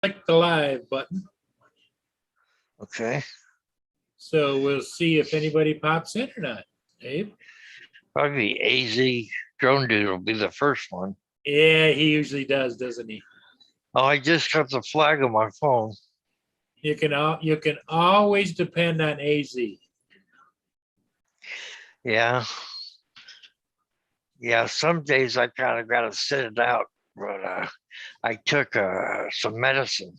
click the live button. Okay. So we'll see if anybody pops in or not. Abe? Probably AZ Drone Dude will be the first one. Yeah, he usually does, doesn't he? Oh, I just got the flag on my phone. You can always depend on AZ. Yeah. Yeah, some days I kind of got to sit it out, but I took some medicine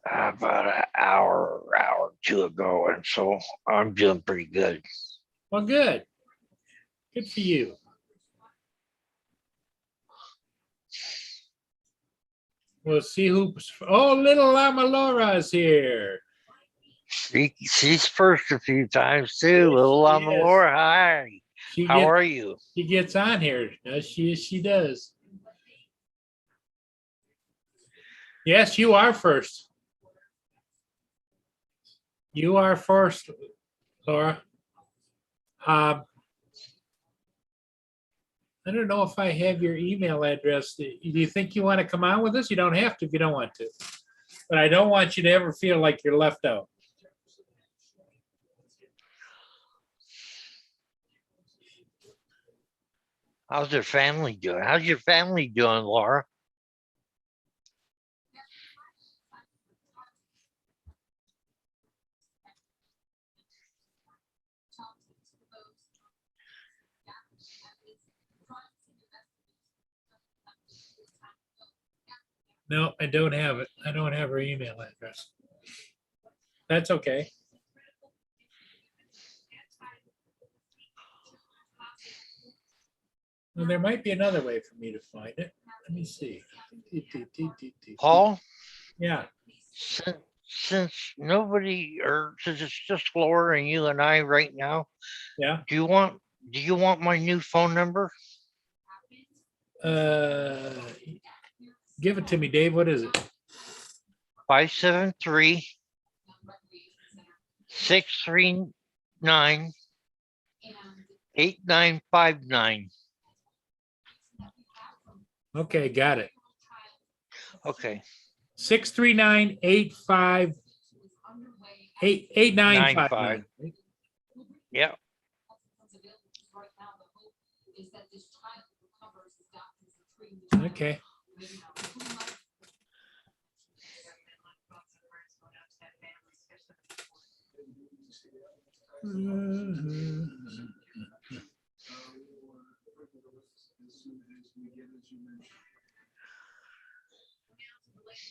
about an hour or two ago, and so I'm doing pretty good. Well, good. Good for you. We'll see who's. Oh, little Lama Laura's here. She's first a few times too. Yes, Little she Llama is. Laura, hi. She How gets are you? she gets on here. She does. Yes, you are first. You are first, Laura. I don't know if I have your email address. Do you think you want to come on with us? You don't have to if you don't want to. But I don't want you to ever feel like you're left out. How's your family doing? How's your family doing, Laura? No, I don't have it. I don't have her email address. That's okay. Well, there might be another way for me to find it. Let me see. Paul? Yeah. Since nobody, or since it's just Laura and you and I right now, Yeah. do you want my new phone number? Give it to me, Dave. What is it? 573 639 8959. Okay, got it. Okay. 639-85-8959. Yeah. Okay.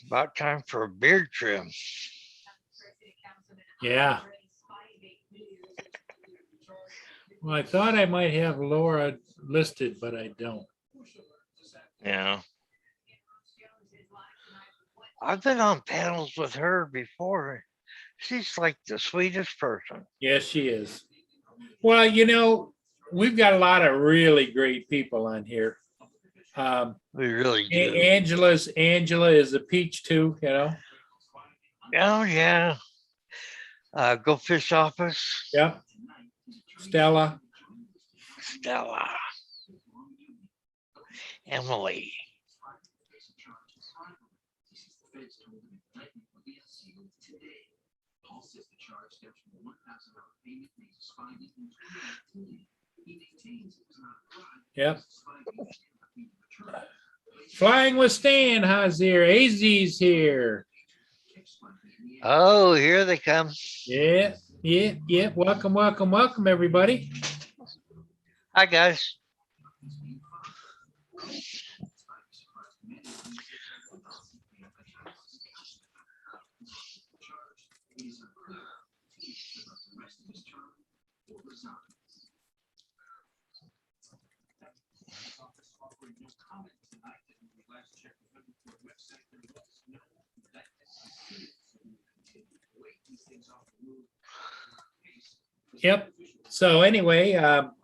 About time for a beard trim. Yeah. Well, I thought I might have Laura listed, but I don't. Yeah. I've been on panels with her before. She's like the sweetest person. Yes, she is. Well, we've got a lot of really great people on here. We really do. Angela is a peach too, Oh, yeah. Go Fish Office. Yep. Stella. Emily. Yep. Flying with Stan, how's here? AZ's here. Oh, here they come. Yeah. Welcome, everybody. Hi, guys. Yep. So anyway, not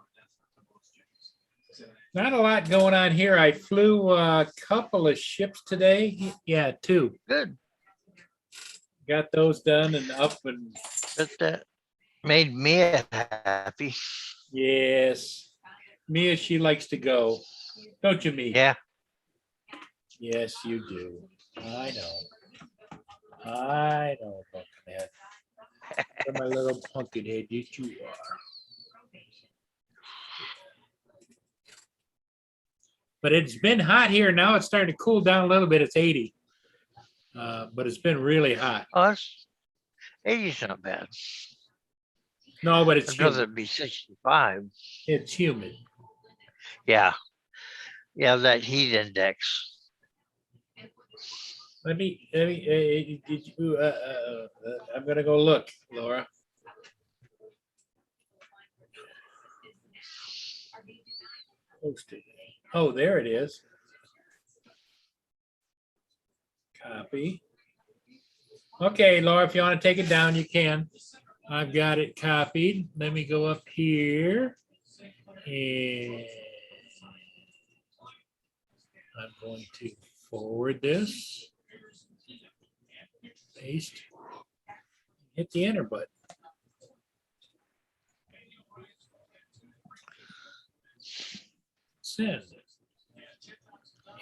a lot going on here. I flew a couple of ships today. Yeah, 2. Good. Got those done and up and. That made me happy. Yes. Mia, she likes to go. Don't you, Mia? Yeah. Yes, you do. I know. I know, Pumpkinhead. You're my little Pumpkinhead that you are. But it's been hot here. Now it's starting to cool down a little bit. It's 80. But it's been really hot. Oh, that's 80's not bad. No, but it's I'd rather humid. it be 65. It's humid. Yeah. Yeah, that heat index. Let me, did you, I'm gonna go look, Laura. Posted. Oh, there it is. Copy. Okay, Laura, if you want to take it down, you can. I've got it copied. Let me go up here. And I'm going to forward this. Paste. Hit the enter button. Send.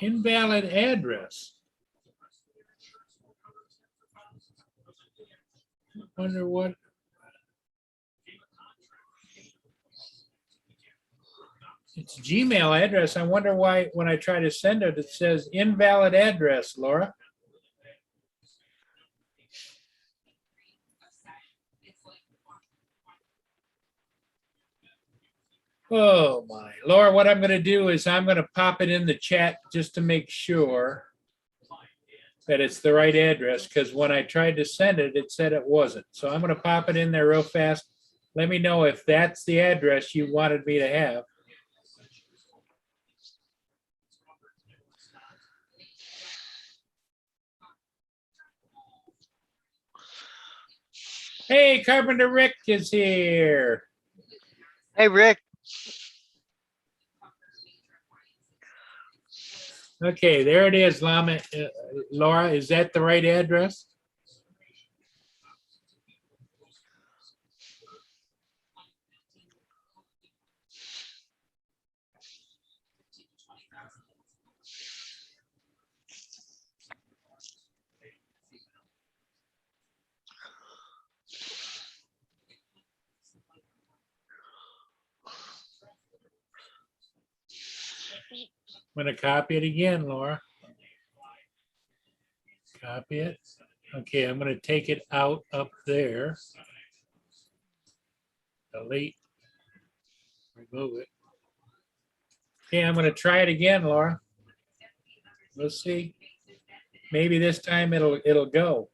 Invalid address. Wonder what. It's Gmail address. I wonder why when I try to send it, it says invalid address, Laura. Oh my, Laura, what I'm gonna do is I'm gonna pop it in the chat just to make sure that it's the right address, because when I tried to send it, it said it wasn't. So I'm gonna pop it in there real fast. Let me know if that's the address you wanted me to have. Hey, Carpenter Rick is here. Hey, Rick. Okay, there it is, Laura. Is that the right address? I'm going to copy it again, Laura. Copy it. Okay, I'm going to take it out up there. Delete. Remove it. Okay, I'm going to try it again, Laura. We'll see. Maybe this time it'll go.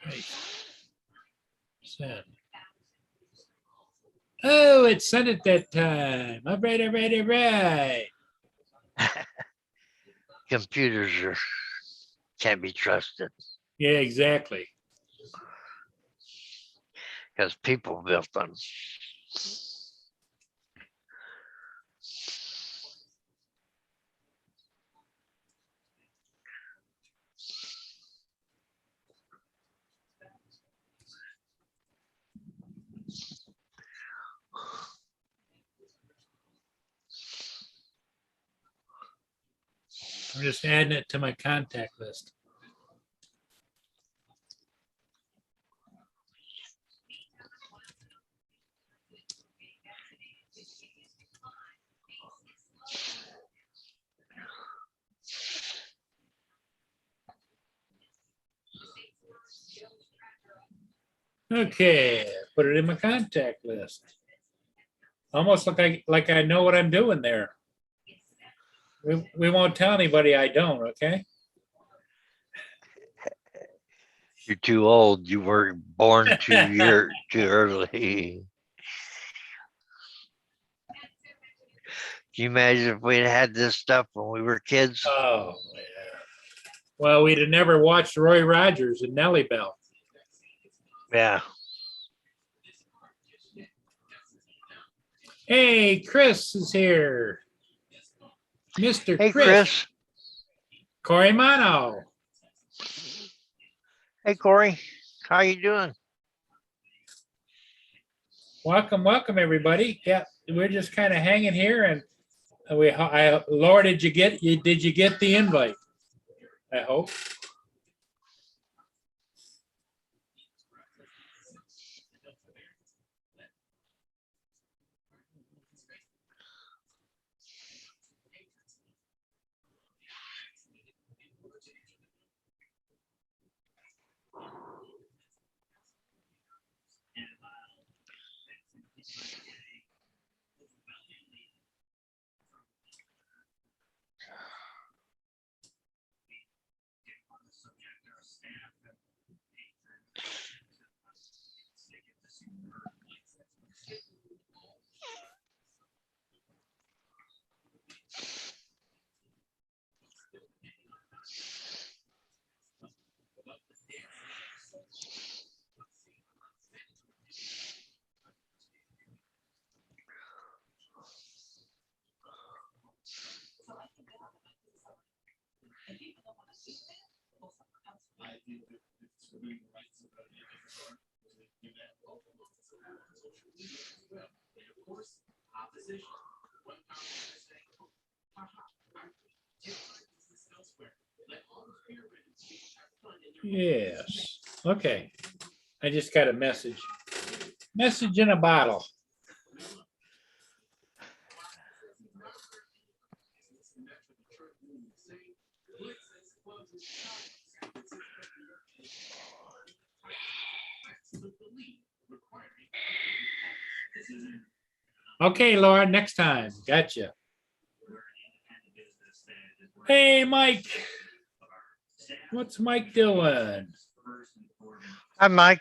Right. Send. Oh, it sent it that time. All right, all right, all right. Computers can't be trusted Yeah, exactly. because people built them. I'm just adding it to my contact list. Okay, put it in my contact list. Almost like I know what I'm doing there. We won't tell anybody I don't, okay? You're too old. You were born too early. Can you imagine if we'd had this stuff when we were kids? Oh, yeah. Well, we'd have never watched Roy Rogers and Nellie Bell. Yeah. Hey, Chris is here. Mr. Hey, Chris. Chris. Corey Mono. Hey, Corey. How you doing? Welcome, welcome, everybody. Yeah, we're just kind of hanging here, and Laura, did you get the invite? I hope. Yes. Okay. I just got a message. Message in a bottle. Okay, Laura, next time. Gotcha. Hey, Mike. What's Mike doing? Hi, Mike.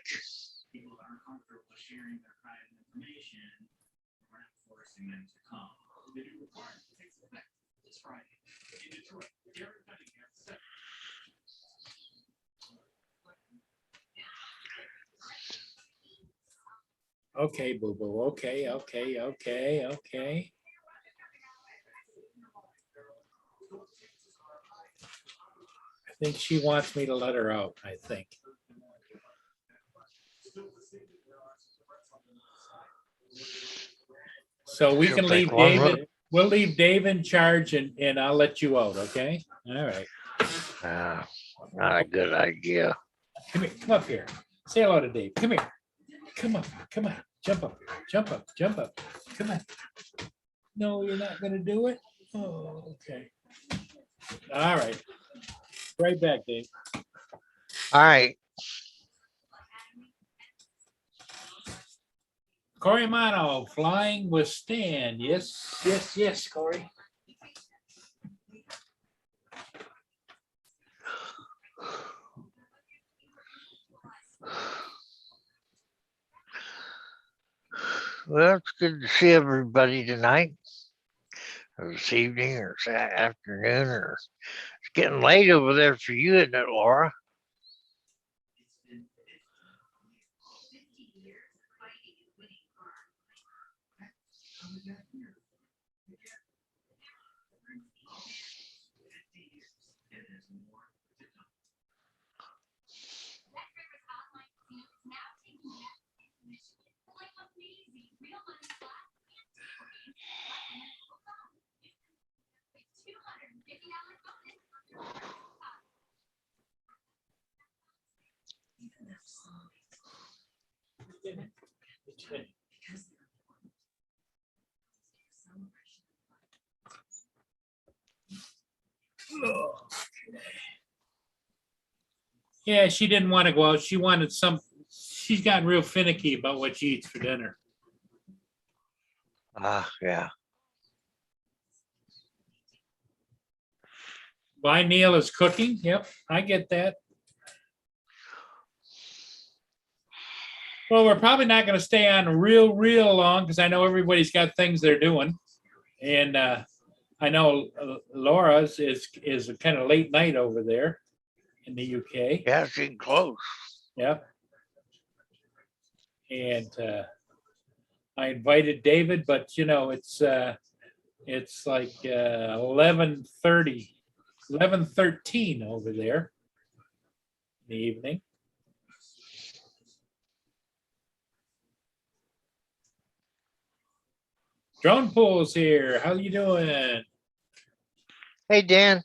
Okay, boo boo. Okay. I think she wants me to let her out, I think. So we can leave David. We'll leave Dave in charge, and I'll let you out, okay? All right. Not a good idea. Come here. Come up here. Say hello to Dave. Come here. Come on. Come on. Jump up. Jump up. Jump up. Come on. No, you're not going to do it? Oh, okay. All right. Right back, Dave. All right. Corey Mano, flying with Stan. Yes, Corey. Well, it's good to see everybody tonight, or this evening, or this afternoon, or it's getting late over there for you, isn't it, Laura? Yeah, she didn't want to go out. She wanted some. She's gotten real finicky about what she eats for dinner. Yeah. Why Neil is cooking? Yep, I get that. Well, we're probably not going to stay on real long because I know everybody's got things they're doing, and I know Laura's is a kind of late night over there in the UK. Yeah, it's getting close. Yep. And I invited David, but you know it's like 11:30, 11:13 over there in the evening. Drone Pool's here. How you doing? Hey, Dan.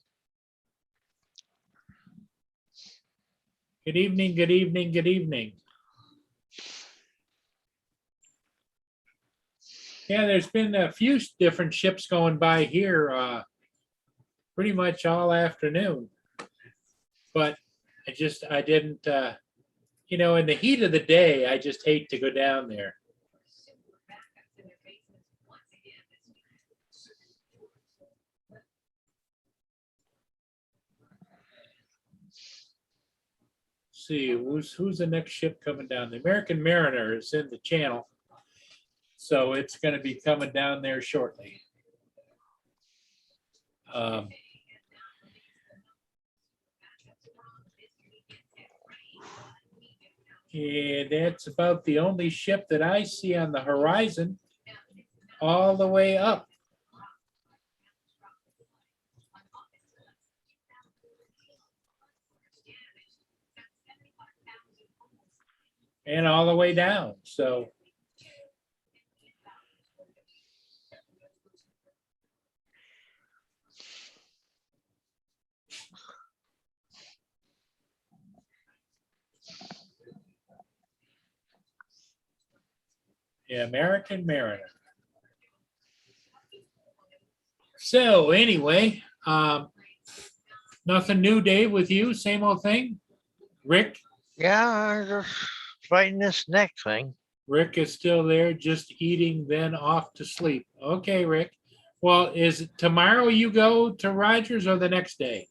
Good evening, good evening, good evening. Yeah, there's been a few different ships going by here pretty much all afternoon. But I didn't, in the heat of the day, I just hate to go down there. See, who's the next ship coming down? The American Mariner is in the channel. So it's going to be coming down there shortly. And that's about the only ship that I see on the horizon all the way up. And all the way down. So the American Mariner. So anyway, nothing new, Dave, with you. Same old thing. Rick. Yeah, I'm just fighting this neck thing. Rick is still there, just eating, then off to sleep. Okay, Rick. Well, is it tomorrow you go to Rogers or the next day?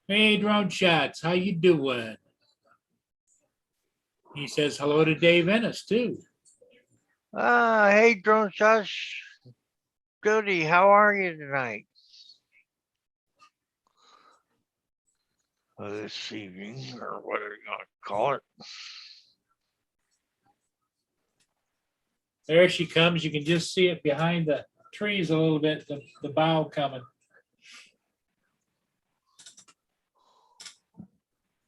Hey, Drone Shots, how you doing? He says hello to Dave Ennis, too. Hey, Drone Josh. Goody, how are you tonight? This evening, or what are you going to call it? There she comes. You can just see it behind the trees a little bit, the bow coming.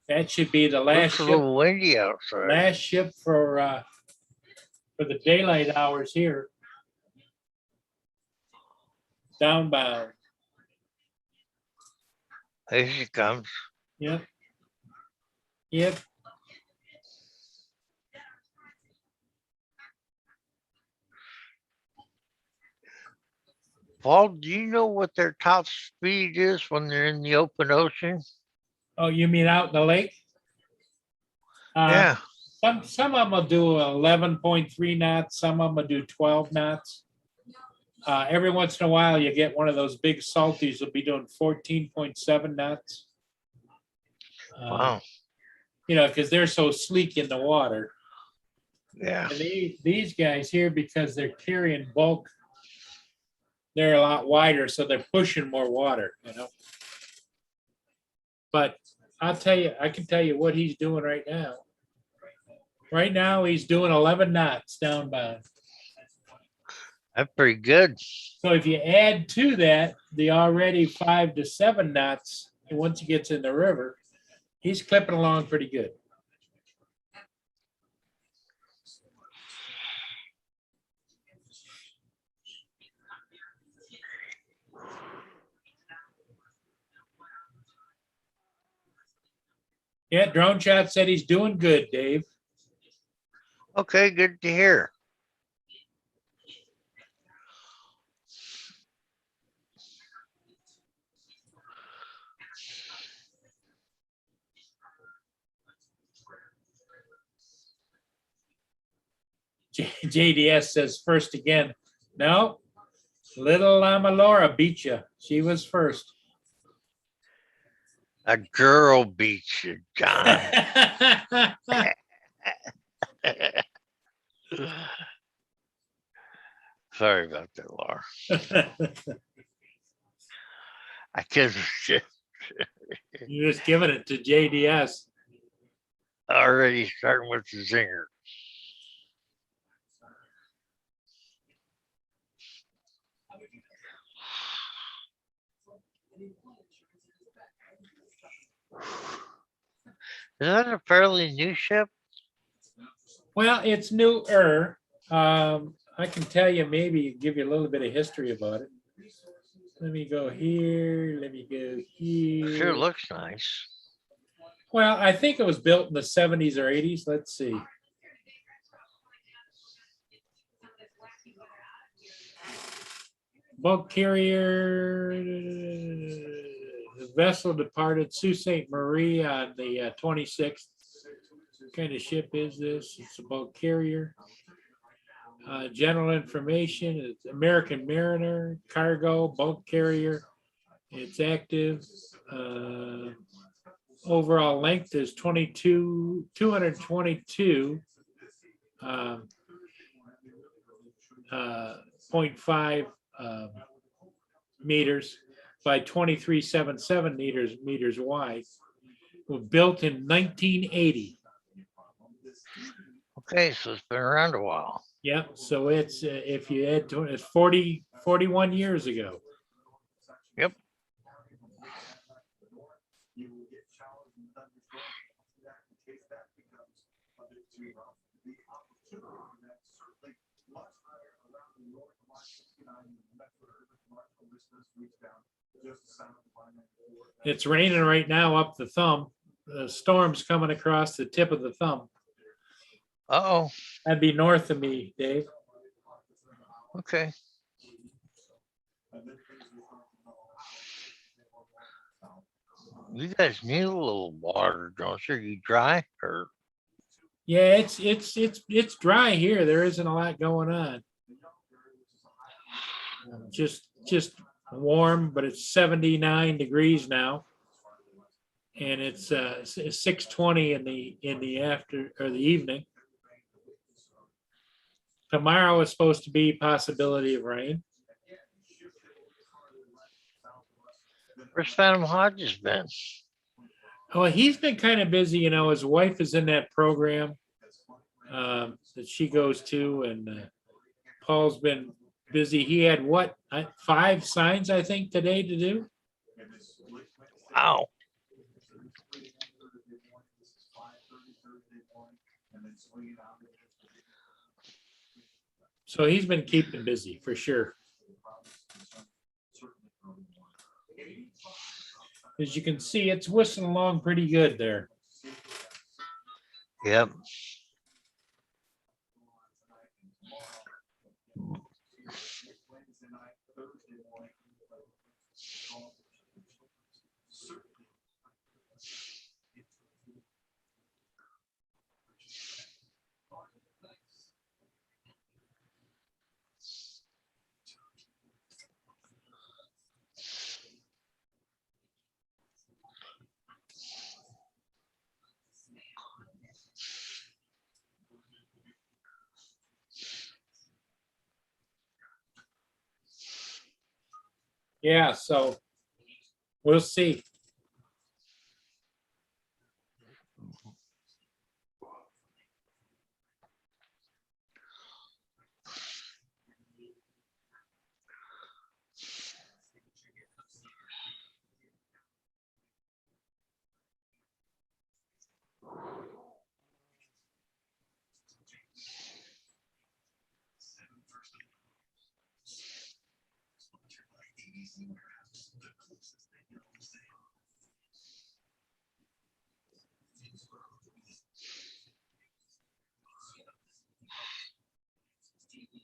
That should be the last Looks a ship, little windy outside. last ship for the daylight hours here. Downbound. There she comes. Yep. Yep. Paul, do you know what their top speed is when they're in the open ocean? Oh, you mean out in the lake? Yeah. Some of them will do 11.3 knots. Some of them will do 12 knots. Every once in a while, you get one of those big salties will be doing 14.7 knots. Wow. Because they're so sleek in the water. Yeah. And these guys here, because they're carrying bulk, they're a lot wider, so they're pushing more water, But I can tell you what he's doing right now. Right now, he's doing 11 knots downbound. That's pretty good. So if you add to that the already 5 to 7 knots, and once he gets in the river, he's clipping along pretty good. Yeah, Drone Shot said he's doing good, Dave. Okay, good to hear. JDS says first again. No, little Lama Laura beat you. She was first. A girl beat you, John. Sorry about that, Laura. I guess You're just giving it to JDS. already starting with the zinger. Is that a fairly new ship? Well, it's newer. I can tell you, maybe give you a little bit of history about it. Let me go here. Let me go here. Sure looks nice. Well, I think it was built in the 70s or 80s. Let's see. Bulk carrier. The vessel departed Sault Ste. Marie on the 26th. What kind of ship is this? It's a bulk carrier. General information, it's American Mariner, cargo, bulk carrier. It's active. Overall length is 222 0.5 meters by 2377 meters wide. Was built in 1980. Okay, so it's been around a while. Yep. So it's if you add to it, it's 41 years ago. Yep. It's raining right now up the thumb. The storm's coming across the tip of the thumb. Uh-oh. That'd be north of me, Dave. Okay. You guys need a little water, don't you? You dry or? Yeah, it's dry here. There isn't a lot going on. Just warm, but it's 79 degrees now, and it's 6:20 in the after or the evening. Tomorrow is supposed to be possibility of rain. Where's Phantom Hodges been? Oh, he's been kind of busy. You know, his wife is in that program that she goes to, and Paul's been busy. He had what, 5 signs, I think, today to do. Wow. So he's been keeping busy for sure. As you can see, it's whistling along pretty good there. Yep. Yeah, so we'll see.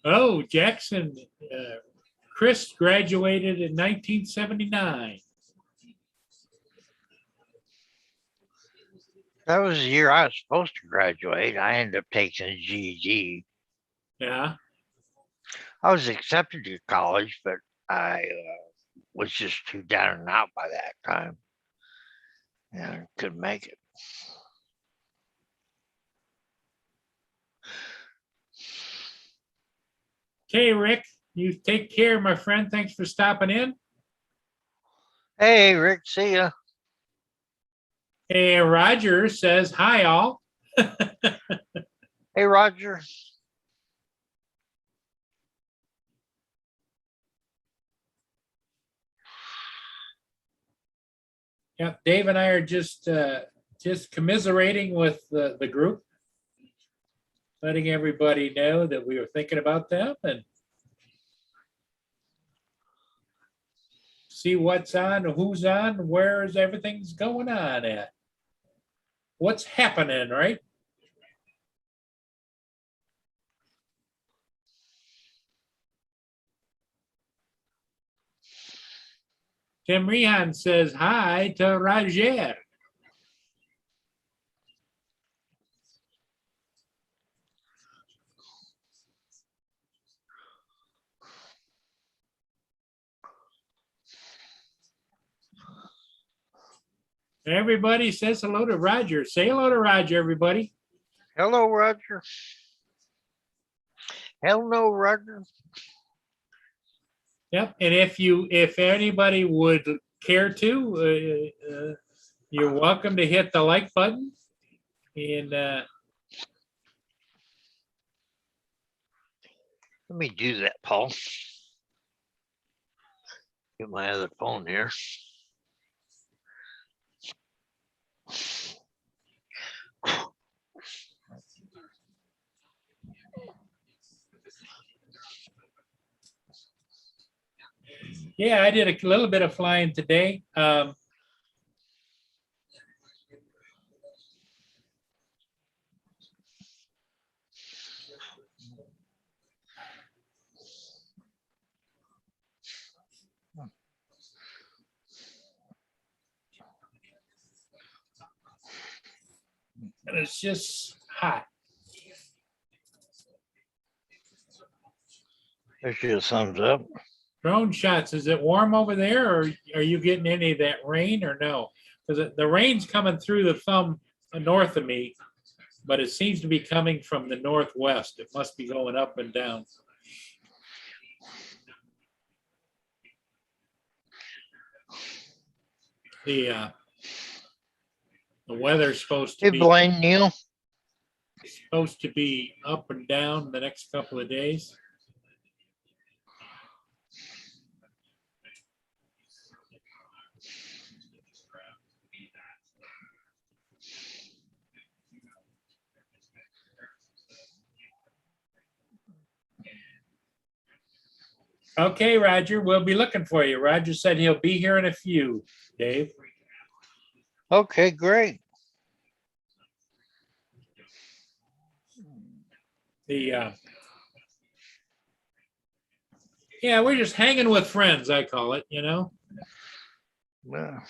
Oh, Jackson, Chris graduated in 1979. That was the year I was supposed to graduate. I ended up taking a GED. Yeah. I was accepted to college, but I was just too down and out by that time. Yeah, couldn't make it. Okay, Rick, you take care, my friend. Thanks for stopping in. Hey, Rick, see ya. Hey, Roger says, hi, all. Hey, Roger. Yeah, Dave and I are just commiserating with the group, letting everybody know that we were thinking about them and see what's on, who's on, where is everything's going on at. What's happening, right? Tim Rehan says hi to Roger. Everybody says hello to Roger. Say hello to Roger, everybody. Hello, Roger. Hello, Roger. Yep. And if anybody would care to, you're welcome to hit the like button. And Let me do that, Paul. Get my other phone here. yeah, I did a little bit of flying today. And it's just hot. There's your thumbs up. Drone shots. Is it warm over there, or are you getting any of that rain, or no? Because the rain's coming through the thumb north of me, but it seems to be coming from the northwest. It must be going up and down. The weather's supposed to Hey, be Blaine Neal. up and down the next couple of days. Okay, Roger, we'll be looking for you. Roger said he'll be here in a few, Dave. Okay, great. Yeah, we're just hanging with friends, I call it, you know. Well,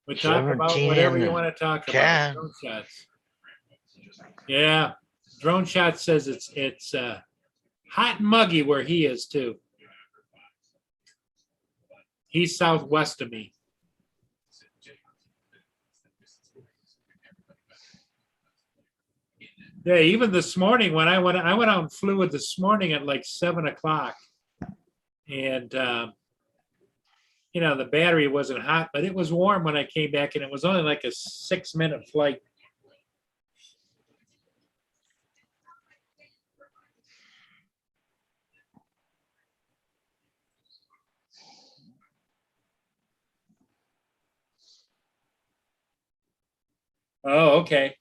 We talk about 17 whatever you want to talk about. Cat. Drone shots. Yeah, drone shot says it's hot and muggy where he is too. He's southwest of me. Yeah, even this morning when I went out and flew it this morning at like 7 o'clock, and the battery wasn't hot, but it was warm when I came back, and it was only like a 6-minute flight. Oh, okay.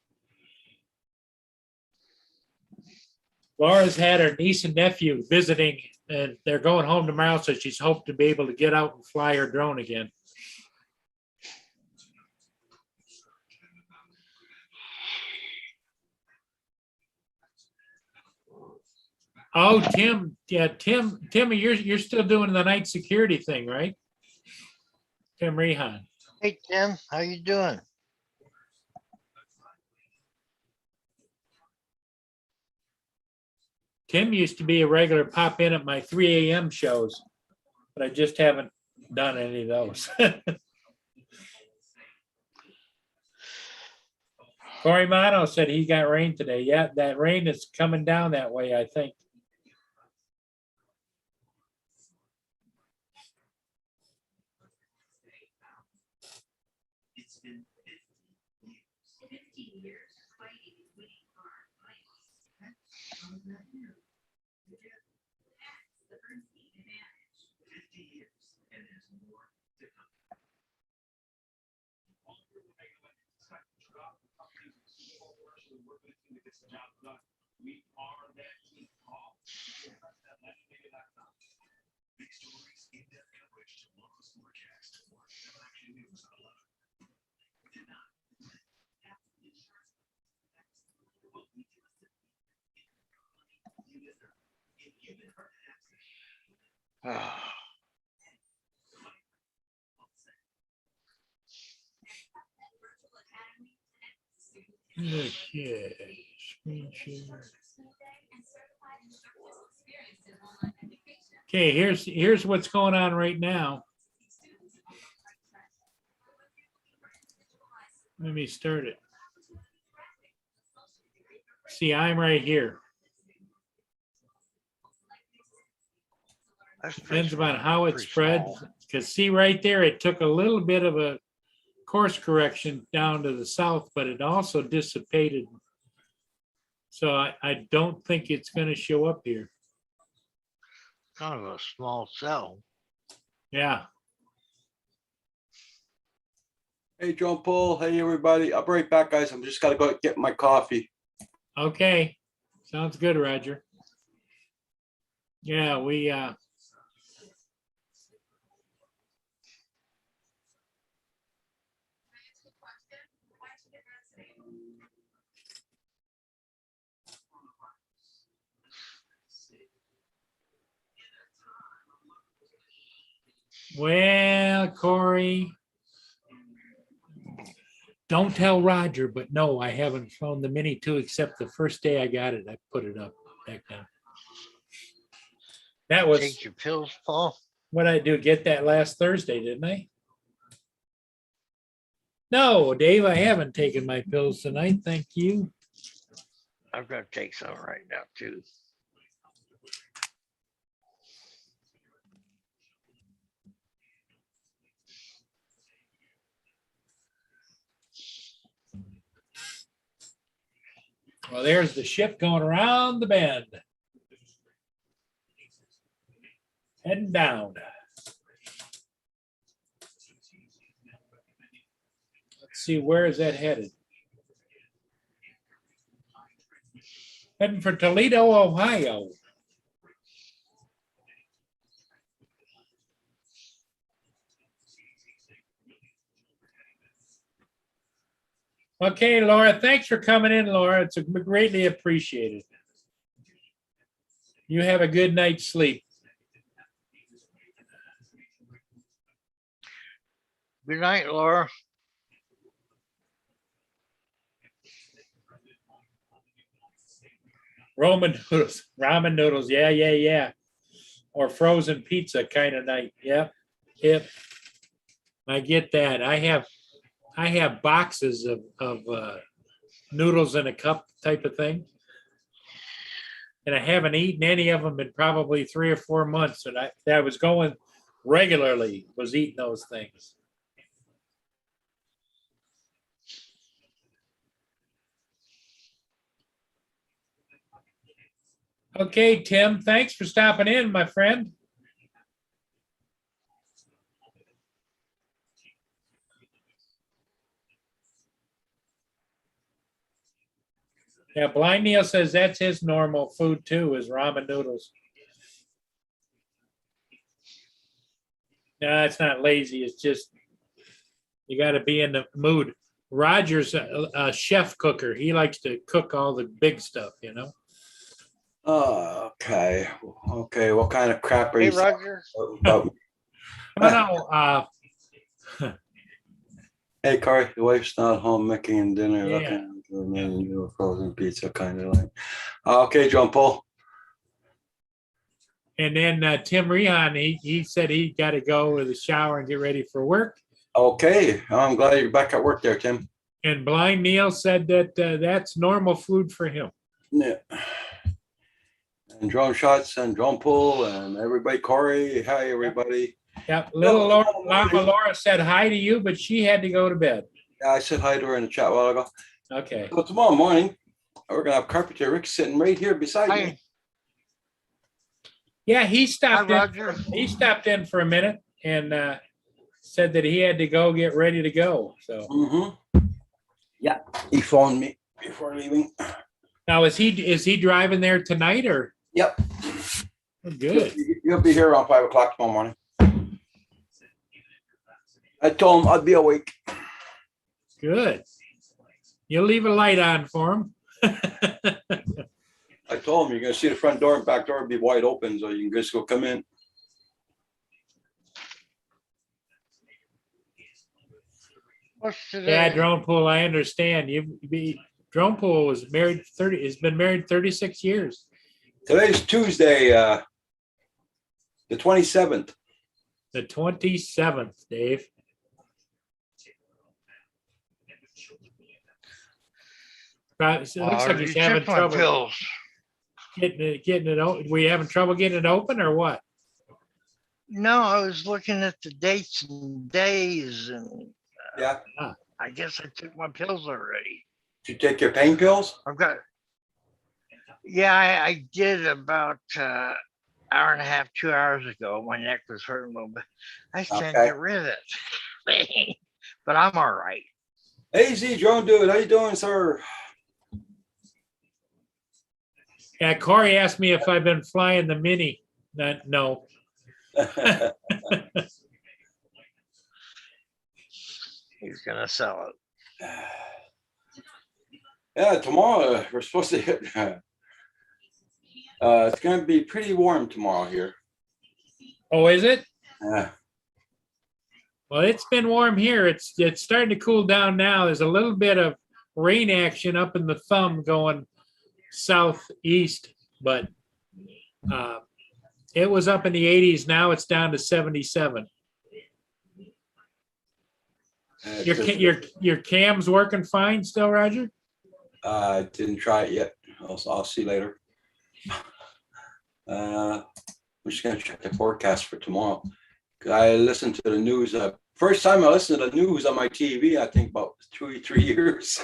Laura's had her niece and nephew visiting, and they're going home tomorrow, so she's hoped to be able to get out and fly her drone again. Oh, Tim, yeah, Tim, you're still doing the night security thing, right? Tim Rehan. Hey, Tim, how you doing? Tim used to be a regular pop in at my 3 a.m. shows, but I just haven't done any of those. Corey Mano said he got rain today. Yeah, that rain is coming down that way, I think. Okay. Screen share. Okay, here's what's going on right now. Let me start it. See, I'm right here. Depends on how it spreads. Because see right there, it took a little bit of a course correction down to the south, but it also dissipated. So I don't think it's going to show up here. Kind of a small cell. Yeah. Hey, John Paul. Hey, everybody. I'll be right back, guys. I'm just got to go get my coffee. Okay. Sounds good, Roger. Yeah, we well, Corey, don't tell Roger, but no, I haven't found the Mini 2 except the first day I got it. I put it up back then. That was Take your pills, Paul. what I do. Get that last Thursday, didn't I? No, Dave, I haven't taken my pills tonight. Thank you. I've got to take some right now too. Well, there's the ship going around the bend. Heading down. Let's see, where is that headed? Heading for Toledo, Ohio. Okay, Laura, thanks for coming in, Laura. It's greatly appreciated. You have a good night's sleep. Good night, Laura. Ramen noodles. Yeah. Or frozen pizza kind of night. Yep. I get that. I have boxes of noodles in a cup type of thing. And I haven't eaten any of them in probably 3 or 4 months. And I was going regularly, was eating those things. Okay, Tim, thanks for stopping in, my friend. Yeah, Blind Neil says that's his normal food too, is ramen noodles. No, it's not lazy. It's just you got to be in the mood. Roger's a chef cooker. He likes to cook all the big stuff, you know. Okay. What kind of crap are Hey, you saying Roger. about? I don't know. Hey, Corey, the wife's not home making dinner, Yeah. looking for a menu of frozen pizza, kind of like. Okay, John Paul. And then Tim Rehan, he said he got to go to the shower and get ready for work. Okay, I'm glad you're back at work there, Tim. And Blind Neil said that that's normal food for him. Yeah. And drone shots and drone pull and everybody, Corey. Hi, everybody. Yeah, little Laura said hi to you, but she had to go to bed. Yeah, I said hi to her in the chat a while ago. Okay. So tomorrow morning, we're gonna have Carpenter Rick sitting right here beside me. Hi. Yeah, he stopped Hi, in. Roger. He stopped in for a minute and said that he had to go get ready to go. So Yeah, he phoned me before leaving. Now, is he driving there tonight or? Yep. Good. You'll be here around 5 o'clock tomorrow morning. I told him I'd be awake. Good. You'll leave a light on for him. I told him you're gonna see the front door and back door be wide open, so you can just go come in. What's Yeah, today? Drone Pool, I understand. Drone Pool was married has been married 36 years. Today's Tuesday, the 27th. The 27th, Dave. It looks like he's You having took my trouble pills. getting it open. We having trouble getting it open or what? No, I was looking at the dates and days, and Yeah. I guess I took my pills already. Did you take your pain pills? I've got. Yeah, I did about hour and a half, 2 hours ago. My neck was hurting a little bit. I can't Okay. get rid of it, but I'm all right. Hey, Z, Drone Dude, how you doing, sir? Yeah, Corey asked me if I've been flying the Mini. No. He's gonna sell it. Yeah, tomorrow we're supposed to hit. It's gonna be pretty warm tomorrow here. Oh, is it? Yeah. Well, it's been warm here. It's starting to cool down now. There's a little bit of rain action up in the thumb going southeast, but it was up in the 80s. Now it's down to 77. Your cam's working fine still, Roger? Didn't try it yet. I'll see later. I'm just gonna check the forecast for tomorrow. I listened to the news. First time I listened to the news on my TV, I think about 3 years.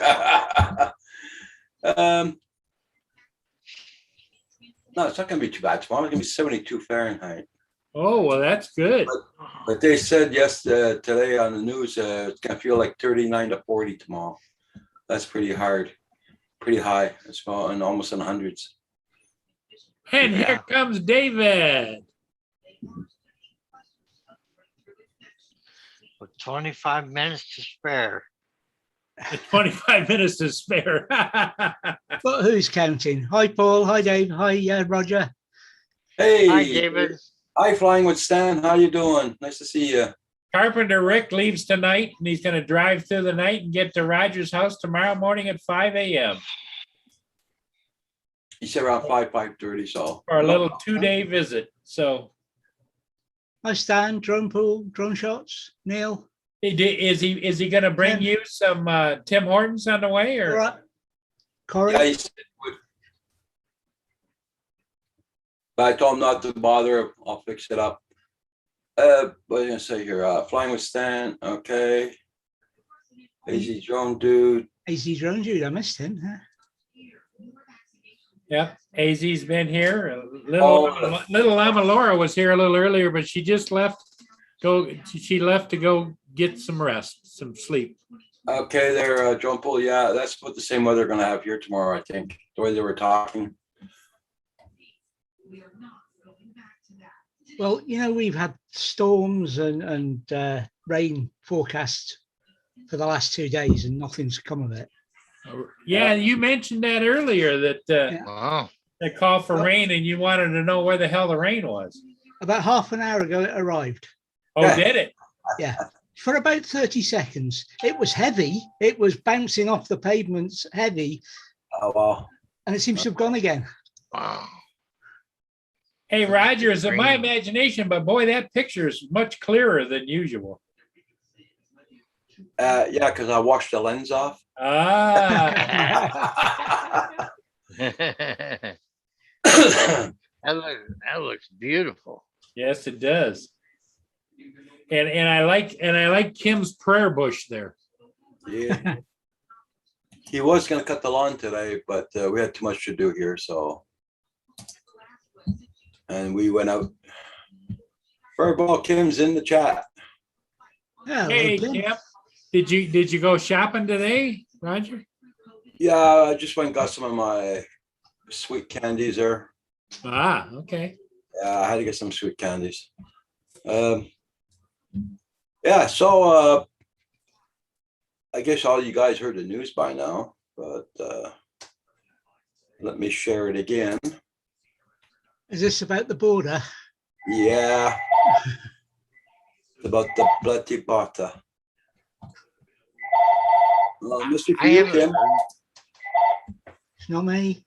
No, it's not gonna be too bad tomorrow. It's gonna be 72 Fahrenheit. Oh, well, that's good. But they said today on the news, it's gonna feel like 39 to 40 tomorrow. That's pretty hard, pretty high. It's about almost in the hundreds. And Yeah. here comes David. With 25 minutes to spare. The 25 minutes to spare. But who's counting? Hi, Paul. Hi, Dave. Hi, Roger. Hey, Hi, David. Hi, Flying with Stan. How you doing? Nice to see you. Carpenter Rick leaves tonight and he's going to drive through the night and get to Roger's house tomorrow morning at 5 a.m. He said around 5:30. So for a little 2-day visit. So Hi, Stan. Drone Pool, Drone Shots, Neil. is he going to bring you some Tim Hortons on the way All or? right. Corey. yeah, he said he would. But I told him not to bother. I'll fix it up. What are you gonna say here? Flying with Stan. Okay. Easy Drone Dude. AZ Drone Dude. I missed him. Huh? Yep, AZ's been here. Little Lama Laura was here a little earlier, but she just left. She left to go get some rest, some sleep. Okay, there, Drone Pool. Yeah, that's what the same weather gonna have here tomorrow. I think the way they were talking. Well, we've had storms and rain forecasts for the last 2 days, and nothing's come of it. Yeah, you mentioned that earlier that Wow. they called for rain, and you wanted to know where the hell the rain was. About half an hour ago, it arrived. Oh, Yeah. did it? Yeah. For about 30 seconds. It was heavy. It was bouncing off the pavements heavy, Oh wow. and it seems to have gone again. Wow. Hey, Roger, is it my Rain. imagination? But boy, that picture is much clearer than usual. Yeah, because I washed the lens off. Ah, that looks beautiful. yes, it does. And I like Kim's prayer bush there. Yeah. He was gonna cut the lawn today, but we had too much to do here, so. And we went out. Furball Kim's in the chat. Yeah, Hey, lovely. Kim, did you go shopping today, Roger? Yeah, I just went and got some of my sweet candies there. Ah, okay. Yeah, I had to get some sweet candies. Yeah, so I guess all you guys heard the news by now, but let me share it again. Is this about the border? Yeah. About the bloody butter. Mr. I haven't Kim. heard. It's not me.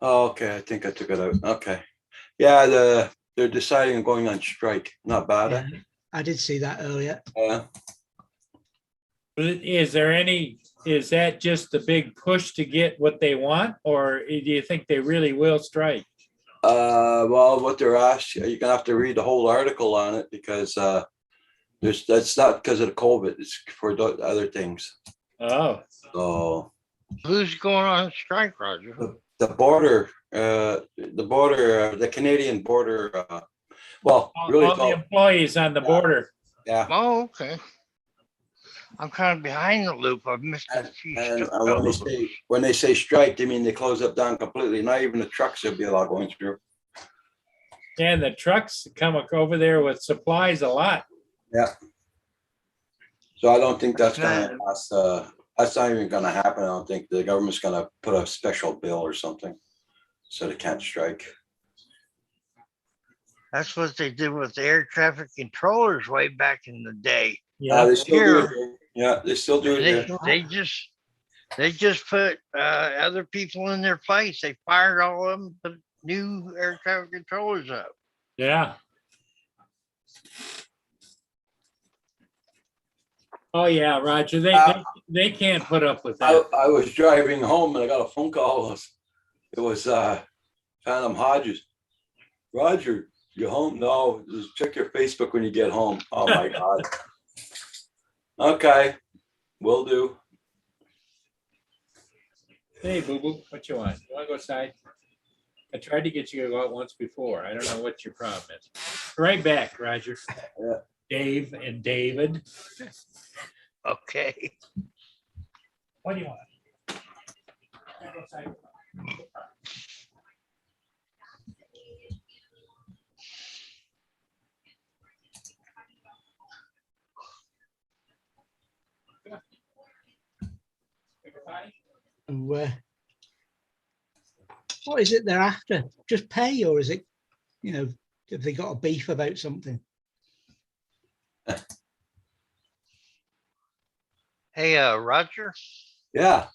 Okay, I think I took it out. Okay. Yeah, they're deciding on going on strike. Not bad. Yeah, I did see that earlier. Yeah. Is that just the big push to get what they want, or do you think they really will strike? Well, what they're asking, you're gonna have to read the whole article on it because that's not because of the COVID. It's for the other things. Oh, So Who's going on strike, Roger? the border, the Canadian border. Well, really, all it's the all, employees on the border. yeah. Oh, okay. I'm kind of behind the loop. I've missed a few And stuff. when they say strike, they mean they close up down completely. Not even the trucks will be allowed going through. And the trucks come over there with supplies a lot. Yeah. So I don't think that's Okay. gonna last, that's not even gonna happen. I don't think the government's gonna put a special bill or something. So they can't strike. That's what they did with the air traffic controllers way back in the day. Yeah. They still do it Here. here. Yeah, they still do it here. They just put other people in their place. They fired all of them, put new air traffic controllers up. Yeah. Oh, yeah, Roger. They can't put up with that. I was driving home and I got a phone call. It was Phantom Hodges. Roger, you home? No, just check your Facebook when you get home. Oh my God. Okay, will do. Hey, boo boo, what you want? You want to go outside? I tried to get you to go out once before. I don't know what your problem is. Right back, Roger. Yeah. Dave and David. Okay. What do you want? Go outside. And what is it they're after? Just pay, or is it, have they got a beef about something? Hey, Roger, Yeah.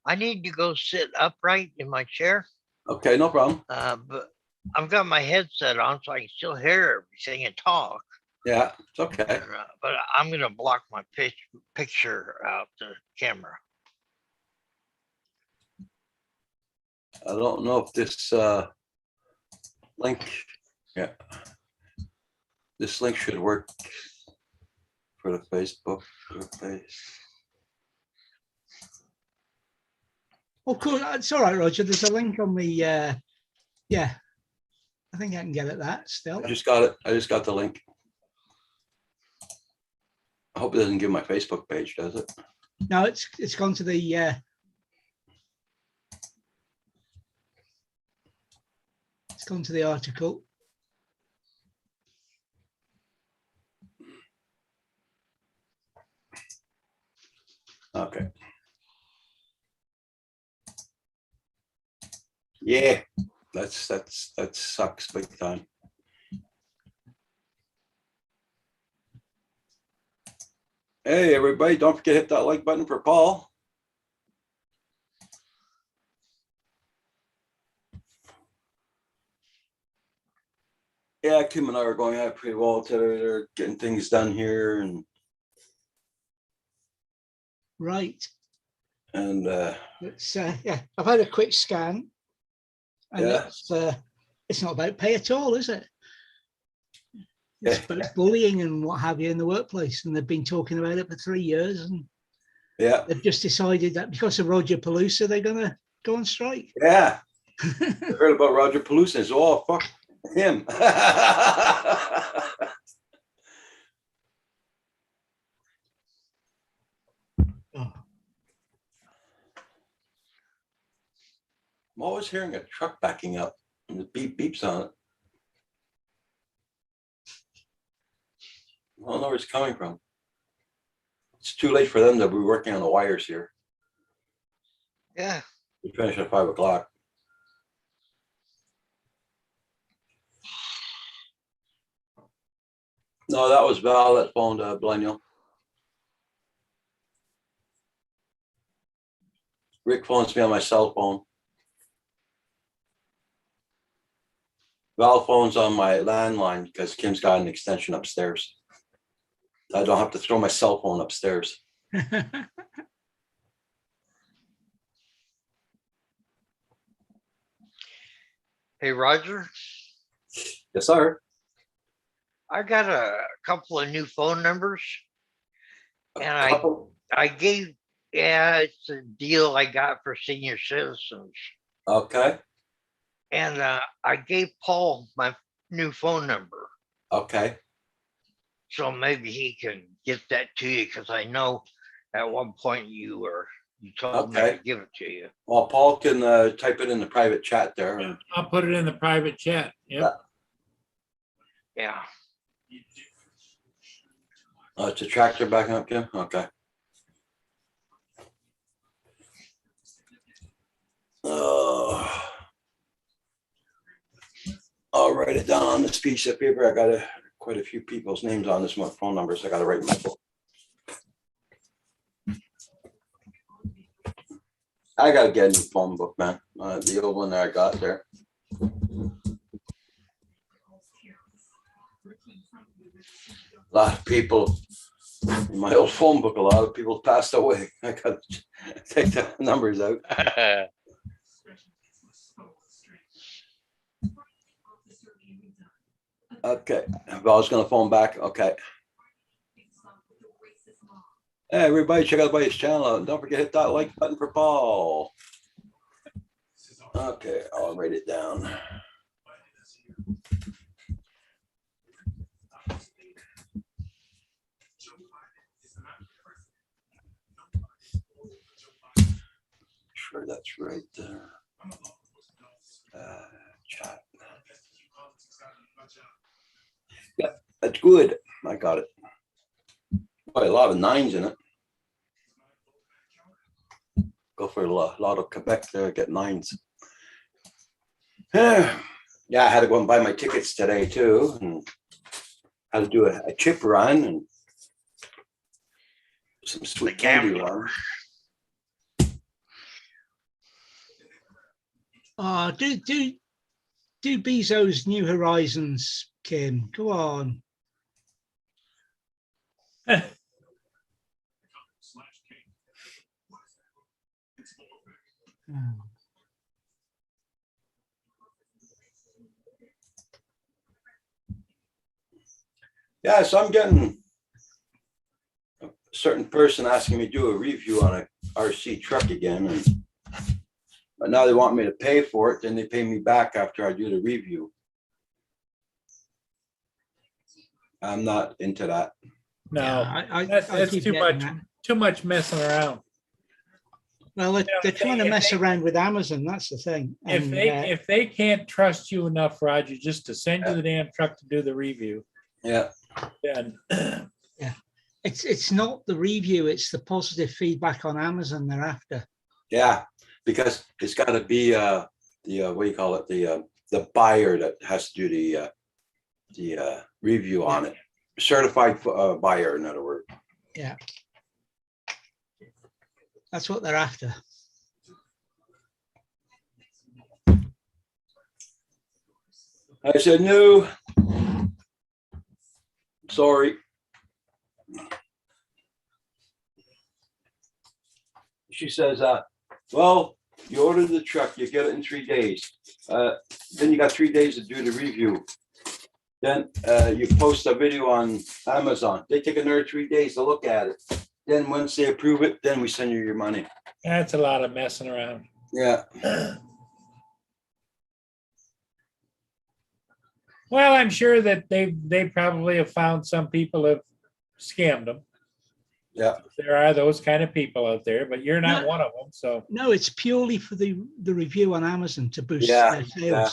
I need to go sit upright in my chair, Okay, no problem. but I've got my headset on so I can still hear everything and talk. Yeah, it's okay. But I'm going to block my picture out the camera. I don't know if this link, yeah, this link should work for the Facebook page. Oh, cool. It's all right, Roger. There's a link on the, yeah, I think I can get at that still. I just got it. I just got the link. I hope it doesn't give my Facebook page, does it? No, it's gone to the, it's gone to the article. Okay. Yeah, that sucks big time. Hey, everybody, don't forget to hit that like button for Paul. Yeah, Kim and I are going out pretty well today. They're getting things done here Right. and It's, yeah, I've had a quick scan. And yeah. it's not about pay at all, is it? It's Yeah. about bullying and what have you in the workplace. And they've been talking about it for 3 years. And Yeah. they've just decided that because of Roger Palooza, they're going to go on strike. Yeah. I heard about Roger Palooza. So, oh, fuck him. I'm always hearing a truck backing up and the beep beeps on it. I don't know where it's coming from. It's too late for them to be working on the wires here. Yeah. We finish at 5 o'clock. No, that was Val that phoned Blenio. Rick phones me on my cell phone. Val phones on my landline because Kim's got an extension upstairs. I don't have to throw my cell phone upstairs. Hey, Roger, Yes, sir. I got a couple of new phone numbers. And Couple. I gave, yeah, it's a deal I got for senior citizens. Okay, And I gave Paul my new phone number. okay. So maybe he can get that to you because I know at one point you told me Okay. to give it to you. Well, Paul can type it in the private chat there. And I'll put it in the private chat. Yep. Yeah. it's a tractor backing up, Kim? Okay. I'll write it down on this piece of paper. I got quite a few people's names on this one, phone numbers. I got to write in my book. I got to get a new phone book, man. The old one that I got there. A lot of people in my old phone book, a lot of people passed away. I got to take the numbers out. Okay, Val's gonna phone back. Okay. Hey, everybody, check out Buddy's channel. And don't forget to hit that like button for Paul. Okay, I'll write it down. Sure, that's right there. Chat. Yeah, that's good. I got it. Boy, a lot of 9s in it. Go for a lot of Quebec there, get 9s. Yeah, I had to go and buy my tickets today too, and had to do a chip run and some sweet candy run. Do Bezos New Horizons, Kim. Go on. Yeah, so I'm getting a certain person asking me to do a review on a RC truck again, but now they want me to pay for it. Then they pay me back after I do the review. I'm not into that. No, Yeah, that's keep too getting much. that. Too much messing around. Well, they're trying to if mess they- around with Amazon. That's the thing. If they can't trust you enough, Roger, just to send you the damn truck to do the review, Yeah, then it's not the review; it's the positive feedback on Amazon they're after. yeah, because it's got to be the what do you call it, the buyer that has to do the review on it, certified buyer, in other words. Yeah, that's what they're after. I said no. Sorry. She says, well, you ordered the truck, you get it in 3 days. Then you got 3 days to do the review. Then you post a video on Amazon. They take another 3 days to look at it. Then once they approve it, then we send you your money. that's a lot of messing around. Yeah. Well, I'm sure that they probably have found some people have scammed them. Yeah. There are those kind of people out there, but you're not No. one of them. So No, it's purely for the review on Amazon to boost Yeah, their sales. yeah.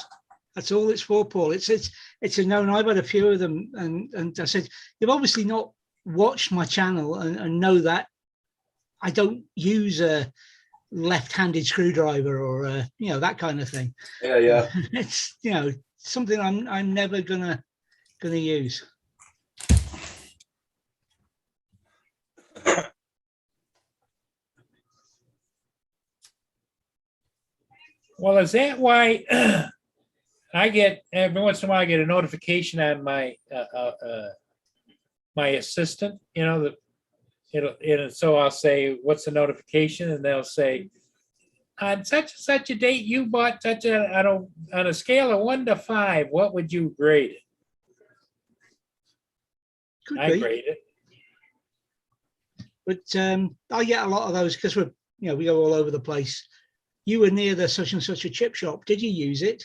That's all it's for, Paul. It's a known. I've had a few of them, and I said, you've obviously not watched my channel and know that I don't use a left-handed screwdriver or that kind of thing. Yeah. It's something I'm never gonna use. well, is that why I get every once in a while I get a notification on my my assistant, so I'll say, what's the notification? And they'll say, on such and such a date, you bought such on a scale of 1 to 5, what would you grade it? Could I be, grade it. but I get a lot of those because we go all over the place. You were near the such and such a chip shop. Did you use it?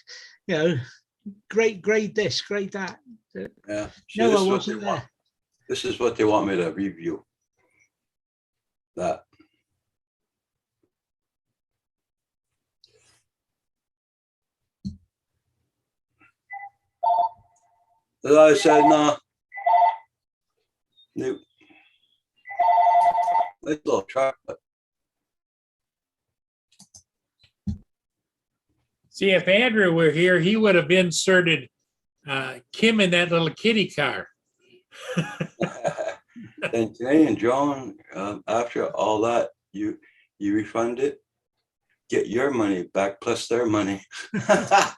Grade this, grade that. Yeah. See, No, this I is what wasn't they want. there. This is what they want me to review. That. As I said, no. New. Nice little truck, but See, if Andrew were here, he would have inserted Kim in that little kitty car. and Jay and John, after all that, you refund it, get your money back plus their money. Oh,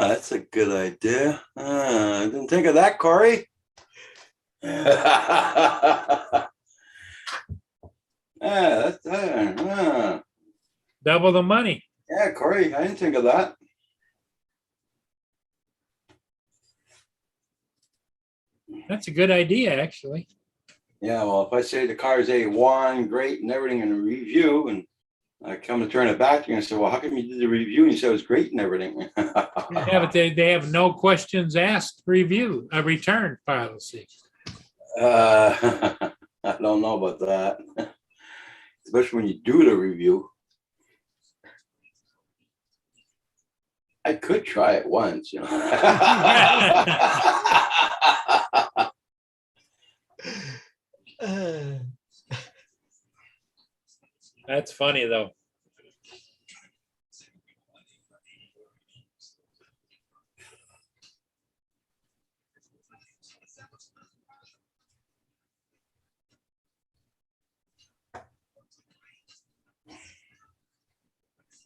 that's a good idea. I didn't think of that, Corey. Double the money. Yeah, Corey, I didn't think of that. That's a good idea, actually. Yeah, well, if I say the car is A1, great and everything in a review, and I come to turn it back to you and say, well, how come you did the review and you said it was great and everything? Yeah, but they have no questions asked review, a return policy. I don't know about that. Especially when you do the review. I could try it once, That's funny, though.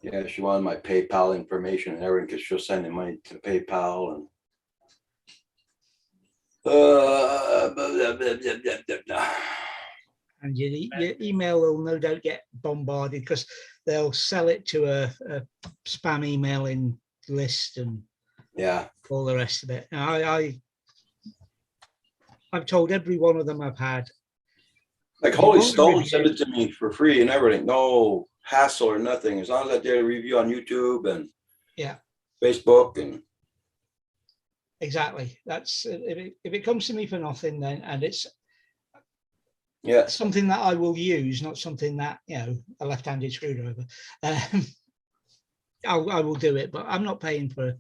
Yeah, she wanted my PayPal information and everything because she'll send the money to PayPal and And your email will no doubt get bombarded because they'll sell it to a spam emailing list and yeah, all the rest of it. I've told every one of them I've had. like Holy Stone send it to me for free and everything. No hassle or nothing. As long as I did a review on YouTube and Facebook and exactly. That's if it comes to me for nothing, then and it's something that I will use, not something that a left-handed screwdriver. I will do it, but I'm not paying for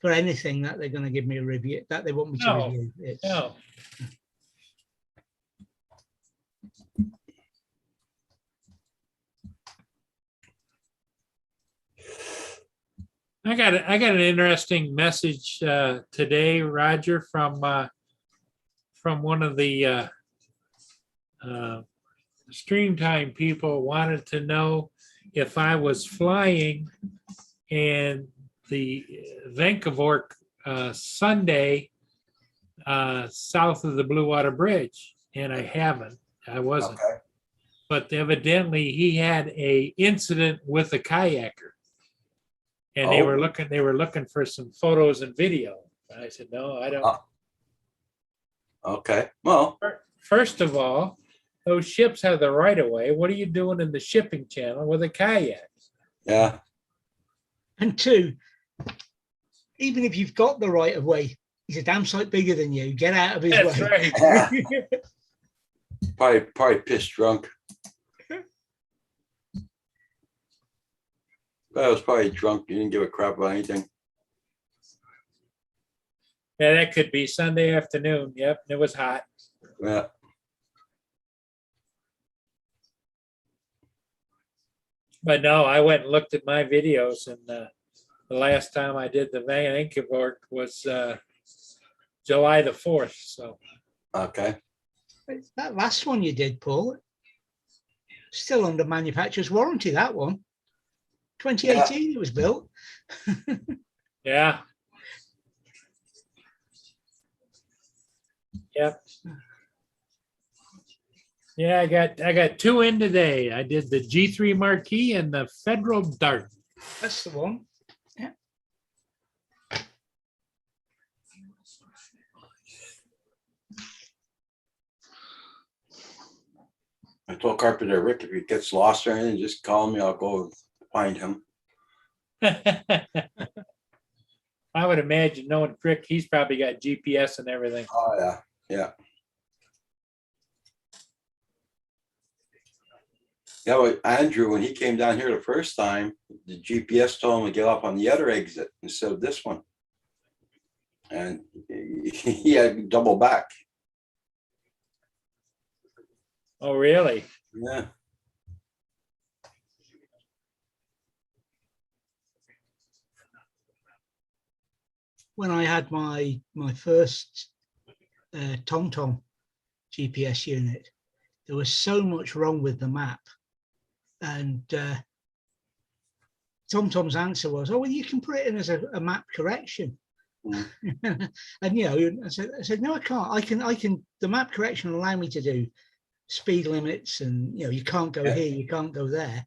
anything that they're going to give me a review that they want me to review. No. I got an interesting message today, Roger, from one of the stream time people. Wanted to know if I was flying and the Vancouver Sunday south of the Blue Water Bridge, and I haven't. I wasn't. okay. But evidently he had a incident with a kayaker. And they were looking for some photos and video. And I said, no, I don't. Okay. Well, First of all, those ships have the right of way. What are you doing in the shipping channel with a kayak? yeah. And two, even if you've got the right of way, he's a damn sight bigger than you. Get out of his way. That's right. Probably pissed drunk. I was probably drunk. He didn't give a crap about anything. Yeah, that could be Sunday afternoon. Yep, it was hot. Yeah. But no, I went and looked at my videos, and the last time I did the Van Inkeborg was July the 4th. So Okay. That last one you did, Paul, still under manufacturer's warranty, that one. 2018 it was built. yeah. Yep. Yeah, I got two in today. I did the G3 Marquee and the Federal Dart. That's the one. Yeah. I told Carpenter Rick if he gets lost or anything, just call me. I'll go find him. I would imagine knowing Crick, he's probably got GPS and everything. Oh yeah, yeah. Yeah, well, Andrew, when he came down here the first time, the GPS told him to get off on the other exit instead of this one. And he had to double back. Oh, really? Yeah. When I had my first TomTom GPS unit, there was so much wrong with the map. And TomTom's answer was, "Oh, well, you can put it in as a map correction." Mm. And you know, I said, "No, I can't. I can. The map correction will allow me to do speed limits, and you know, you can't go here, you can't go there.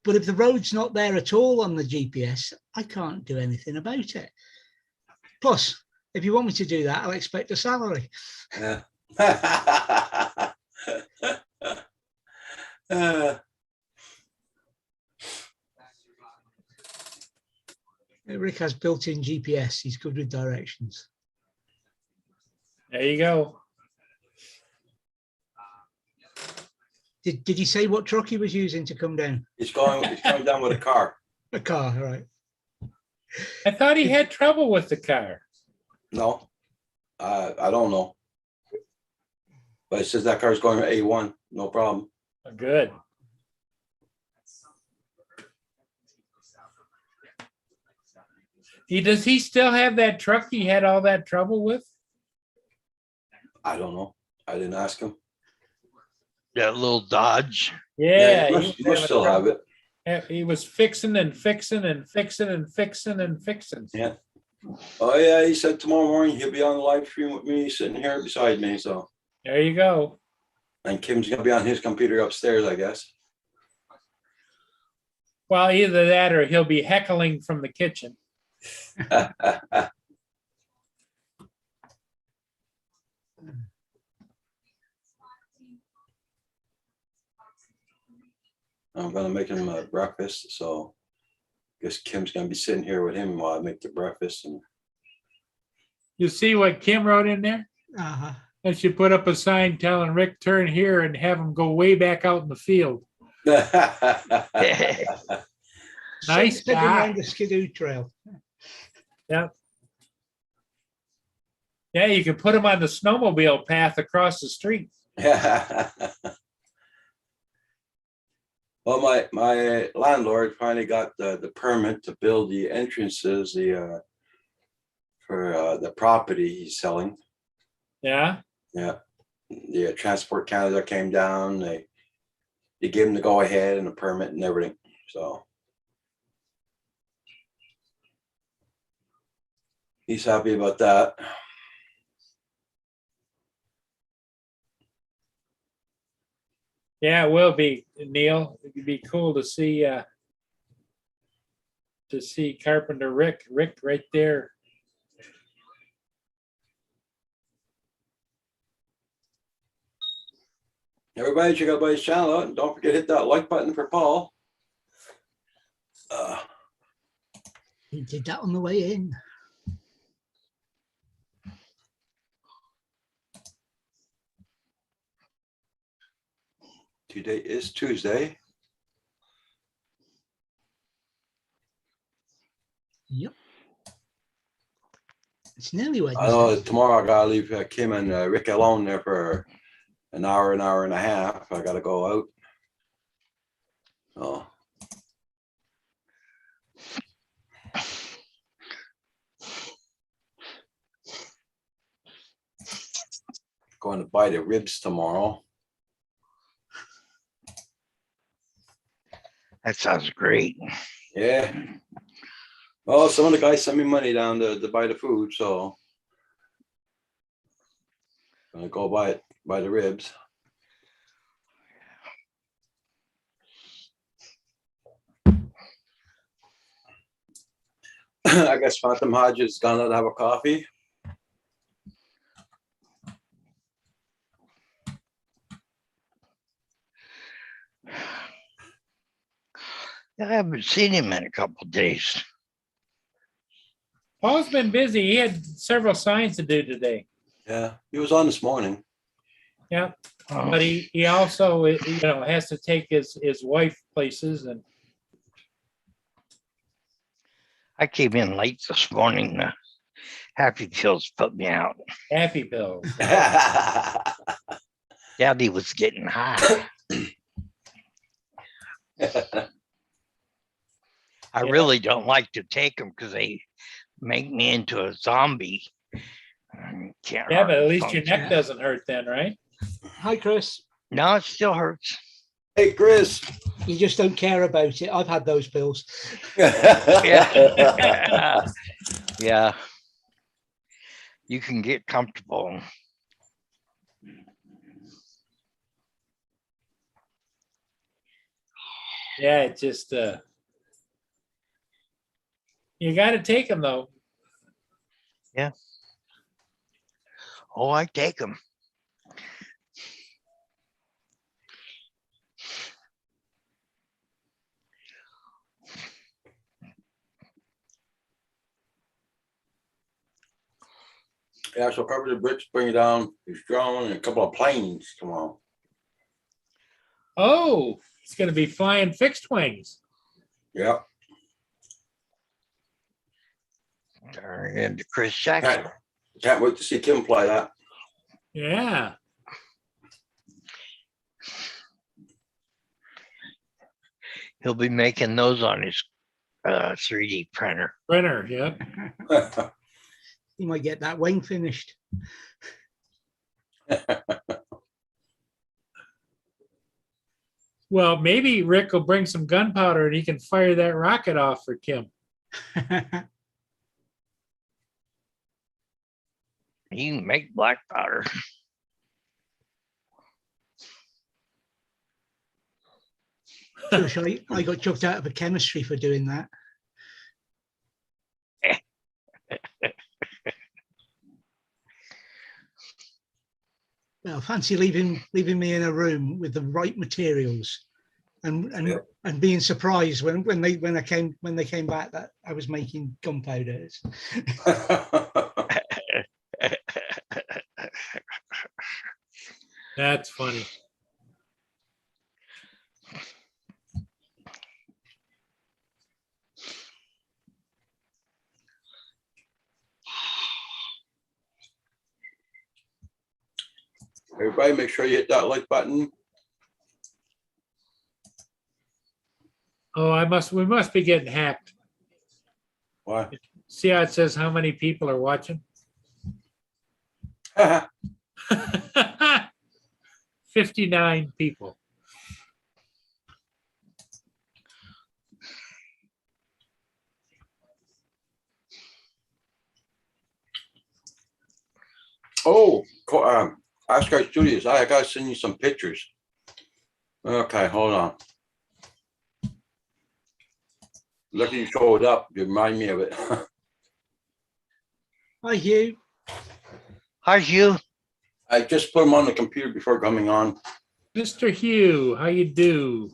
But if the road's not there at all on the GPS, I can't do anything about it. Plus, if you want me to do that, I'll expect a salary." Yeah. Rick has built-in GPS. He's good with directions. There you go. Did he say what truck he was using to come down? He's going down with a car. A car, all right. I thought he had trouble with the car. No, I don't know. But it says that car's going to A1, no problem. Good. Does he still have that truck he had all that trouble with? I don't know. I didn't ask him. That little Dodge. Yeah, he must still have it. He was fixing and fixing and fixing and fixing and fixing. Yeah. Oh yeah, he said tomorrow morning he'll be on the live stream with me, sitting here beside me. So. There you go. And Kim's gonna be on his computer upstairs, I guess. Well, either that or he'll be heckling from the kitchen. I'm gonna make him breakfast, so I guess Kim's gonna be sitting here with him while I make the breakfast. And You see what Kim wrote in there? Uh-huh. And she put up a sign telling Rick, turn here and have him go way back out in the field. Nice Send him guy. around the Skidoo Trail. Yeah. Yeah, you can put him on the snowmobile path across the street. Well, my landlord finally got the permit to build the entrances for the property he's selling. Yeah. Yeah, the Transport Canada came down. They gave him the go ahead and the permit and everything. So he's happy about that. Yeah, it will be, Neil. It'd be cool to see Carpenter Rick right there. Everybody check out his channel out and don't forget to hit that like button for Paul. He did that on the way in. Today is Tuesday. Yep. It's nearly I know Wednesday. tomorrow I gotta leave Kim and Rick alone there for an hour and a half. I gotta go out. Oh. Going to buy the ribs tomorrow. That sounds great. Yeah. Well, some of the guys sent me money down to buy the food, so I'm gonna go buy the ribs. I guess Phantom Hodges is gonna have a coffee. I haven't seen him in a couple of days. Paul's been busy. He had several signs to do today. Yeah, he was on this morning. Yeah, Oh, but he also, has to take his wife places and I came in late this morning. Happy Pills put me out. happy pills. Daddy was getting high. I Yeah. really don't like to take them because they make me into a zombie. Can't Yeah, but at hardly least your function. neck doesn't hurt then, right? Hi, Chris. No, it still hurts. Hey, Chris. You just don't care about it. I've had those pills. Yeah. Yeah. You can get comfortable. Yeah, it just you got to take them though. Oh, I take them. Yeah, so cover the bridge, bring it down. He's drone and a couple of planes tomorrow. Oh, it's going to be flying fixed wings. Yeah. Turn into Chris Jackson. Can't wait to see Kim fly that. Yeah. He'll be making those on his 3D printer. Printer, yep. You might get that wing finished. Well, maybe Rick will bring some gunpowder and he can fire that rocket off for Kim. You can make black powder. Shush, I got chucked out of a chemistry for doing that. Well, fancy leaving me in a room with the right materials, and being surprised when they came back that I was making gunpowders. That's funny. Everybody make sure you hit that like button. Oh, we must be getting hacked. Why? See how it says how many people are watching? 59 people. Oh, Oscar Studios. I gotta send you some pictures. Okay, hold on. Lucky you showed up. You remind me of it. Hi, Hugh. Hi, Hugh. I just put them on the computer before coming on. Mr. Hugh, how you do?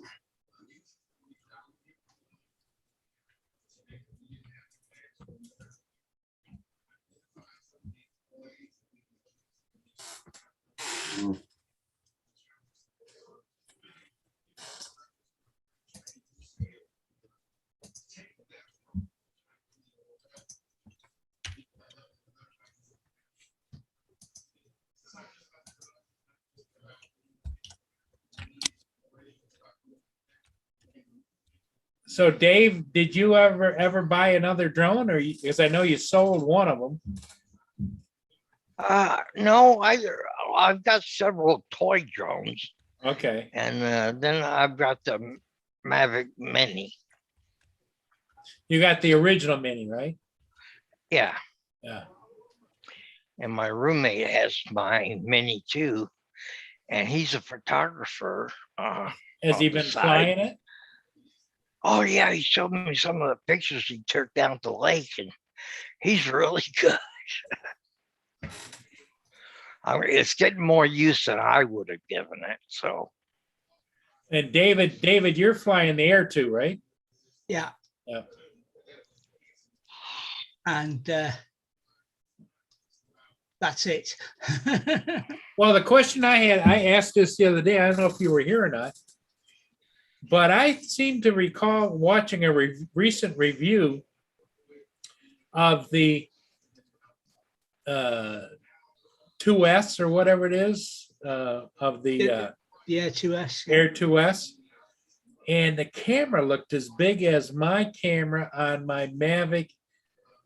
So Dave, did you ever buy another drone, or because I know you sold one of them? No, I've got several toy drones, Okay. and then I've got the Mavic Mini. You got the original Mini, right? Yeah, Yeah. and my roommate has my Mini too, and he's a photographer. Has he on the been side. flying it? Oh yeah, he showed me some of the pictures he took down at the lake, and he's really good. I mean, it's getting more use than I would have given it. So And David, you're flying the air too, right? Yeah. Yeah. And that's it. Well, the question I asked this the other day, I don't know if you were here or not, but I seem to recall watching a recent review of the 2S or whatever it is, of the Yeah, 2S. Yeah. Air 2S. And the camera looked as big as my camera on my Mavic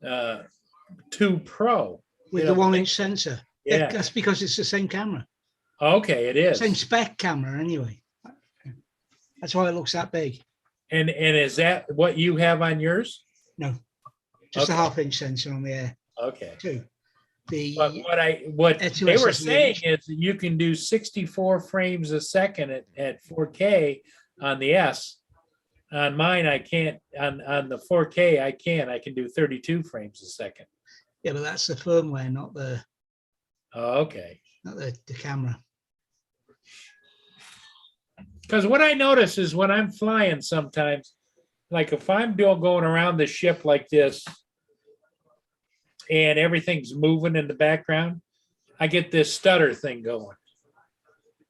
2 Pro. With You the know, 1-inch sensor. Yeah. That's because it's the same camera. Okay, it is. Same spec camera anyway. That's why it looks that big. And is that what you have on yours? No, just Okay. a 1/2-inch sensor on the Air Okay. 2. The But what S2S they were is the saying image. is that you can do 64 frames a second at 4K on the S. On mine, I can't. On the 4K, I can. I can do 32 frames a second. Yeah, but that's the firmware, not the Oh, okay. camera. Because what I notice is when I'm flying sometimes, like if I'm going around the ship like this and everything's moving in the background, I get this stutter thing going.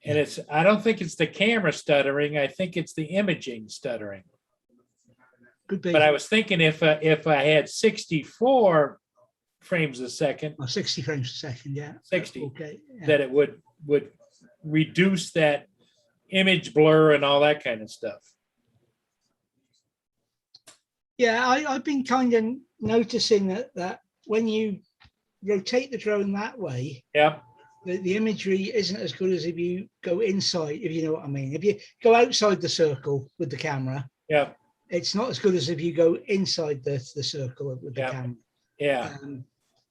And I don't think it's the camera stuttering. I think it's the imaging stuttering. Could be. But I was thinking if I had 64 frames a second, 60 frames a second, yeah. 60, Okay. Yeah. that it would reduce that image blur and all that kind of stuff. Yeah, I've been kind of noticing that when you rotate the drone that way, Yeah. the imagery isn't as good as if you go inside, if you know what I mean. If you go outside the circle with the camera, Yeah. it's not as good as if you go inside the circle with the Yeah. camera. Yeah.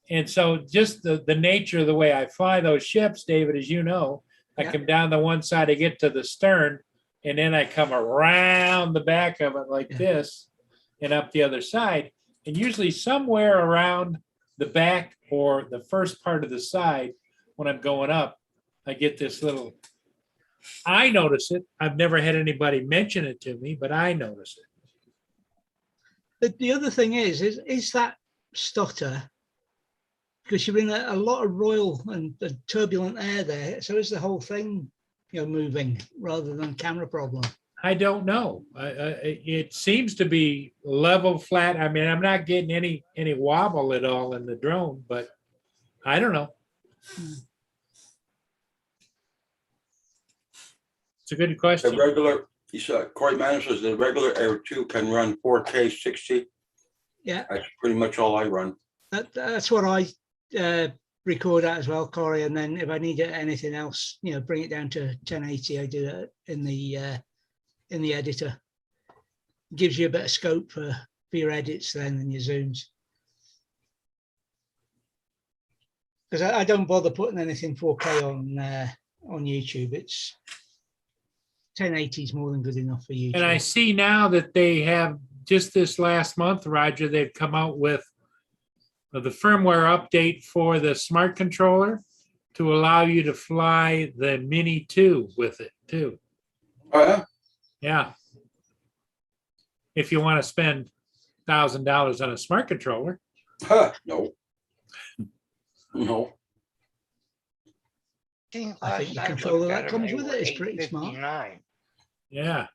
And so just the nature of the way I fly those ships, David, as you know, I Yeah. come down the one side, I get to the stern, and then I come around the back of it like this and up the other side. And usually somewhere around the back or the first part of the side, when I'm going up, I get this little, I notice it. I've never had anybody mention it to me, but I notice it. But the other thing is that stutter, because you're in a lot of royal and turbulent air there. So is the whole thing, moving rather than camera problem? I don't know. It seems to be level flat. I mean, I'm not getting any wobble at all in the drone, but I don't know. It's a good The question. regular, he said, Corey Mann says the regular Air 2 can run 4K 60. Yeah. That's pretty much all I run. That's what I record at as well, Corey. And then if I need anything else, bring it down to 1080. I do it in the editor. Gives you a bit of scope for your edits then and your zooms. Because I don't bother putting anything 4K on YouTube. It's 1080 is more than good enough for YouTube. And I see now that they have just this last month, Roger, they've come out with the firmware update for the smart controller to allow you to fly the Mini 2 with it too. Oh, yeah? Yeah. If you want to spend $1,000 on a smart controller. Huh, no. No. I think the controller that comes with it is pretty smart. Yeah.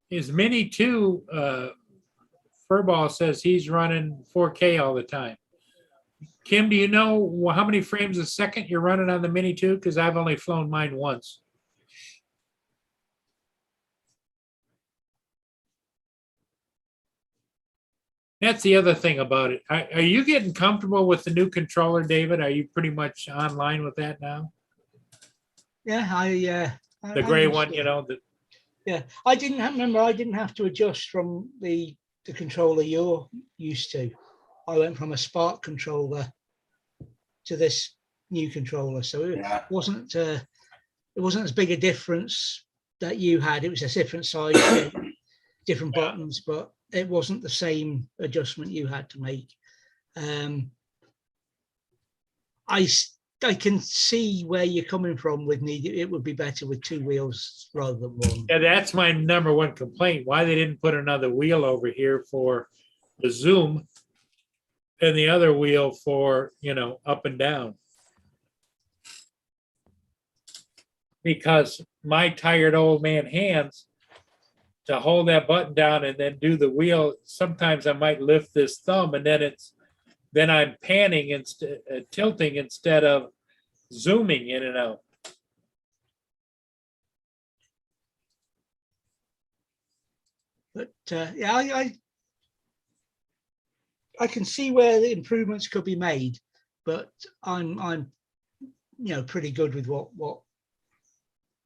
His Mini 2, Furball says he's running 4K all the time. Kim, do you know how many frames a second you're running on the Mini 2? Because I've only flown mine once. That's the other thing about it. Are you getting comfortable with the new controller, David? Are you pretty much online with that now? Yeah, I The gray one, you know, yeah, I didn't remember. I didn't have to adjust from the controller you're used to. I went from a Spark controller to this new controller, so it Yeah. wasn't as big a difference that you had. It was a different size, different buttons, but it wasn't the same adjustment you had to make. I can see where you're coming from with it would be better with two wheels rather than one. yeah, that's my number one complaint. Why they didn't put another wheel over here for the zoom and the other wheel for, you know, up and down. Because my tired old man hands to hold that button down and then do the wheel, sometimes I might lift this thumb and then I'm panning instead, tilting instead of zooming in and out. But yeah, I can see where the improvements could be made, but I'm pretty good with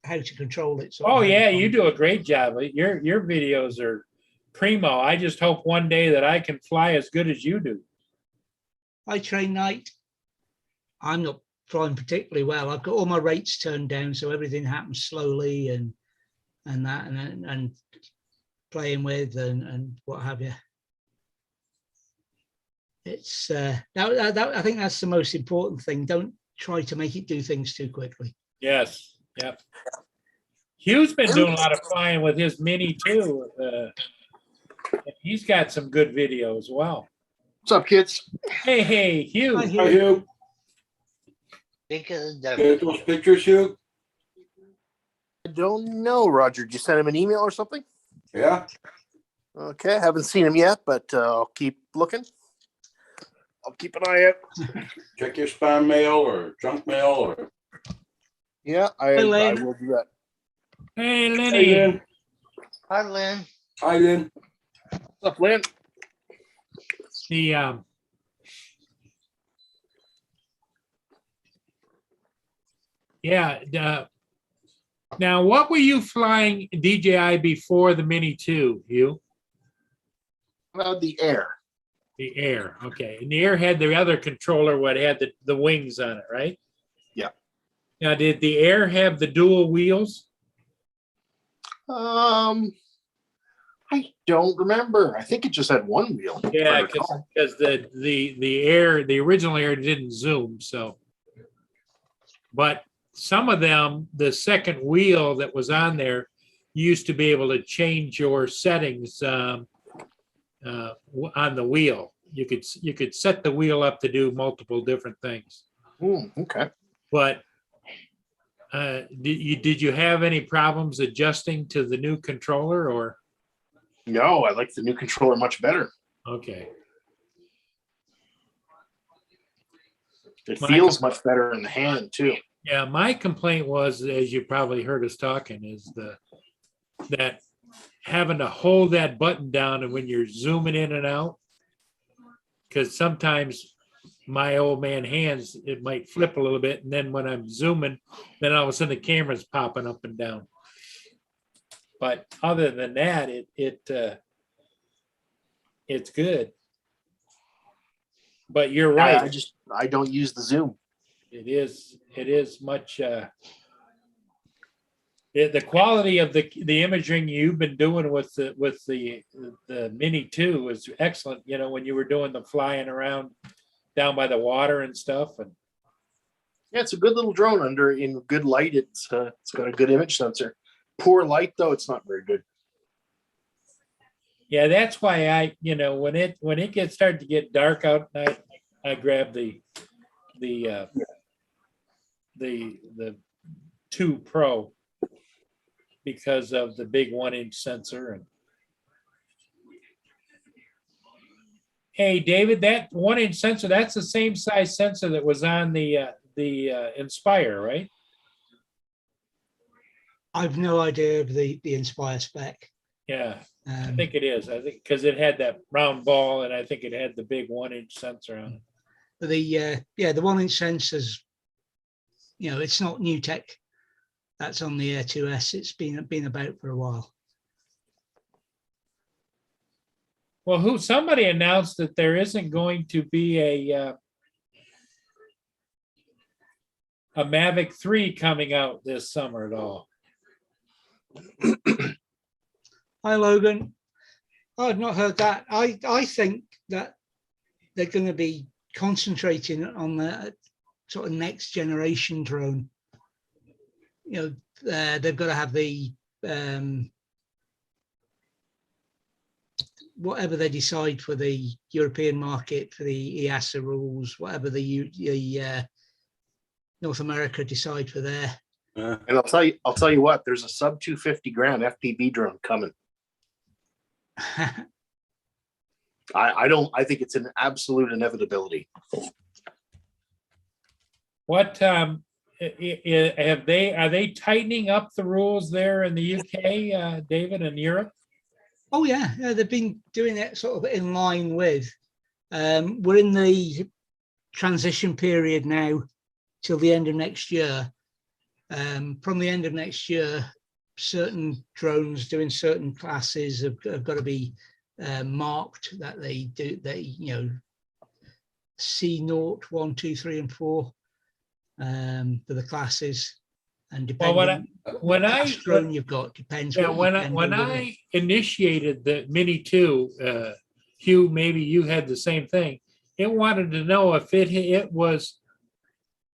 how to control it. Oh yeah, you do a great job. Your videos are primo. I just hope one day that I can fly as good as you do. I train night. I'm not flying particularly well. I've got all my rates turned down, so everything happens slowly and playing with and what have you. It's I think that's the most important thing. Don't try to make it do things too quickly. Yes. Yep. Hugh's been doing a lot of flying with his Mini too. He's got some good video as well. What's up, kids? Hey, Hugh. Hi, Hi, Hugh. Because the Get those pictures, Hugh? I don't know, Roger. Did you send him an email or something? Yeah? Okay, haven't seen him yet, but I'll keep looking. I'll keep an eye out. Check your spam mail or junk mail or. Yeah, I Lynn. will do that. Hey, Hey, Lenny. Lynn. Hi, Lynn. Hi, Lynn. What's up, Lynn? The yeah. Now, what were you flying DJI before the Mini 2, Hugh? About the air. The Air. Okay. And the Air had the other controller, what had the wings on it, right? Yeah. Now, did the Air have the dual wheels? I don't remember. I think it just had one wheel. if I Yeah, recall. because the Air, the original Air didn't zoom, so. But some of them, the second wheel that was on there, you used to be able to change your settings on the wheel. You could set the wheel up to do multiple different things. Okay. But did you have any problems adjusting to the new controller or? No, I like the new controller much better. Okay. It My feels much better in the hand too. Yeah, my complaint was, as you probably heard us talking, is that having to hold that button down and when you're zooming in and out, because sometimes my old man hands, it might flip a little bit, and then when I'm zooming, then all of a sudden the camera's popping up and down. But other than that, it's good. But you're right. I don't use the zoom. It is much the quality of the imaging you've been doing with the Mini 2 is excellent. You know, when you were doing the flying around down by the water and stuff. And Yeah, it's a good little drone in good light. It's got a good image sensor. Poor light though, it's not very good. yeah, that's why when it gets started to get dark out at night, I grab the 2 Pro because of the big 1-inch sensor. And hey, David, that 1-inch sensor, that's the same size sensor that was on the Inspire, right? I've no idea of the Inspire spec. Yeah, I Um, think it is. I think because it had that round ball and I think it had the big 1-inch sensor on it. but the 1-inch sensors, it's not new tech. That's on the Air 2S. It's been about for a while. Well, somebody announced that there isn't going to be a Mavic 3 coming out this summer at all. Hi, Logan. I've not heard that. I think that they're going to be concentrating on the sort of next generation drone. They've got to have the whatever they decide for the European market, for the EASA rules, whatever the North America decide for there. Yeah. And I'll tell you what, there's a sub 250 gram FPV drone coming. I think it's an absolute inevitability. What are they tightening up the rules there in the UK, David, and Europe? Oh yeah, they've been doing it sort of in line with. We're in the transition period now till the end of next year. From the end of next year, certain drones doing certain classes have got to be marked that they C0, 1, 2, 3, and 4 for the classes. And depending when I drone you've got depends. Yeah, when I initiated the Mini 2, Hugh, maybe you had the same thing. It wanted to know if it was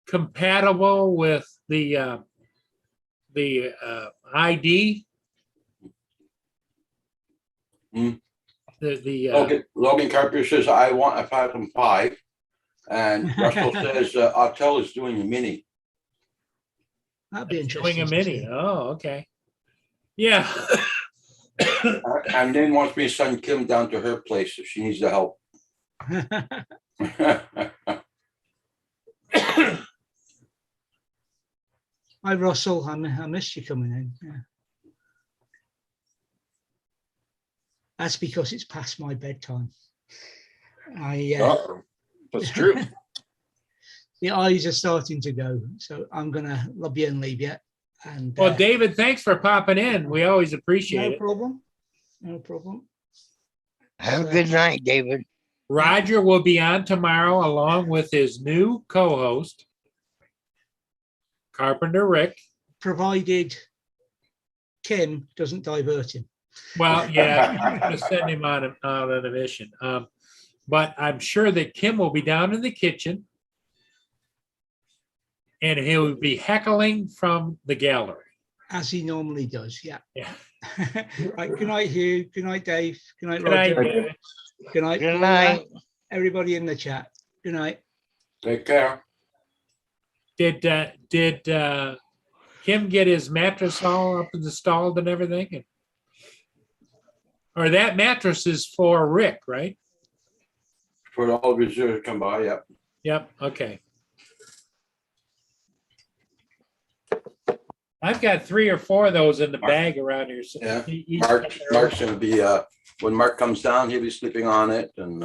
compatible with the ID. Mm. Logan Carpenter says, I want a Phantom 5. And Russell says, Autel is doing a Mini. That'd be interesting. doing a Mini. Oh, okay. Yeah. And then wants me to send Kim down to her place if she needs the help. Hi, Russell. I missed you coming in. Yeah. That's because it's past my bedtime. That's true. The eyes are starting to go, so I'm gonna love you and leave you. And well, David, thanks for popping in. We always appreciate it. No problem. Have a good night, David. Roger will be on tomorrow along with his new co-host, Carpenter Rick. Provided Kim doesn't divert him. Well, yeah, I'm going to send him on a mission. But I'm sure that Kim will be down in the kitchen and he'll be heckling from the gallery. As he normally does, yeah. Yeah. Right, good night, Hugh. Good night, Dave. Good night, Good night, Roger. David. Good night. Good night. Everybody in the chat. Good night. Take care. Did Kim get his mattress all up installed and everything? Or that mattress is for Rick, right? For all of you to come by, yep. Yep. Okay. I've got 3 or 4 of those in the bag around here. So Yeah. each Mark's gonna be when Mark comes down, he'll be sleeping on it and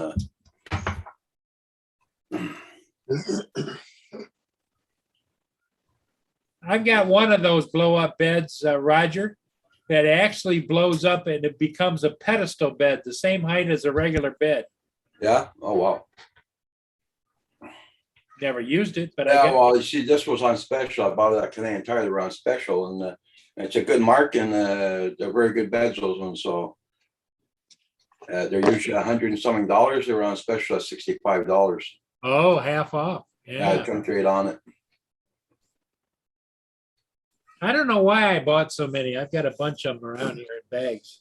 I've got one of those blow up beds, Roger, that actually blows up and it becomes a pedestal bed, the same height as a regular bed. yeah. Oh wow. Never used it, but Yeah, well, you see, this was on special. I bought it at Canadian Tire. They were on special, and it's a good mark, and they're very good beds. Those ones, so they're usually $100 and something. They were on special at $65. Oh, half off. Yeah, Yeah. I come trade on it. I don't know why I bought so many. I've got a bunch of them around here in bags.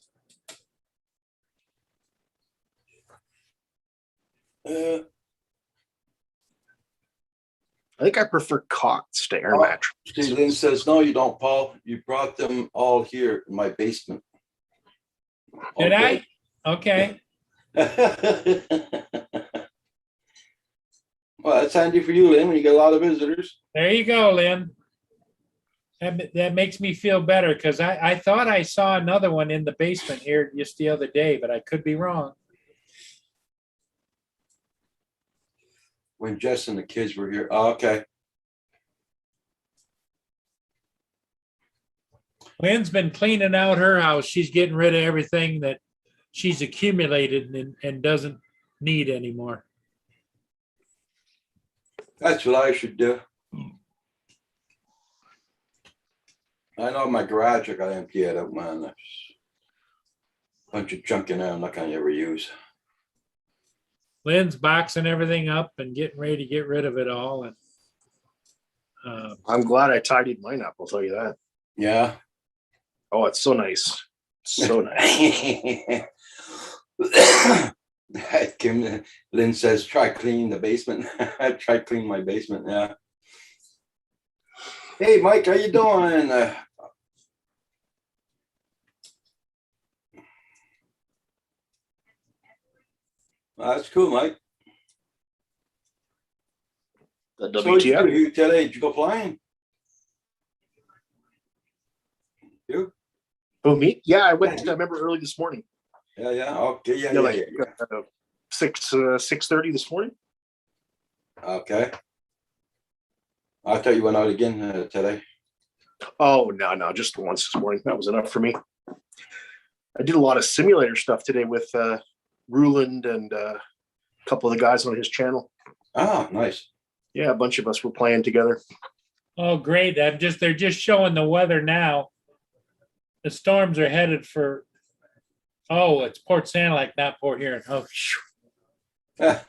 I think I prefer cots to air mattress. Steve Lynn says, no, you don't, Paul. You brought them all here in my basement. Did I? Okay. Well, that's handy for you, Lynn, when you get a lot of visitors. There you go, Lynn. That makes me feel better because I thought I saw another one in the basement here just the other day, but I could be wrong. When Jess and the kids were here. Oh, okay. Lynn's been cleaning out her house. She's getting rid of everything that she's accumulated and doesn't need anymore. That's what I should do. I know my garage, I gotta empty it out, man. There's a bunch of junk in there I'm not gonna ever use. Lynn's boxing everything up and getting ready to get rid of it all. And I'm glad I tidied mine up. I'll tell you that. Yeah. Oh, it's so nice. So nice. Lynn says, try cleaning the basement. Try cleaning my basement. Yeah. Hey, Mike, how you doing? That's cool, Mike. The So what you WTF. do today? Did you go flying? You? Oh, me? Yeah, I went. I remember early this morning. Yeah, yeah. Okay, yeah, Yeah, yeah, like yeah. 6:30 this morning. Okay. I thought you went out again today. Oh no, just once this morning. That was enough for me. I did a lot of simulator stuff today with Ruland and a couple of the guys on his channel. Ah, nice. Yeah, a bunch of us were playing together. oh, great! They're just showing the weather now. The storms are headed for. Oh, it's Port Sanilac, not Port Huron. Oh, phew. It's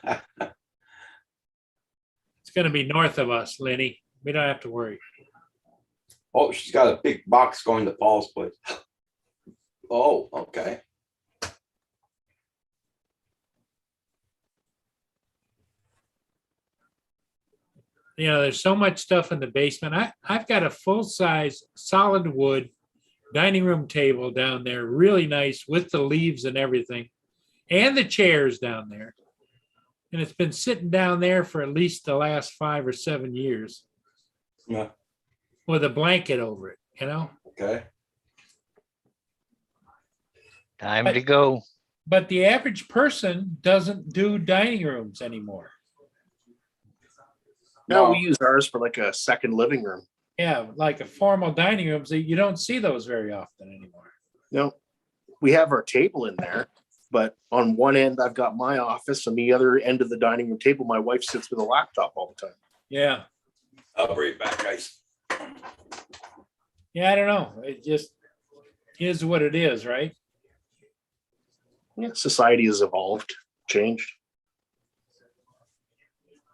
going to be north of us, Lenny. We don't have to worry. Oh, she's got a big box going to Paul's place. Oh, okay. You know, there's so much stuff in the basement. I've got a full-size solid wood dining room table down there, really nice with the leaves and everything, and the chairs down there. And it's been sitting down there for at least the last 5 or 7 years Yeah. with a blanket over it, you know? Okay. Time to go. But the average person doesn't do dining rooms anymore. No, we use ours for like a second living room. Yeah, like a formal dining room, so you don't see those very often anymore. No, we have our table in there, but on one end I've got my office, on the other end of the dining room table, my wife sits with a laptop all the time. Yeah. I'll bring it back, guys. Yeah, I don't know. It just is what it is, right? Yeah, society has evolved, changed.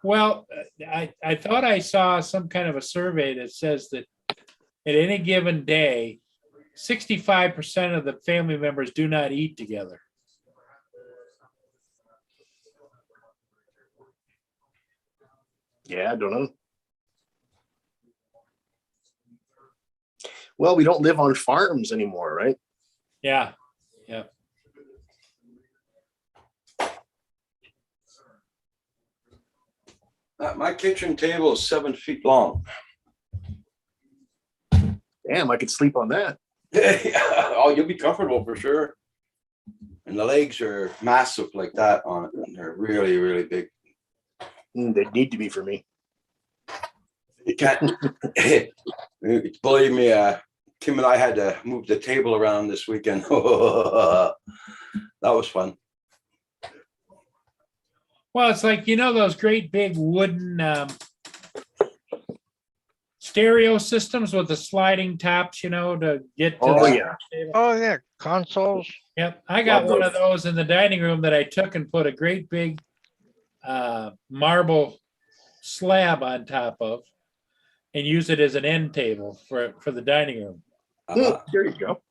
Well, I thought I saw some kind of a survey that says that at any given day, 65% of the family members do not eat together. Yeah, I don't know. Well, we don't live on farms anymore, right? Yeah, yeah. My kitchen table is 7 feet long. Damn, I could sleep on that. Oh, you'll be comfortable for sure. And the legs are massive like that on it. They're really, really big. They need to be for me. You can't. Believe me, Kim and I had to move the table around this weekend. That was fun. Well, it's like, you know, those great big wooden stereo systems with the sliding tops, you know, to get to Oh, the yeah. table. Oh, yeah. Consoles. Yep. I got Love one of those in the dining room that I took and put a great big marble slab on top of and use it as an end table for the dining room. There you go.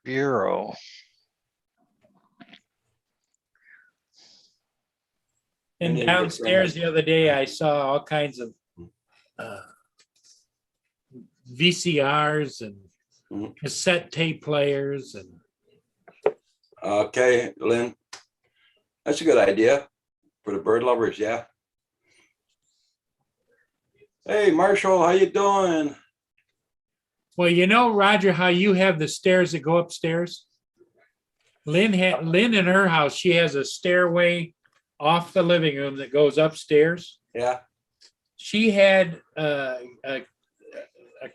Bureau. And And then downstairs the other day, I saw all kinds of VCRs and Mhm. cassette tape players and Okay, Lynn. That's a good idea for the bird lovers. Yeah. Hey, Marshall, how you doing? Well, you know, Roger, how you have the stairs that go upstairs? Lynn in her house, she has a stairway off the living room that goes upstairs. Yeah, She had a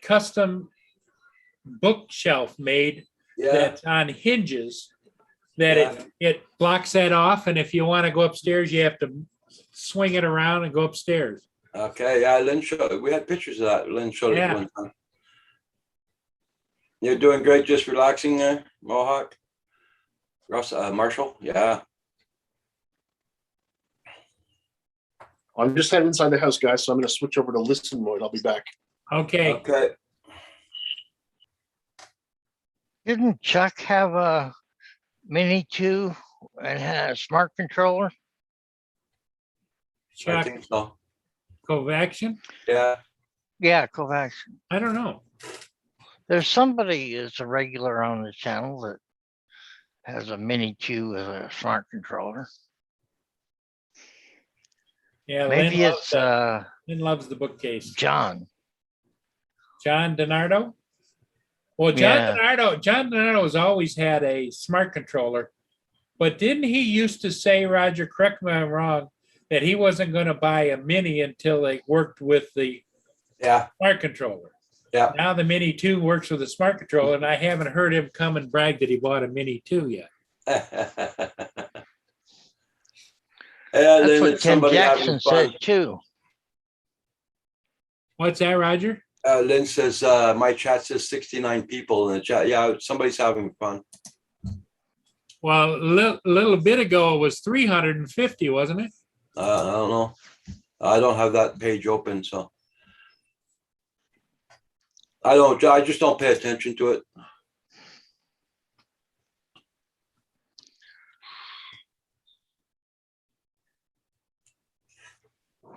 custom bookshelf made yeah, that's on hinges that Yeah. it blocks that off. And if you want to go upstairs, you have to swing it around and go upstairs. okay, yeah, Lynn showed, we had pictures of that. Lynn showed it Yeah. one time. You're doing great, just relaxing there, Mohawk? Russ, Marshall, yeah. I'm just heading inside the house, guys, so I'm going to switch over to listen mode. I'll be back. Okay. Okay, Didn't Chuck have a Mini 2 and had a smart controller? I Chuck think so. Kovacian? Yeah, Yeah, Kovacs. I don't know. There's somebody that's a regular on the channel that has a Mini 2 with a smart controller. Yeah, Maybe it's Lynn loves the bookcase. John. John DiNardo? Well, Yeah. John DiNardo has always had a smart controller, but didn't he used to say, Roger, correct me if I'm wrong, that he wasn't going to buy a Mini until they worked with the yeah, smart controller? yeah. Now the Mini 2 works with a smart controller, and I haven't heard him come and brag that he bought a Mini 2 yet. Yeah, That's Lynn, what it's Ken somebody having Jackson fun. said too. What's that, Roger? Lynn says, my chat says 69 people in the chat. Yeah, somebody's having fun. Well, a little bit ago it was 350, wasn't it? I don't know. I don't have that page open, so. I just don't pay attention to it.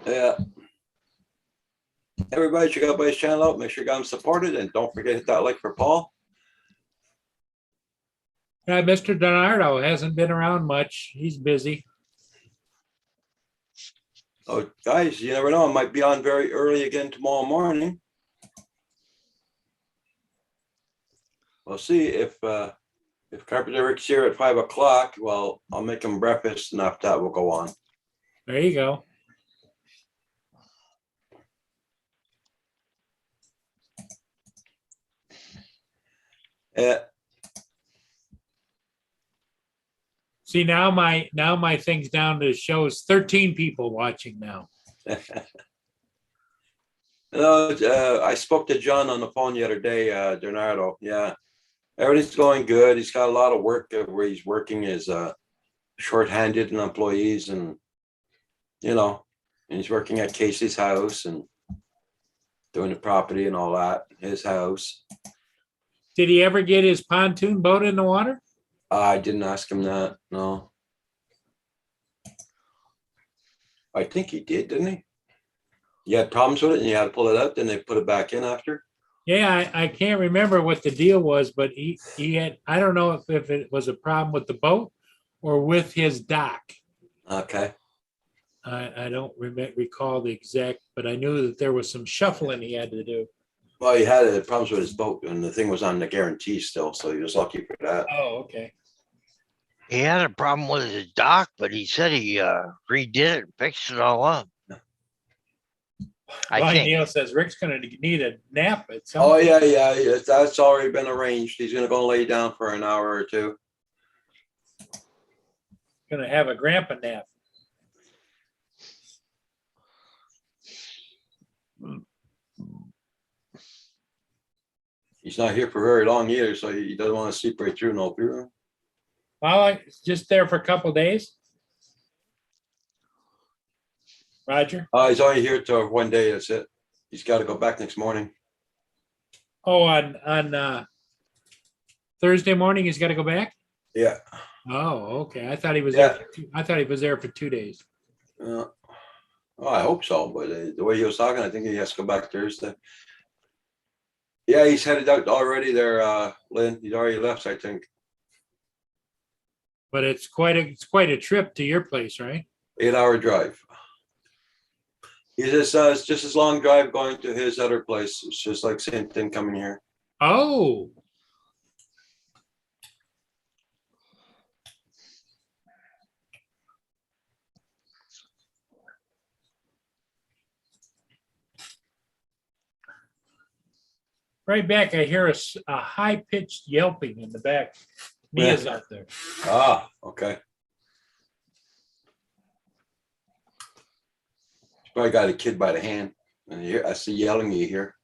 Yeah. Everybody, check out my channel out. Make sure you got them supported, and don't forget to hit that like for Paul. Mr. DiNardo hasn't been around much. He's busy. Oh, guys, you never know. I might be on very early again tomorrow morning. We'll see if Carpenter Rick's here at 5 o'clock. Well, I'll make him breakfast, and after that, we'll go on. There you go. Yeah. See, now my thing's down to shows 13 people watching now. No, I spoke to John on the phone the other day, Bernardo. Yeah, everything's going good. He's got a lot of work where he's working as shorthanded and employees, and and he's working at Casey's house and doing the property and all that. His house. Did he ever get his pontoon boat in the water? I didn't ask him that. No, I think he did, didn't he? You had problems with it and you had to pull it out, then they put it back in after? Yeah, I can't remember what the deal was, but he had, I don't know if it was a problem with the boat or with his dock. Okay. I don't recall the exact, but I knew that there was some shuffling he had to do. Well, he had problems with his boat and the thing was on the guarantee still, so he was lucky for that. Oh, okay. He had a problem with his dock, but he said he redid it and fixed it all up. I Well, think. Neil says Rick's gonna need a nap at some Oh, point. yeah, that's already been arranged. He's gonna go lay down for an hour or two. Gonna have a grandpa nap. He's not here for very long either, so he doesn't want to sleep right through no beer. Well, I was just there for a couple of days. Roger? He's only here till one day, that's it. He's got to go back next morning. Oh, on Thursday morning, he's got to go back? Yeah. Oh, okay. I thought he was Yeah. there. I thought he was there for 2 days. Well, I hope so, but the way he was talking, I think he has to go back Thursday. Yeah, he's headed out already there, Lynn. He's already left, I think. But it's quite a trip to your place, right? 8-hour drive. He says, it's just as long drive going to his other place. It's just like same thing coming here. Oh, right back, I hear a high-pitched yelping in the back. Mia's out there. Ah, okay. She's probably got a kid by the hand. And you hear, I see yelling you hear.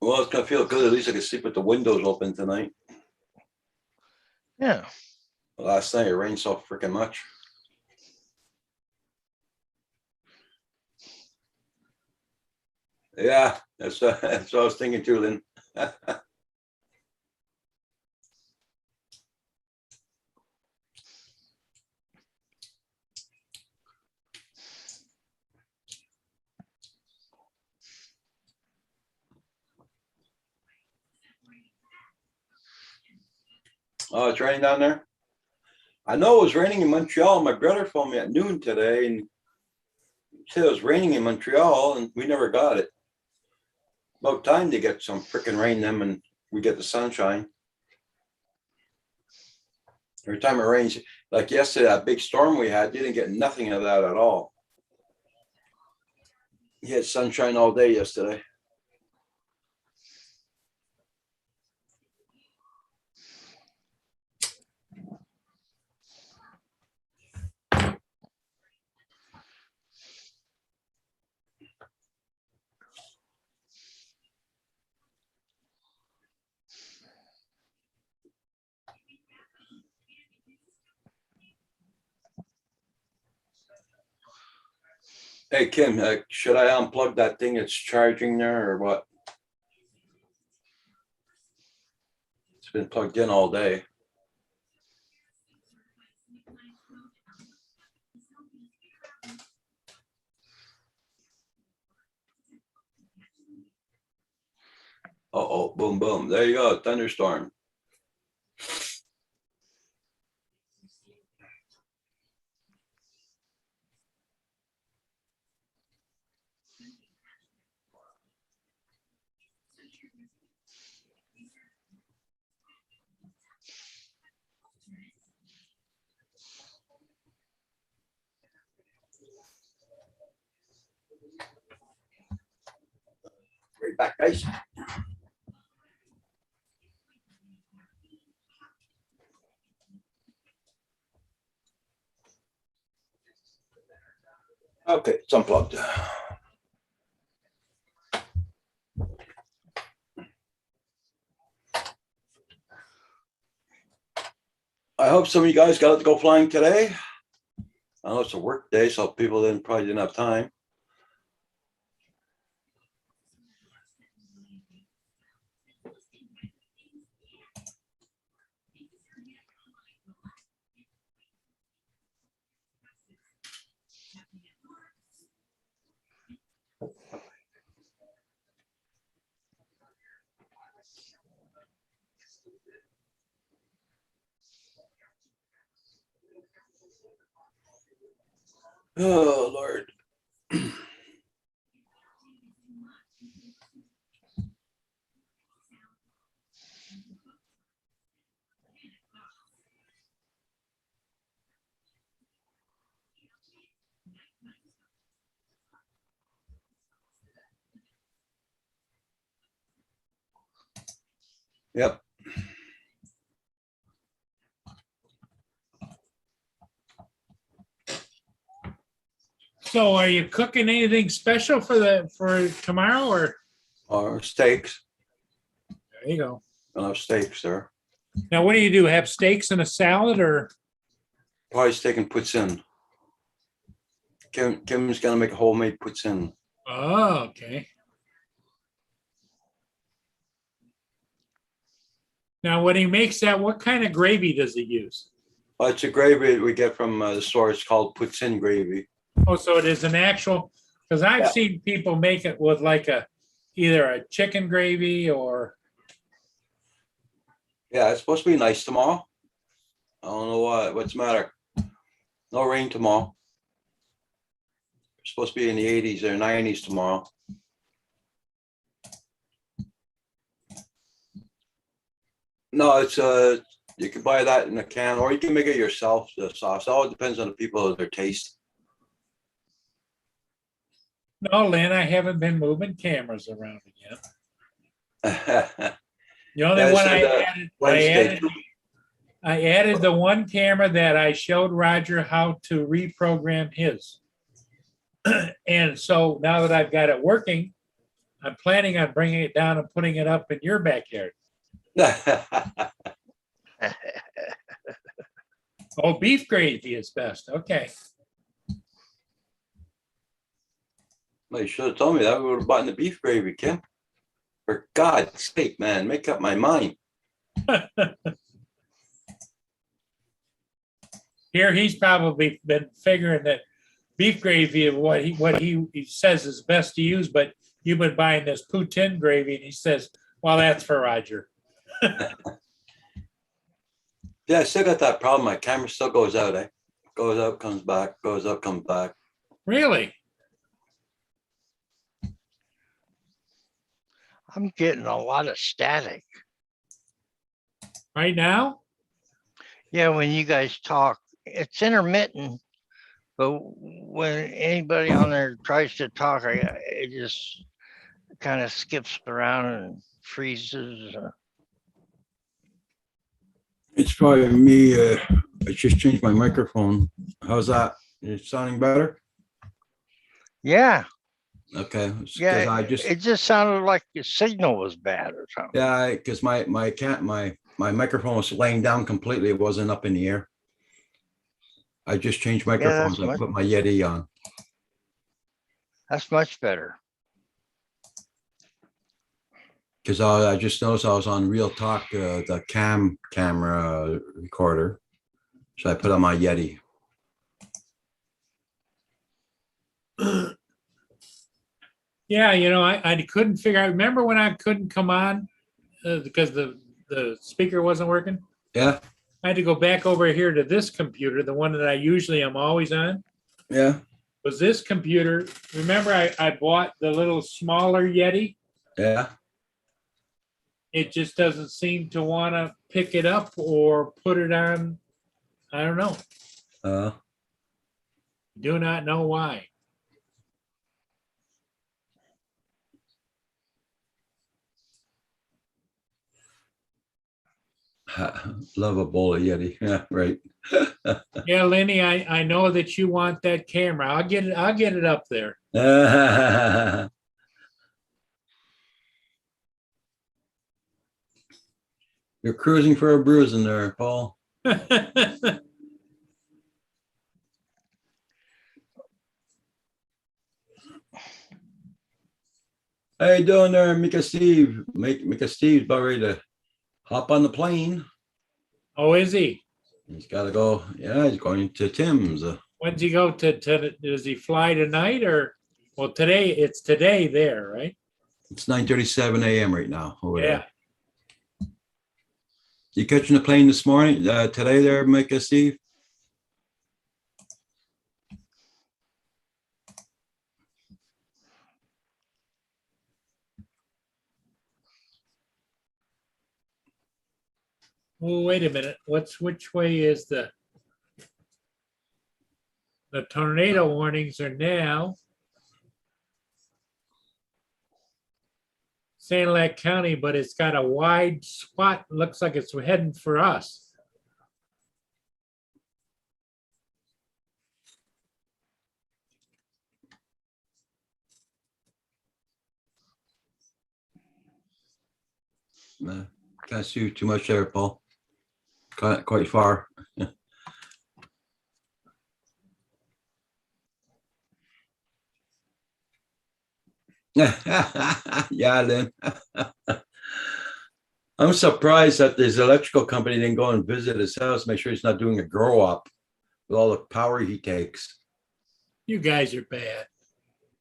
Well, it's gonna feel good. At least I can sleep with the windows open tonight. Yeah. Last night it rained so freaking much. Yeah, that's what I was thinking too, Lynn. Oh, it's raining down there? I know it was raining in Montreal. My brother phoned me at noon today and said it was raining in Montreal and we never got it. About time to get some freaking rain then and we get the sunshine. Every time it rains, like yesterday, that big storm we had, didn't get nothing of that at all. You had sunshine all day yesterday. Hey, Kim, should I unplug that thing that's charging there or what? It's been plugged in all day. Uh-oh, boom, boom. There you go, thunderstorm. Right back, guys. Okay, it's unplugged. I hope some of you guys got to go flying today. I know it's a work day, so people probably didn't have time. Oh, Lord. Yep. So are you cooking anything special for tomorrow or? Or steaks. There you go. I'll have steaks there. Now, what do? Have steaks and a salad or? Probably steak and poutine. Kim's gonna make a homemade poutine. Oh, okay. Now, when he makes that, what kind of gravy does he use? Well, it's a gravy we get from the store. It's called puts-in gravy. Oh, so it is an actual, because I've Yeah. seen people make it with like either a chicken gravy or, Yeah, it's supposed to be nice tomorrow. I don't know what's the matter. No rain tomorrow. It's supposed to be in the 80s or 90s tomorrow. No, it's you can buy that in a can, or you can make it yourself. The sauce. All depends on the people and their taste. no, Lynn, I haven't been moving cameras around again. The only Yeah, I one said, Wednesday. I added the one camera that I showed Roger how to reprogram his. And so now that I've got it working, I'm planning on bringing it down and putting it up in your backyard. Oh, beef gravy is best. Okay. Well, you should have told me that. We would have bought the beef gravy, Kim. For God's sake, man, make up my mind. Here he's probably been figuring that beef gravy is what he says is best to use, but you've been buying this poutine gravy, and he says, well, that's for Roger. Yeah, I still got that problem. My camera still goes out. Goes out, comes back, goes up, comes back. Really? I'm getting a lot of static. Right now? Yeah, when you guys talk, it's intermittent, but when anybody on there tries to talk, it just kind of skips around and freezes. It's probably me. I just changed my microphone. How's that? It's sounding better? Yeah, Okay. Because yeah. I just It just sounded like the signal was bad or something. yeah, because my microphone was laying down completely. It wasn't up in the air. I just changed microphones. I put my Yeti on. That's much better. Because I just noticed I was on Real Talk, the camera recorder. So I put on my Yeti. Yeah, I couldn't figure out. Remember when I couldn't come on because the speaker wasn't working? Yeah, I had to go back over here to this computer, the one that I usually am always on. yeah, Was this computer. Remember I bought the little smaller Yeti? yeah. It just doesn't seem to want to pick it up or put it on. I don't know. Do not know why. Love a bowl of Yeti. Yeah, right. Yeah, Lenny, I know that you want that camera. I'll get it up there. You're cruising for a bruising there, Paul. How you doing there, Mika Steve? Mika Steve's about ready to hop on the plane. Oh, is he? He's got to go. Yeah, he's going to Tim's. When's he go to does he fly tonight or? Well, it's today there, right? It's 9:37 a.m. right now over Yeah. there. You catching the plane this morning, today there, Mika Steve? Well, wait a minute. Which way is the tornado warnings are now Sanilac County, but it's got a wide spot. Looks like it's heading for us. Can't see too much there, Paul. Quite far. Yeah, Lynn. I'm surprised that this electrical company didn't go and visit his house, make sure he's not doing a grow up with all the power he takes. You guys are bad.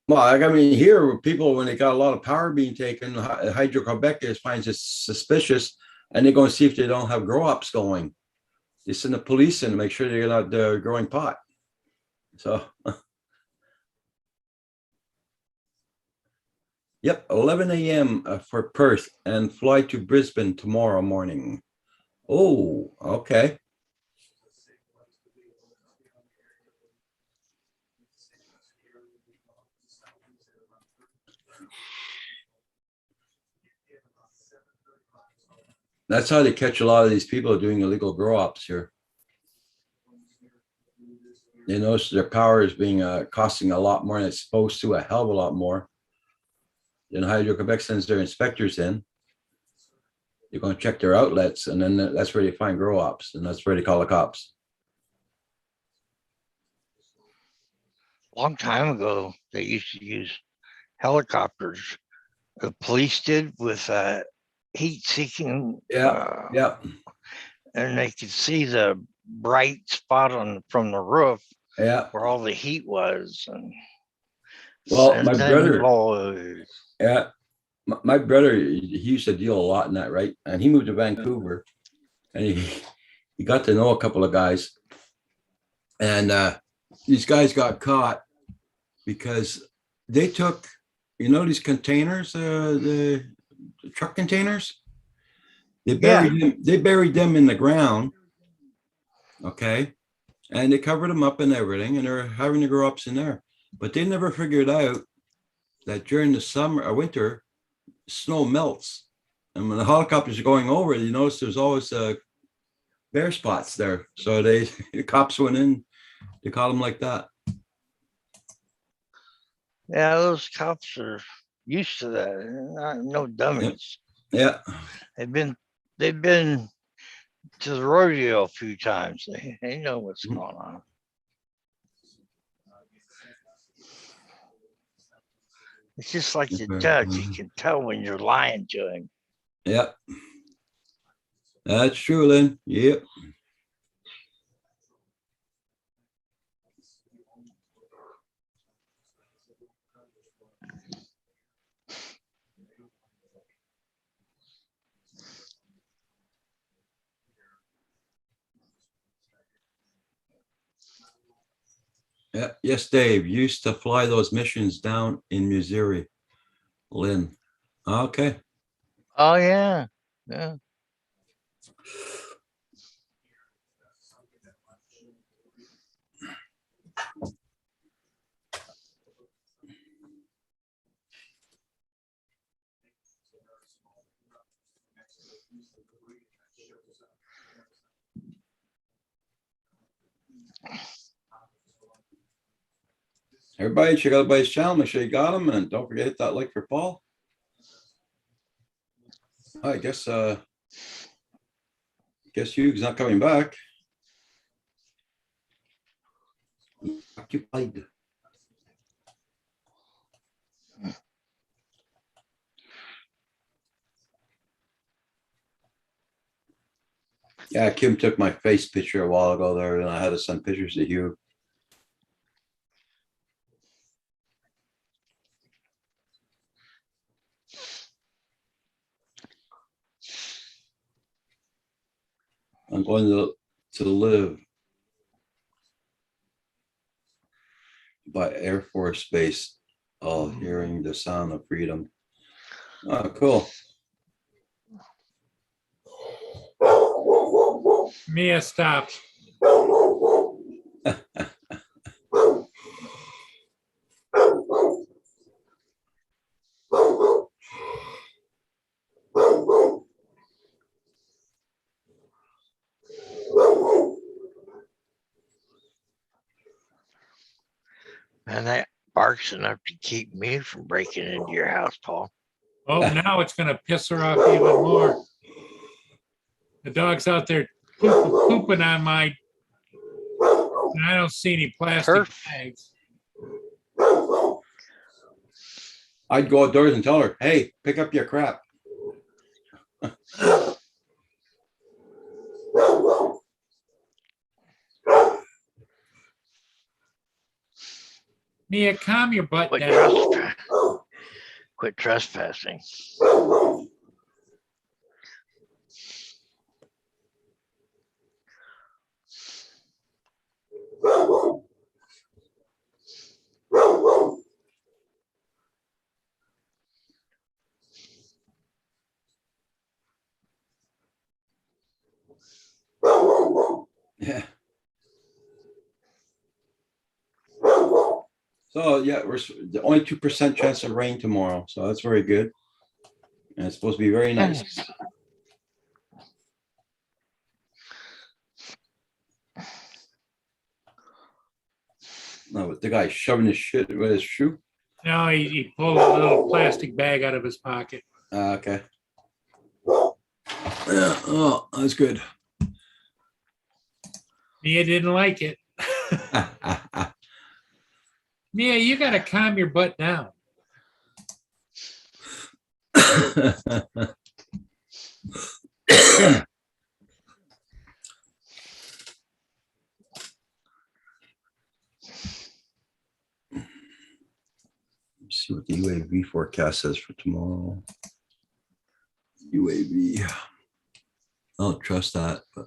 Well, I mean, here, people, when they got a lot of power being taken, Hydro-Quebec finds it suspicious, and they go and see if they don't have grow ups going. They send the police in to make sure they're not growing pot. So, yep, 11 a.m. For Perth and fly to Brisbane tomorrow morning. Oh, okay. That's how they catch a lot of these people doing illegal grow ops here. They notice their power is being costing a lot more than it's supposed to, a hell of a lot more. Then Hydro-Quebec sends their inspectors in. They're going to check their outlets, and then that's where they find grow ops, and that's where they call the cops. Long time ago, they used to use helicopters. The police did with heat seeking. Yeah. And they could see the bright spot from the roof Yeah. where all the heat was. And Well, my brother, boys. yeah, my brother, he used to deal a lot in that, right? And he moved to Vancouver, and he got to know a couple of guys, and these guys got caught because they took, these containers, the truck containers. They buried them in the ground. Okay. And they covered them up and everything, and they're having to grow ups in there. But they never figured out that during the summer or winter, snow melts. And when the helicopters are going over, you notice there's always bare spots there. So the cops went in, they caught them like that. Yeah, those cops are used to that. They're no dummies. Yeah. They've been to the rodeo a few times. They know what's going on. It's just like the judge. You can tell when you're lying to him. Yep. That's true, Lynn. Yep. Yeah. Yes, Dave. Used to fly those missions down in Missouri. Lynn. Okay. Oh, yeah. Yeah. Everybody, check out everybody's channel. Make sure you got them, and don't forget to hit that like for Paul. I guess Hugh's not coming back. Occupied. Yeah, Kim took my face picture a while ago there, and I had to send pictures to Hugh. I'm going to live by Air Force Base, all hearing the sound of freedom. Oh, cool. Mia, stop. And that barks enough to keep me from breaking into your house, Paul. Oh, now it's going to piss her off even more. The dog's out there pooping on my, and I don't see any plastic Turf. bags. I'd go outdoors and tell her, hey, pick up your crap. Mia, calm your butt Quit, down. quit trespassing. Yeah. So yeah, we're the only 2% chance of rain tomorrow, so that's very good. And it's supposed to be very nice. No, but the guy shoving his shit with his shoe. No, he pulled a little plastic bag out of his pocket. Okay. Yeah, oh, that's good. Mia didn't like it. Mia, you got to calm your butt down. Let's see what the UAV forecast says for tomorrow. UAV. I don't trust that, but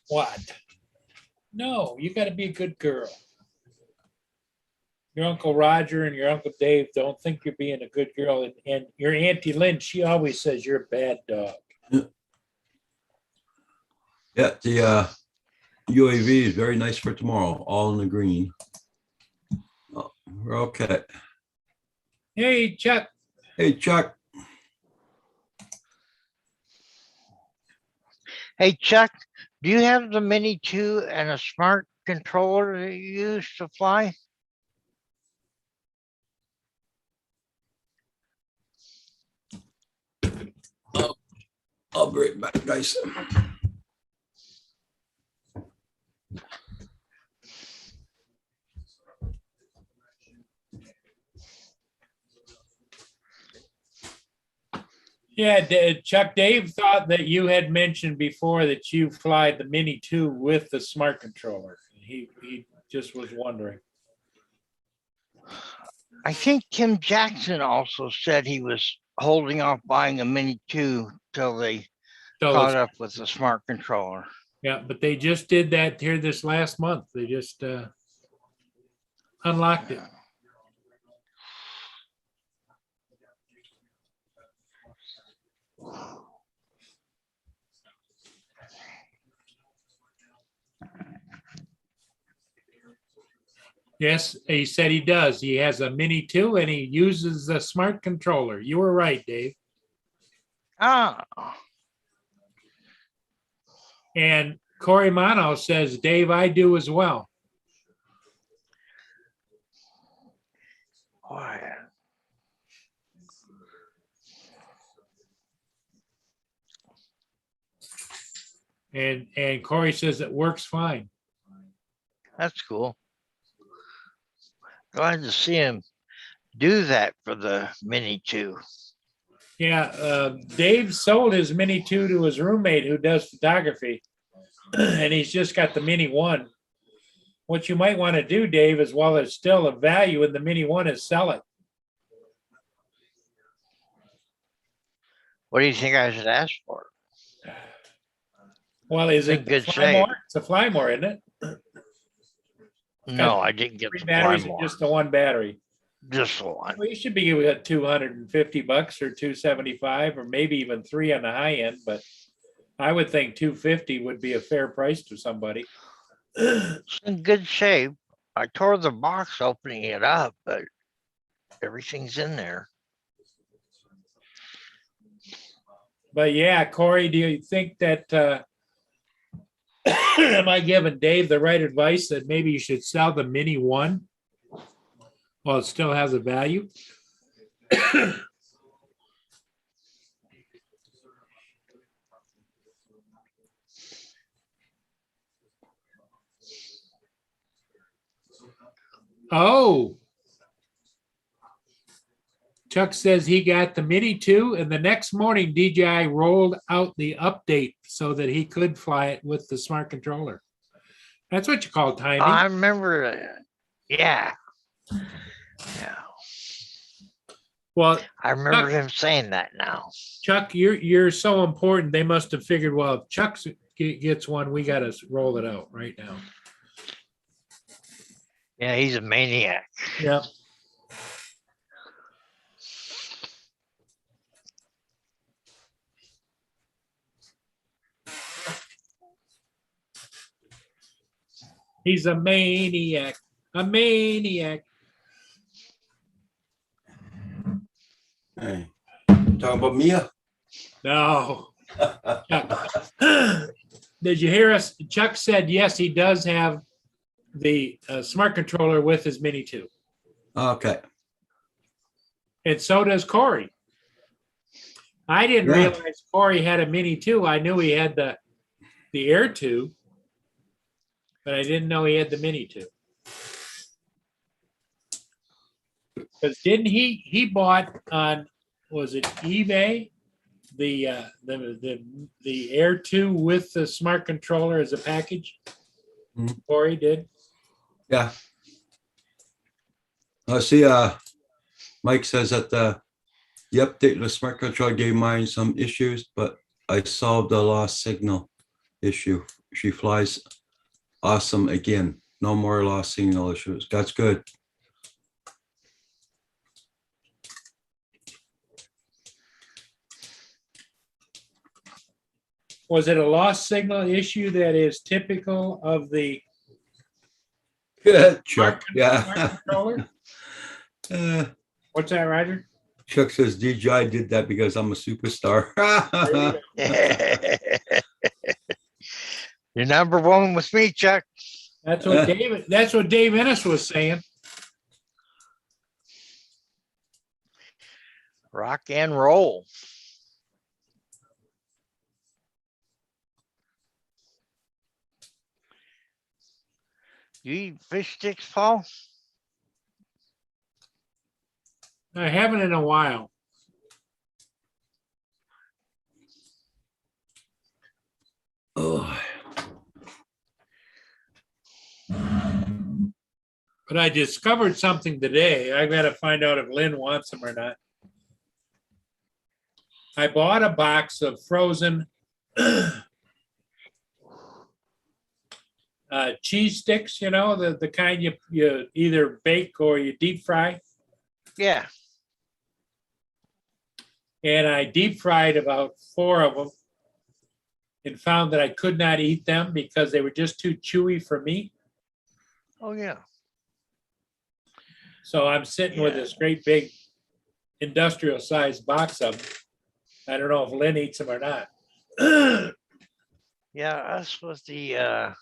What? No, you got to be a good girl. Your Uncle Roger and your Uncle Dave don't think you're being a good girl. And your Auntie Lynn, she always says you're a bad dog. yeah, the UAV is very nice for tomorrow, all in the green. Oh, we're okay. Hey, Chuck. Hey, Chuck. Hey, Chuck, do you have the Mini 2 and a smart controller that you use to fly? I'll be right back, guys. Yeah, Chuck, Dave thought that you had mentioned before that you fly the Mini 2 with the smart controller. He just was wondering. I think Tim Jackson also said he was holding off buying a Mini 2 till they So caught it's, up with the smart controller. yeah, but they just did that here this last month. They just unlocked it. Yes, he said he does. He has a Mini 2 and he uses the smart controller. You were right, Dave. Ah, And Corey Mono says, Dave, I do as well. boy. And Corey says it works fine. That's cool. Glad to see him do that for the Mini 2. Yeah, Dave sold his Mini 2 to his roommate who does photography, and he's just got the Mini 1. What you might want to do, Dave, is while there's still a value in the Mini 1 is sell it. What do you think I should ask for? Well, is In it the good Fly shape. More? It's a Fly More, isn't it? No, I didn't get Three the batteries Fly or More. just the one battery? Just the one. Well, you should be at $250 or $275 or maybe even $3 on the high end, but I would think $250 would be a fair price to somebody. It's in good shape. I tore the box opening it up, but everything's in there. But yeah, Corey, do you think that am I giving Dave the right advice that maybe you should sell the Mini 1 while it still has a value? Oh. Chuck says he got the Mini 2, and the next morning DJI rolled out the update so that he could fly it with the smart controller. That's what you call timing. I remember that. Yeah. Yeah. Well, I remember Chuck- him saying that now. Chuck, you're so important. They must have figured, well, if Chuck gets one, we got to roll it out right now. Yeah, he's a maniac. Yeah. He's a maniac. A maniac. Hey, talking about Mia? No. Chuck. Did you hear us? Chuck said, yes, he does have the smart controller with his Mini 2. Okay. And so does Corey. I didn't Yeah. realize Corey had a Mini 2. I knew he had the Air 2, but I didn't know he had the Mini 2. Because didn't he bought on, was it eBay, the Air 2 with the smart controller as a package? Mhm. Corey did. Yeah. I see. Mike says that the update to the smart control gave mine some issues, but I solved the lost signal issue. She flies awesome again. No more lost signal issues. That's good. Was it a lost signal issue that is typical of the Chuck. smart Yeah. controller? What's that, Roger? Chuck says DJI did that because I'm a superstar. You're number one with me, Chuck. That's what Dave Ennis was saying. Rock and roll. You eat fish sticks, Paul? I haven't in a while. Oh. But I discovered something today. I got to find out if Lynn wants them or not. I bought a box of frozen cheese sticks, you know, the kind you either bake or you deep fry. Yeah. And I deep fried about 4 of them and found that I could not eat them because they were just too chewy for me. Oh, yeah. So I'm sitting with Yeah. this great big industrial sized box of them. I don't know if Lynn eats them or not. Yeah, us with the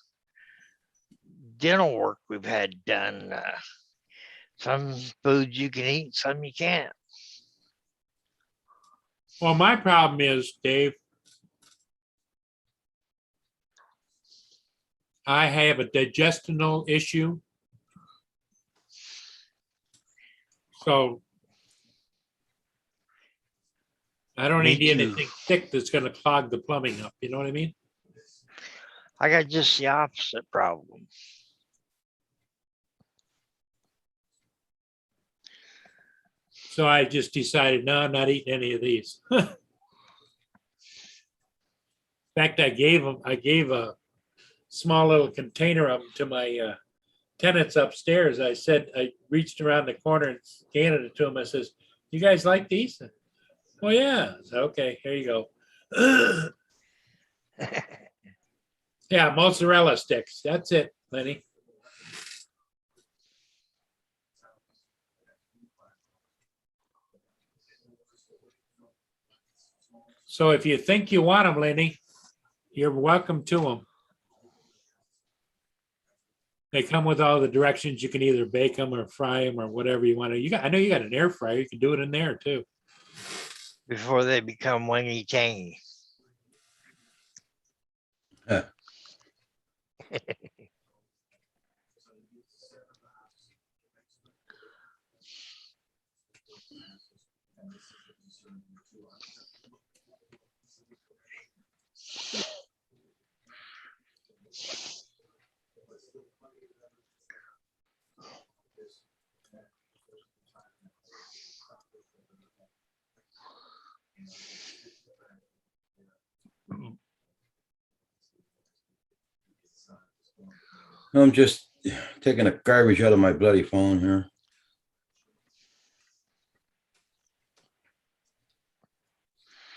dental work we've had done. Some foods you can eat, some you can't. Well, my problem is, Dave, I have a digestional issue. So I don't Me need too. anything thick that's going to clog the plumbing up. You know what I mean? I got just the opposite problem. So I just decided, no, I'm not eating any of these. In fact, I gave a small little container of them to my tenants upstairs. I said, I reached around the corner and scanned it to them. I says, you guys like these? Oh, yeah. I said, okay, here you go. Yeah, mozzarella sticks. That's it, Lenny. So if you think you want them, Lenny, you're welcome to them. They come with all the directions. You can either bake them or fry them or whatever you want to. I know you got an air fryer. You can do it in there too. Before they become wingy tangy. I'm just taking the garbage out of my bloody phone here.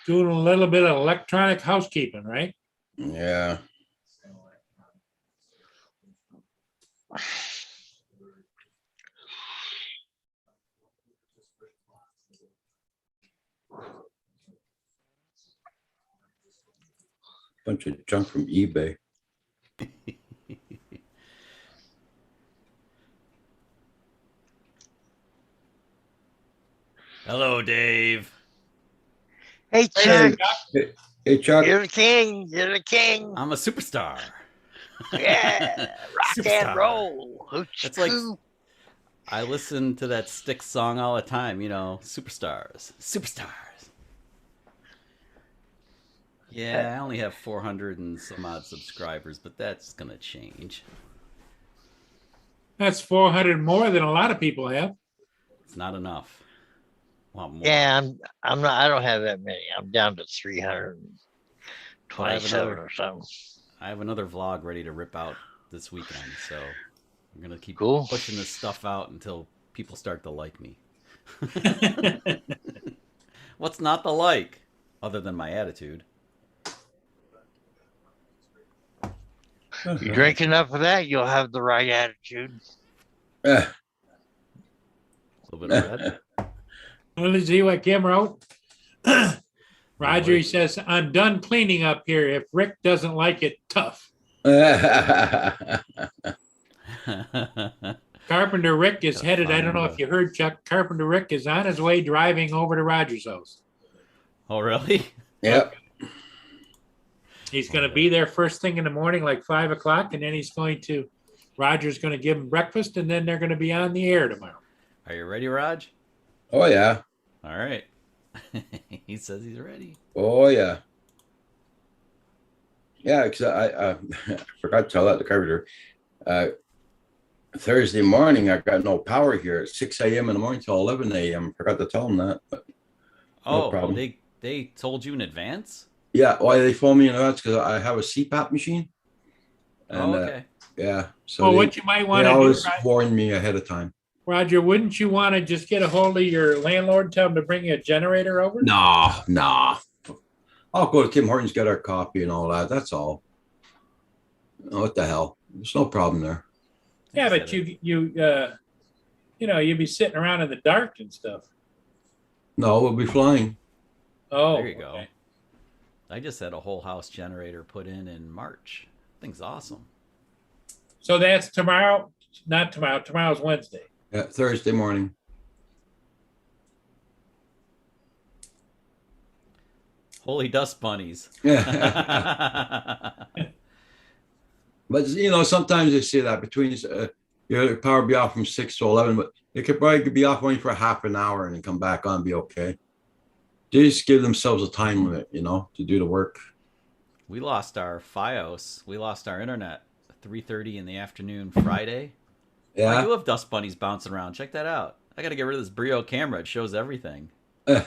Doing a little bit of electronic housekeeping, right? Yeah. Bunch of junk from eBay. Hello, Dave. Hey, Hey, Chuck, Hey, Chuck. you're the king. You're the king. I'm a superstar. Yeah, rock and Superstar. roll. Hoochie It's like coo. I listen to that Styx song all the time, you know, superstars. Superstars. Yeah, I only have 400 and some odd subscribers, but that's going to change. That's 400 more than a lot of people have. It's not enough. Want more. Yeah, I'm not. I don't have that many. I'm down to But I have 327 another- or something. I have another vlog ready to rip out this weekend, so I'm going to keep Cool. pushing this stuff out until people start to like me. What's not to like, other than my attitude? You drink enough of that, you'll have the right attitude. Eh. A little bit of red. Let's see what Kim wrote. Roger, he says, I'm done cleaning up here. If Rick doesn't like it, tough. Carpenter Rick is Gotta headed. I don't know find if you heard, Chuck. Carpenter Rick is on his way driving over to Roger's house. Oh, really? Yep. He's going to be there first thing in the morning, like 5 o'clock, and then Roger's going to give him breakfast, and then they're going to be on the air tomorrow. Are you ready, Raj? Oh, yeah. All right. He says he's ready. Oh, yeah. Yeah, because I forgot to tell that to Carpenter. Thursday morning, I got no power here at 6 a.m. in the morning till 11 a.m. Forgot to tell him that. But Oh, problem. they told you in advance? yeah, why they phoned me in advance because I have a CPAP machine. And Oh, okay. yeah, so Well, they, what you might they want to do, always warn me ahead of time. Roger, wouldn't you want to just get a hold of your landlord, tell him to bring you a generator over? No. I'll go to Tim Hortons, get our coffee and all that. That's all. What the hell? There's no problem there. Yeah, I but said it. you'd be sitting around in the dark and stuff. No, we'll be flying. Oh, There you go. okay. I just had a whole house generator put in March. Thing's awesome. So that's tomorrow. Not tomorrow. Tomorrow's Wednesday. Yeah, Thursday morning. Holy dust bunnies. Yeah. But sometimes they say that between your power be off from 6 to 11, but it could probably be off only for half an hour and then come back on and be okay. They just give themselves a time limit, to do the work. We lost our FiOS. We lost our internet at 3:30 in the afternoon Friday. I Yeah. do have dust bunnies bouncing around. Check that out. I got to get rid of this Brio camera. It shows everything. Got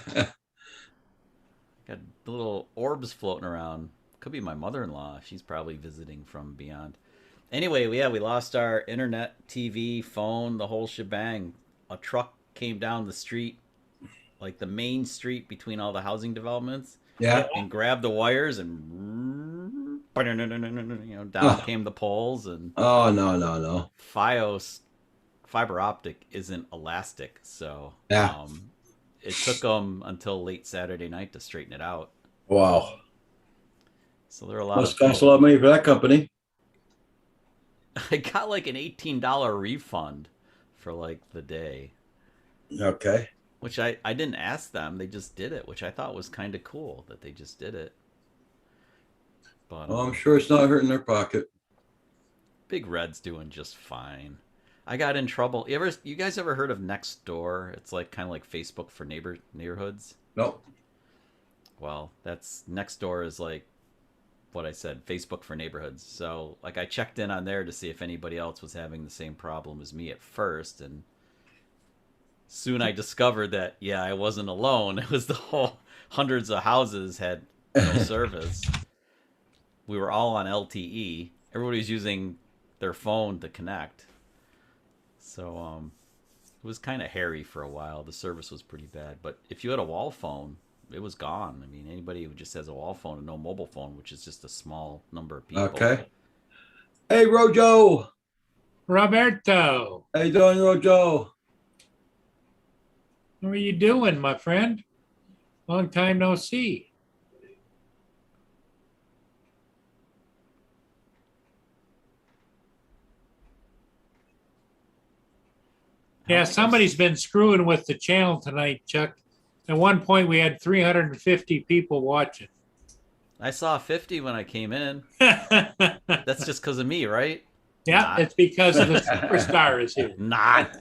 little orbs floating around. Could be my mother-in-law. She's probably visiting from beyond. Anyway, we lost our internet, TV, phone, the whole shebang. A truck came down the street, like the main street between all the housing developments, Yeah. and grabbed the wires and down came the poles. And Oh, no. FiOS fiber optic isn't elastic, so Yeah. it took them until late Saturday night to straighten it out. Wow. So there are a lot Must of cost a lot of money for that company. I got like an $18 refund for like the day, Okay. which I didn't ask them. They just did it, which I thought was kind of cool that they just did it. But Well, I'm sure it's not hurting their pocket. Big Red's doing just fine. I got in trouble. You guys ever heard of Nextdoor? It's like kind of like Facebook for neighborhoods. No. Well, that's Nextdoor is like what I said, Facebook for neighborhoods. So like I checked in on there to see if anybody else was having the same problem as me at first, and soon I discovered that yeah, I wasn't alone. It was the whole hundreds of houses had no service. We were all on LTE. Everybody was using their phone to connect. So it was kind of hairy for a while. The service was pretty bad. But if you had a wall phone, it was gone. I mean, anybody who just has a wall phone and no mobile phone, which is just a small number of people. Okay. Hey, Rojo. Roberto, How you doing, Rojo? how are you doing, my friend? Long time no see. Yeah, somebody's been screwing with the channel tonight, Chuck. At one point, we had 350 people watching. I saw 50 when I came in. Yeah, That's just because of me, right? Not. it's because of the superstar is here. Not.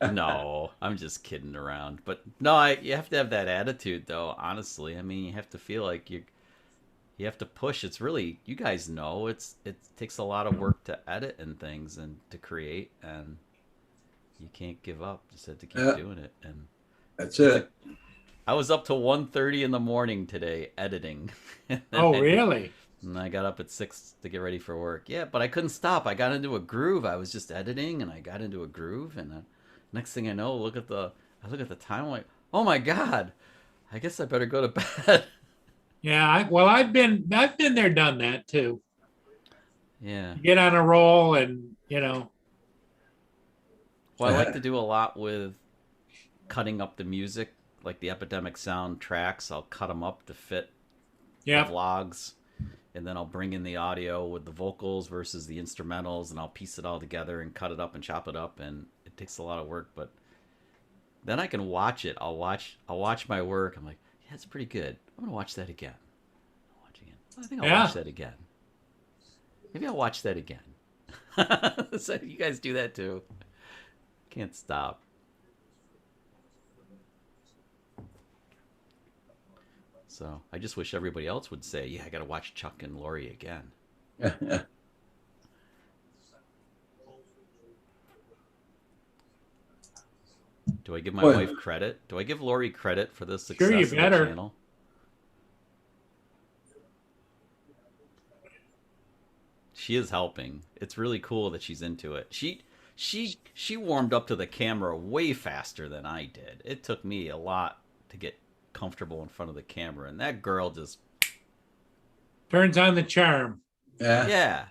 No, I'm just kidding around. But no, you have to have that attitude, though. Honestly, I mean, you have to feel like you have to push. It's really, you guys know, it takes a lot of work to edit and things and to create, and you can't give up. Just have to keep doing it. And That's it. I was up till 1:30 in the morning today editing. Oh, really? And I got up at 6 to get ready for work. Yeah, but I couldn't stop. I got into a groove. I was just editing, and I got into a groove. And next thing I know, I look at the time. I'm like, oh my god, I guess I better go to bed. Yeah, I've been there, done that too. Yeah. Get on a roll, and Well, I like to do a lot with cutting up the music, like the Epidemic Sound tracks. I'll cut them up to fit the vlogs, and then I'll bring in the audio with the vocals versus the instrumentals, and I'll piece it all together and cut it up and chop it up, and it takes a lot of work, but then I can watch it. I'll watch my work. I'm like, yeah, it's pretty good. I'm gonna watch that again. I think I'll watch that again. Maybe I'll watch that again. So you guys do that too. Can't stop. So I just wish everybody else would say, yeah, I gotta watch Chuck and Lori again. Do I give my wife credit? Do I give Lori credit for the success of the channel? She is helping. It's really cool that she's into it. She warmed up to the camera way faster than I did. It took me a lot to get comfortable in front of the camera, and that girl just turns on the charm. Yeah.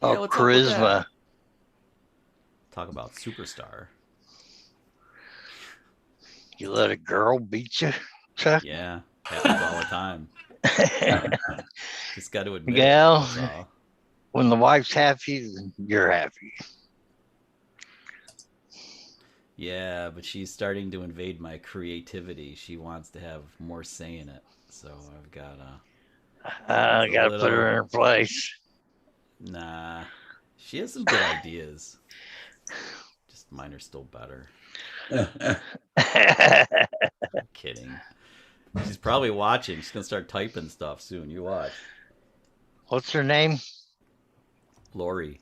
Oh, charisma. Talk about superstar. You let a girl beat you, Chuck? Yeah, happens all the time. Just got to admit. Yeah. When the wife's happy, then you're happy. Yeah, but she's starting to invade my creativity. She wants to have more say in it, so I've got I got to put her in her place. Nah, she has some good ideas. Just mine are still better. I'm kidding. She's probably watching. She's gonna start typing stuff soon. You watch. What's her name? Lori.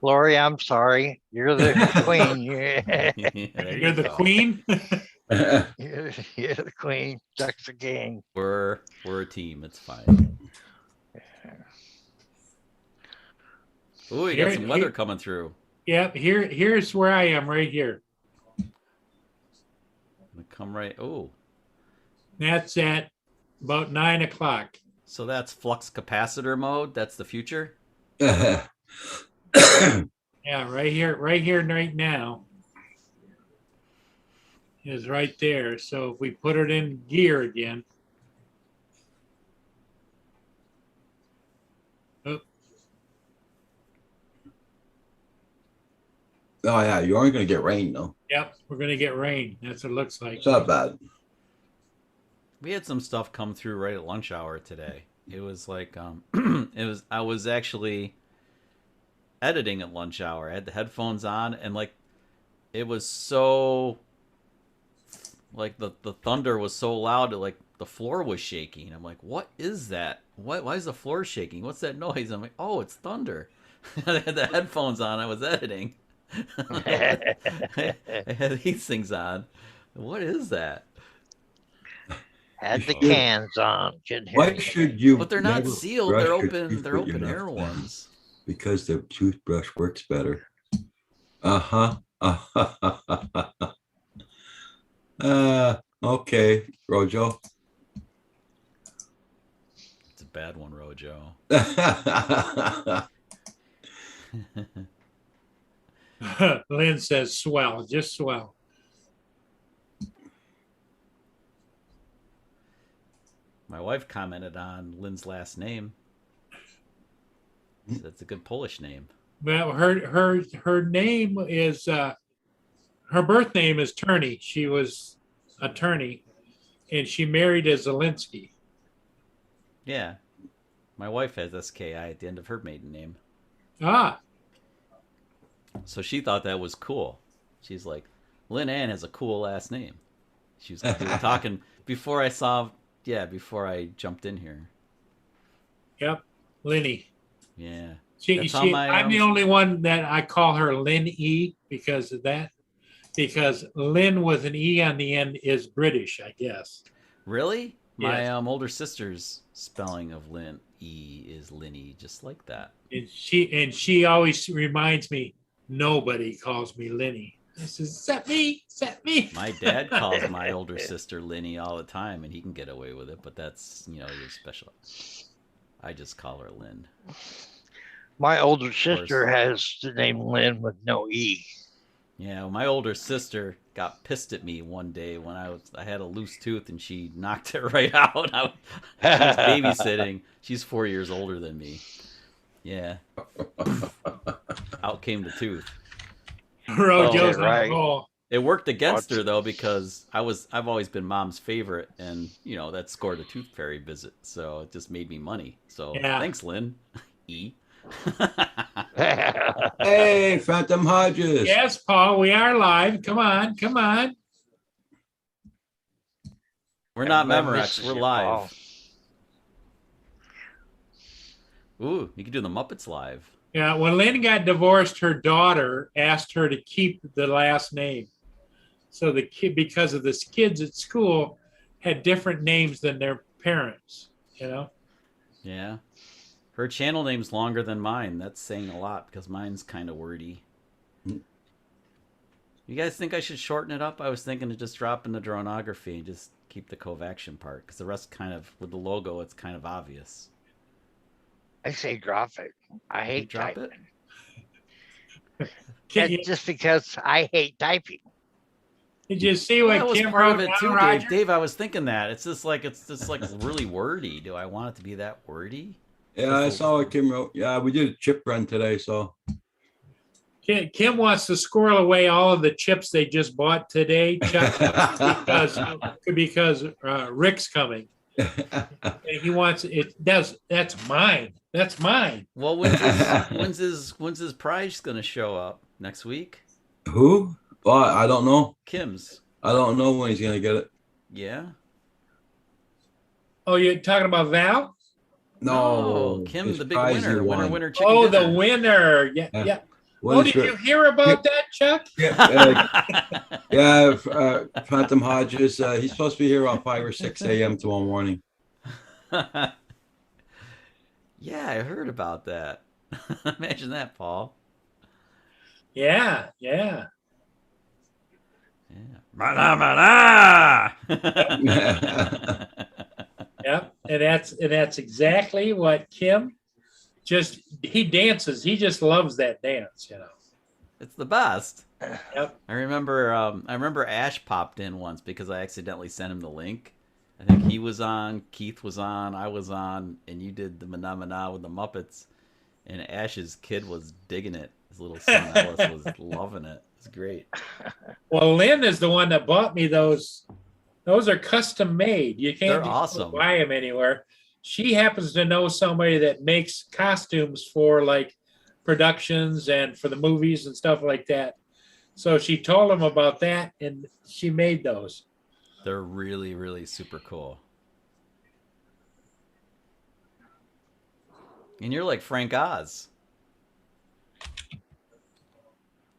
Lori, I'm sorry. You're the queen. You're the queen? You're the queen. Chuck's the king. We're a team. It's fine. Ooh, you got some weather coming through. Yeah, here's where I am right here. Come right. Oh. That's at about 9 o'clock. So that's flux capacitor mode. That's the future. Yeah, right here, right now is right there. So if we put it in gear again. Oh, yeah, you aren't going to get rain, though. Yep, we're going to get rain. That's what it looks like. It's not bad. We had some stuff come through right at lunch hour today. It was like, I was actually editing at lunch hour. I had the headphones on, and like it was so like the thunder was so loud that like the floor was shaking. I'm like, what is that? Why is the floor shaking? What's that noise? I'm like, oh, it's thunder. I had the headphones on. I was editing. I had these things on. What is that? Had the should. cans on. Couldn't hear Why anything. should you? But they're not never sealed. brush They're your open. teeth They're with your open air left hand? ones. Because the toothbrush works better. Uh-huh. Okay, Rojo. It's a bad one, Rojo. Lynn says swell, just swell. My wife commented on Lynn's last name. That's a good Polish name. Well, her name is her birth name is Turney. She was attorney, and she married a Zelensky. Yeah. My wife has SKI at the end of her maiden name. Ah, So she thought that was cool. She's like, Lynn Ann has a cool last name. We were talking before before I jumped in here. yep, Linny. Yeah. She, That's how I'm the only one that I call her Lynn E because of that. Because Lynn with an E on the end is British, I guess. Really? My Yes. older sister's spelling of Lynn E is Linny, just like that. And she always reminds me, nobody calls me Linny. I says, is that me? Is that me? My dad calls my older sister Linny all the time, and he can get away with it, but that's, you're special. I just call her Lynn. My older sister has the name Lynn with no E. Yeah, well, my older sister got pissed at me one day when I had a loose tooth and she knocked it right out. She was babysitting. She's 4 years older than me. Yeah. Out came the tooth. Rojo's on right. the roll. It worked against her though because I've always been mom's favorite, and that scored a tooth fairy visit, so it just made me money. So Yeah. Thanks, Lynn. E. Hey, Phantom Hodges. Yes, Paul, we are live. Come on, come on. We're not Everybody Memorex. misses We're you, live. Ooh, you can do the Muppets live. Yeah, when Lynn got divorced, her daughter asked her to keep the last name. So the kid, because of this kids at school had different names than their parents, Yeah. Her channel name's longer than mine. That's saying a lot because mine's kind of wordy. You guys think I should shorten it up? I was thinking of just dropping the dronography and just keep the Covaction part, because the rest kind of, with the logo, it's kind of obvious. I say drop it. I hate drop typing. Did Just because I hate typing. you see what That was Kim part wrote of it down, too, Roger? Dave. Dave, I was thinking that. It's just like really wordy. Do I want it to be that wordy? Yeah, I saw what Kim wrote. Yeah, we did a chip run today, so. Kim wants to squirrel away all of the chips they just bought today, Chuck, because Rick's coming. And he wants it. That's mine. That's mine. Well, when's his prize gonna show up? Next week? Who? Well, I don't know. Kim's. I don't know when he's gonna get it. Yeah. Oh, you're talking about Val? No, Kim, his the big prize he winner. won. Winner chicken Oh, dinner. the winner. Yeah, Yeah. yeah. What Oh, is did it? you hear about that, Chuck? Yeah, Phantom Hodges. He's supposed to be here around 5 or 6 a.m. tomorrow morning. Yeah, I heard about that. Imagine that, Paul. Yeah. Yeah. Mana. Yep. And that's exactly what Kim he dances. He just loves that dance, It's the best. Yep. I remember Ash popped in once because I accidentally sent him the link. I think he was on, Keith was on, I was on, and you did the Mana with the Muppets. And Ash's kid was digging it. His little son Ellis was loving it. It's great. Well, Lynn is the one that bought me those. Those are custom made. You can't They're just awesome. buy them anywhere. She happens to know somebody that makes costumes for like productions and for the movies and stuff like that. So she told him about that, and she made those. They're really, really super cool. And you're like Frank Oz.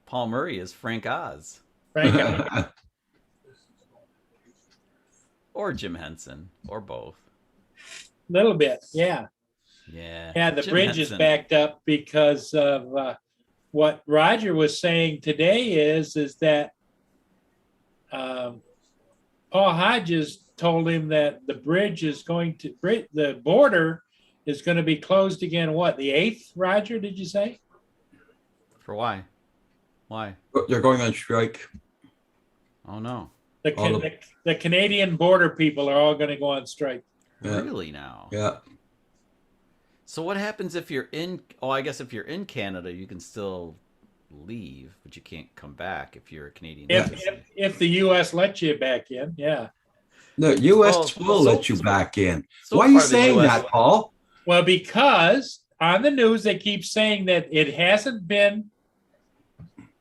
Paul Murray is Frank Oz. Frank, Or Jim Henson. Or both. little bit, yeah. Yeah. Yeah, the Jim bridge is Henson. backed up because of what Roger was saying today is that Paul Hodges told him that the bridge is going to, the border is going to be closed again, what, the 8th, Roger, did you say? For why? Why? They're going on strike. Oh, no. The Canadian border people are all going to go on strike. Yeah. Really now? Yeah. So what happens if you're in, oh, I guess if you're in Canada, you can still leave, but you can't come back if you're a Canadian citizen. If the U.S. lets you back in, yeah. The U.S. Well, will so- let you back in. so Why are you far the saying US that, Paul? Well, because on the news, they keep saying that it hasn't been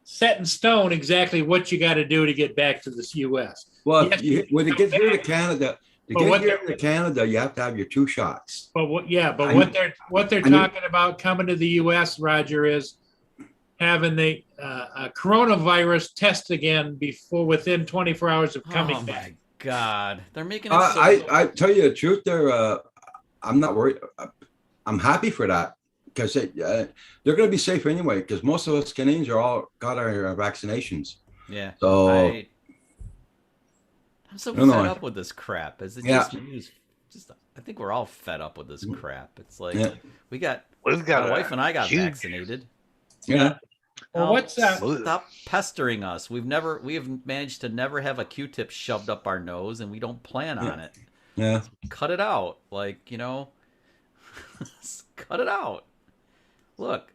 set in stone exactly what you got to do to get back to the U.S. Well, Yes, when you get here to Canada, But what to Canada, you have to have your 2 shots. But what they're I know- talking about coming to the U.S., Roger, is having the coronavirus test again within 24 hours of coming Oh back. my God. They're making it so... I tell you the truth, I'm not worried. I'm happy for that because they're going to be safe anyway. Because most of us Canadians are all got our vaccinations. Yeah. So I'm so No, no, fed I- up with this crap. Is it Yeah. just news? Just I think we're all fed up with this crap. It's like Yeah. we got We've got my a wife and I got huge- vaccinated. yeah, Well, Oh, what's that? Stop pestering us. We have managed to never have a Q-tip shoved up our nose, and we don't plan on it. yeah. Cut it out. Like, cut it out. Look,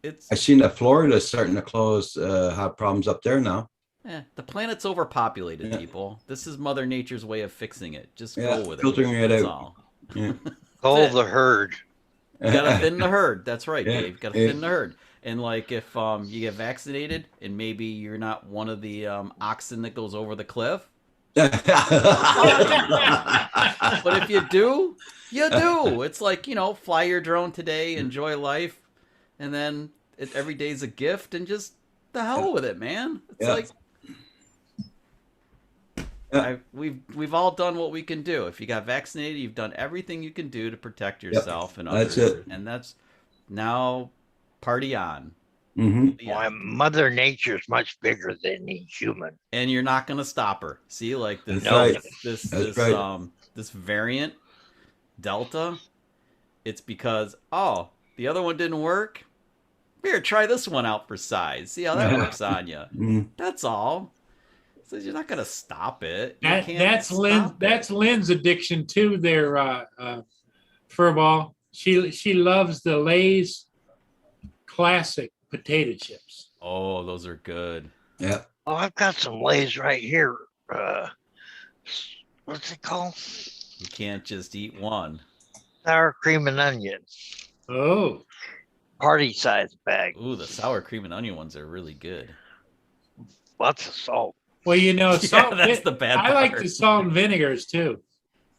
it's I seen that Florida's starting to close, have problems up there now. the planet's overpopulated, Yeah. people. This is Mother Nature's way of fixing it. Just Yeah, go with filtering it. it That's out. all. Yeah. Call the herd. You gotta thin the herd. That's right, Yeah. Dave. Gotta Yeah. thin the herd. And like if you get vaccinated and maybe you're not one of the oxen that goes over the cliff, but if you do, you do. It's like, fly your drone today, enjoy life, and then every day's a gift, and just the hell with it, man. It's Yeah. like Yeah. we've all done what we can do. If you got vaccinated, you've done everything you can do to protect yourself and others. That's it. And that's now party on. hmm Why, Mother Nature's much bigger than any human. And you're not gonna stop her. See, like this That's right. this That's this right. this variant Delta, it's because the other one didn't work. Here, try this one out for size. See how that works on you. Mm. That's all. So you're not gonna stop it. You can't That's Lynn. stop it. That's Lynn's addiction too. There, Furball. She loves the Lay's classic potato chips. Oh, those are good. Yeah. Oh, I've got some Lays right here. What's it called? You can't just eat one. Sour cream and onion. Oh, Party size bag. Ooh, the sour cream and onion ones are really good. Lots of salt. well, Yeah, salt. that's the bad I like part. the salt and vinegars too.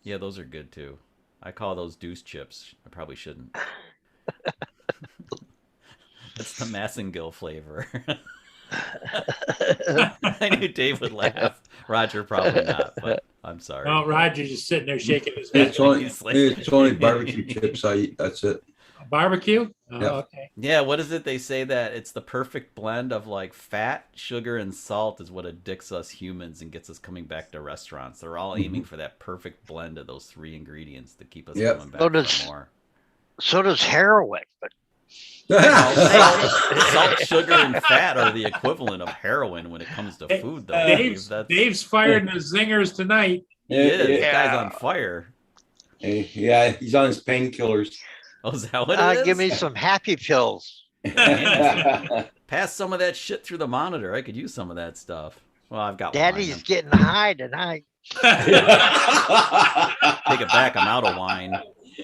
Yeah, those are good too. I call those deuce chips. I probably shouldn't. It's the Massengill flavor. I knew Dave would laugh. Roger probably not, but I'm sorry. Oh, Roger's just sitting there shaking his head. It's only barbecue chips I eat. That's it. Barbecue? Oh, Yeah. okay. Yeah, what is it? They say that it's the perfect blend of like fat, sugar, and salt is what addicts us humans and gets us coming back to restaurants. They're all aiming for that perfect blend of those 3 ingredients to keep us Yep. coming back So for does- more. So does heroin, but Salt, sugar, and fat are the equivalent of heroin when it comes to food, though. Dave. Dave's firing his zingers tonight. He is. This Yeah. guy's on fire. Yeah, he's on his painkillers. Oh, is that what it is? give me some happy pills. Pass some of that shit through the monitor. I could use some of that stuff. Well, I've got Daddy's wine. getting high tonight. Take it back. I'm out of wine.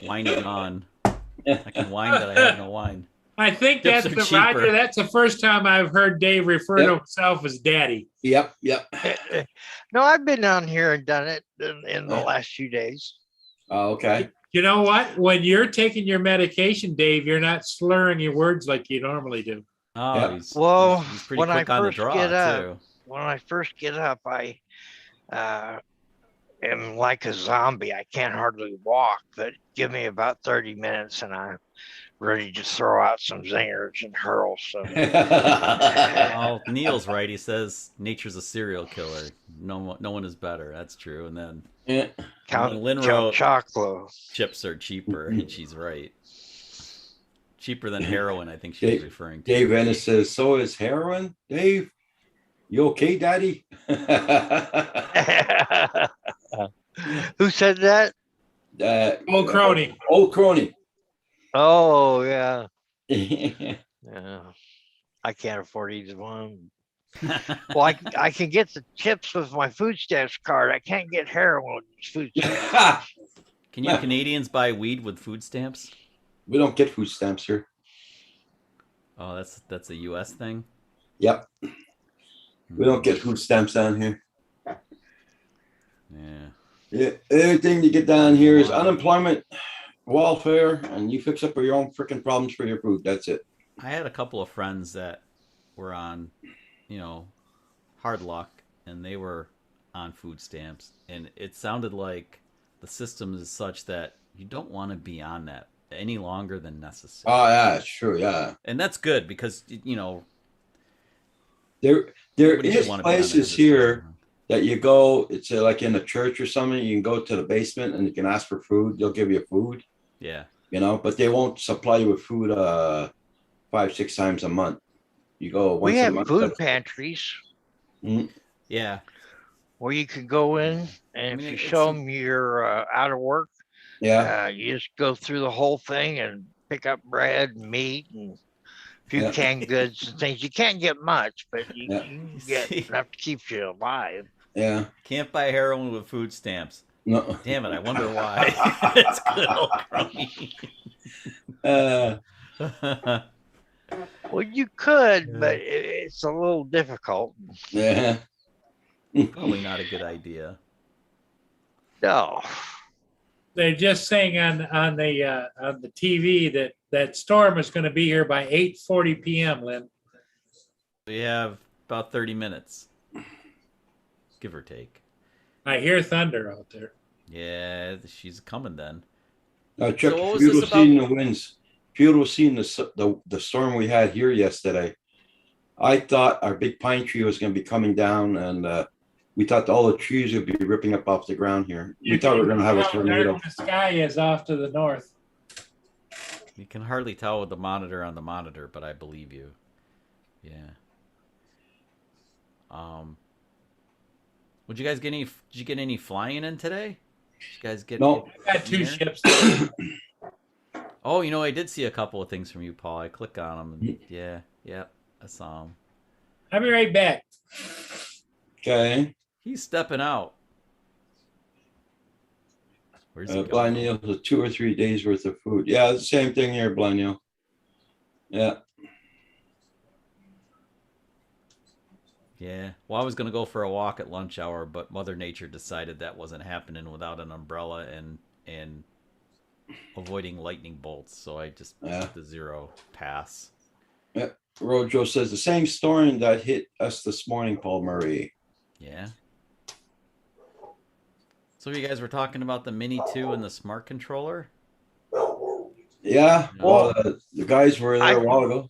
Wine is gone. I can whine that I have no wine. I think Chips that's are the cheaper. Roger. That's the first time I've heard Dave refer to Yep. himself as daddy. Yep, yep. No, I've been down here and done it in the last few days. Oh, okay. You know what? When you're taking your medication, Dave, you're not slurring your words like you normally do. Oh, Yeah. he's pretty When I quick on the first draw get up, too. when I first get up, I am like a zombie. I can't hardly walk, but give me about 30 minutes and I'm ready to throw out some zingers and hurl some. Well, Neil's right. He says nature's a serial killer. No one is better. That's true. And then Yeah. Count Lynn wrote, Choclo. chips are cheaper, and she's right. Cheaper than heroin, I think she was Dave- referring to. Dave Ennis says, so is heroin? Dave, you okay, Daddy? Who said that? Old crony. Old crony. Oh, yeah. Yeah. Yeah. I can't afford either one. Well, I can get the chips with my food stamps card. I can't get heroin with food stamps. Can you Canadians buy weed with food stamps? We don't get food stamps here. Oh, that's a U.S. thing. Yep. We don't get food stamps down here. Yeah. Yeah, everything you get down here is unemployment, welfare, and you fix up your own freaking problems for your food. That's it. I had a couple of friends that were on, hard luck, and they were on food stamps, and it sounded like the system is such that you don't want to be on that any longer than necessary. Oh yeah, it's true. Yeah, And that's good because there nobody should is wanna be on that places system. here that you go. It's like in a church or something. You can go to the basement and you can ask for food. They'll give you food. Yeah. But they won't supply you with food 5-6 times a month. You go once We a have month. food pantries Yeah. where you can go in, and mean, if you it's show a- them you're out of work, Yeah, you just go through the whole thing and pick up bread and meat and a few Yeah. canned goods and things. You can't get much, but you Yeah. can get See? enough to keep you alive. yeah. Can't buy heroin with food stamps. No. Damn it! I wonder why. It's good old crummy. Well, you could, Yeah. but it's a little difficult. Yeah. Probably not a good idea. No. They're just saying on the TV that storm is going to be here by 8:40 p.m. Lynn. We have about 30 minutes, give or take. I hear thunder out there. Yeah, she's coming then. Chuck, So what if was you'd this have seen about? the winds, if you'd have seen the storm we had here yesterday, I thought our big pine tree was going to be coming down, and we thought all the trees would be ripping up off the ground here. We thought we were going to have a How dark tornado. The sky is off to the north. You can hardly tell with the monitor on the monitor, but I believe you. Yeah. Did you get any flying in today? Did you guys get No. I got two Yeah. ships. Oh, I did see a couple of things from you, Paul. I click on them and yeah, I saw them. I'll be right back. Okay. He's stepping out. Where's he going? Blind Neil, the 2 or 3 days worth of food. Yeah, it's the same thing here, Blind Neil. Yeah. Yeah. Well, I was going to go for a walk at lunch hour, but Mother Nature decided that wasn't happening without an umbrella and avoiding lightning bolts. So I just took the 0 pass. Yeah. Rojo says the same storm that hit us this morning, Paul Murray. Yeah. So you guys were talking about the Mini 2 and the smart controller? Yeah. Well, the guys were there a while ago.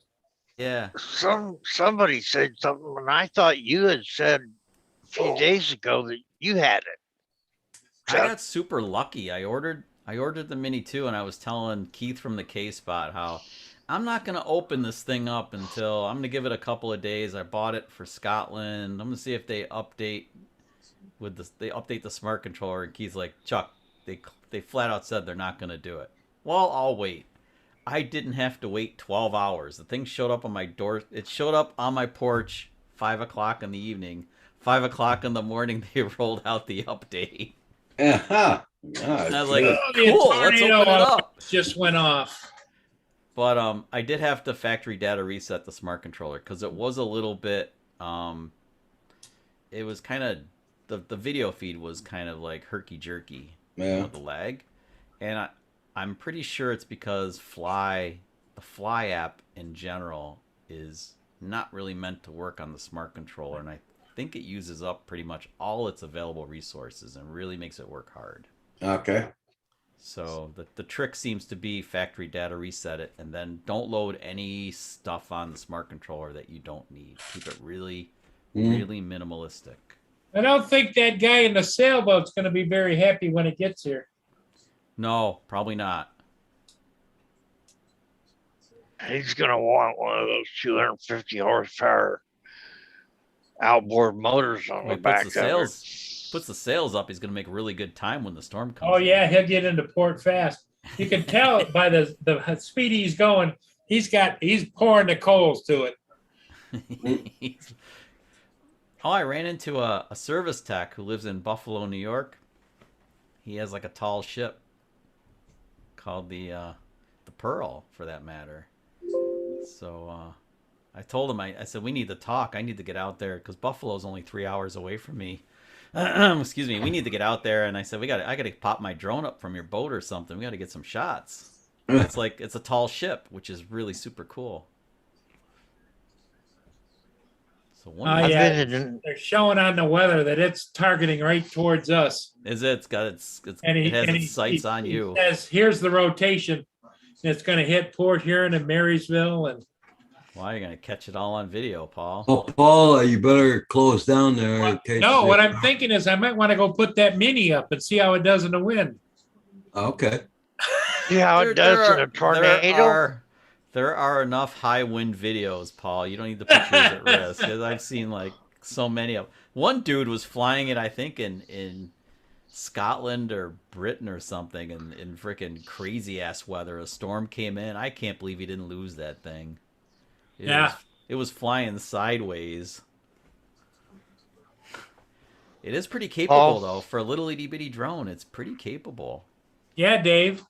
Yeah. Somebody said something, and I thought you had said a few days ago that you had it. I got super lucky. I ordered the Mini 2, and I was telling Keith from the K-Spot how I'm not going to open this thing up until I'm going to give it a couple of days. I bought it for Scotland. I'm going to see if they update the smart controller. And Keith's like, Chuck, they flat out said they're not going to do it. Well, I'll wait. I didn't have to wait 12 hours. The thing showed up on my door. It showed up on my porch 5 o'clock in the evening. 5 o'clock in the morning, they rolled out the update. Uh-huh. I was like, Oh, the cool, let's tornado open it up. just went off. But I did have to factory data reset the smart controller because it was a little bit. It was kind of the video feed was kind of like herky jerky, Yeah. with the lag, and I'm pretty sure it's because the Fly app in general is not really meant to work on the smart controller, and I think it uses up pretty much all its available resources and really makes it work hard. Okay. So the trick seems to be factory data reset it, and then don't load any stuff on the smart controller that you don't need. Keep it really, really minimalistic. I don't think that guy in the sailboat's going to be very happy when it gets here. No, probably not. He's gonna want one of those 250 horsepower outboard motors on Well, the back of it. Puts the sails up. He's going to make really good time when the storm comes. Oh in. yeah, he'll get into port fast. You can tell by the speed he's going. He's pouring the coals to it. Oh, I ran into a service tech who lives in Buffalo, New York. He has like a tall ship called the Pearl, for that matter. So I told him, I said, we need to talk. I need to get out there because Buffalo's only 3 hours away from me. Excuse me. We need to get out there. And I said, I got to pop my drone up from your boat or something. We got to get some shots. It's like, it's a tall ship, which is really super cool. So Yeah, they're showing on the weather that it's targeting right towards us. Is it? It has its sights on you. Says, here's the rotation. It's going to hit Port Huron and Marysville, and Well, you're gonna catch it all on video, Paul. Oh, Paul, you better close down there. In case no. What I'm thinking is I might want to go put that mini up and see how it does in the wind. Okay. See how it does in a tornado? There are enough high wind videos, Paul. You don't need to put yours at risk because I've seen like so many of. One dude was flying it, I think, in Scotland or Britain or something, in freaking crazy ass weather. A storm came in. I can't believe he didn't lose that thing. It was flying sideways. It is pretty capable, though. For a little itty bitty drone, it's pretty capable. Yeah, Dave.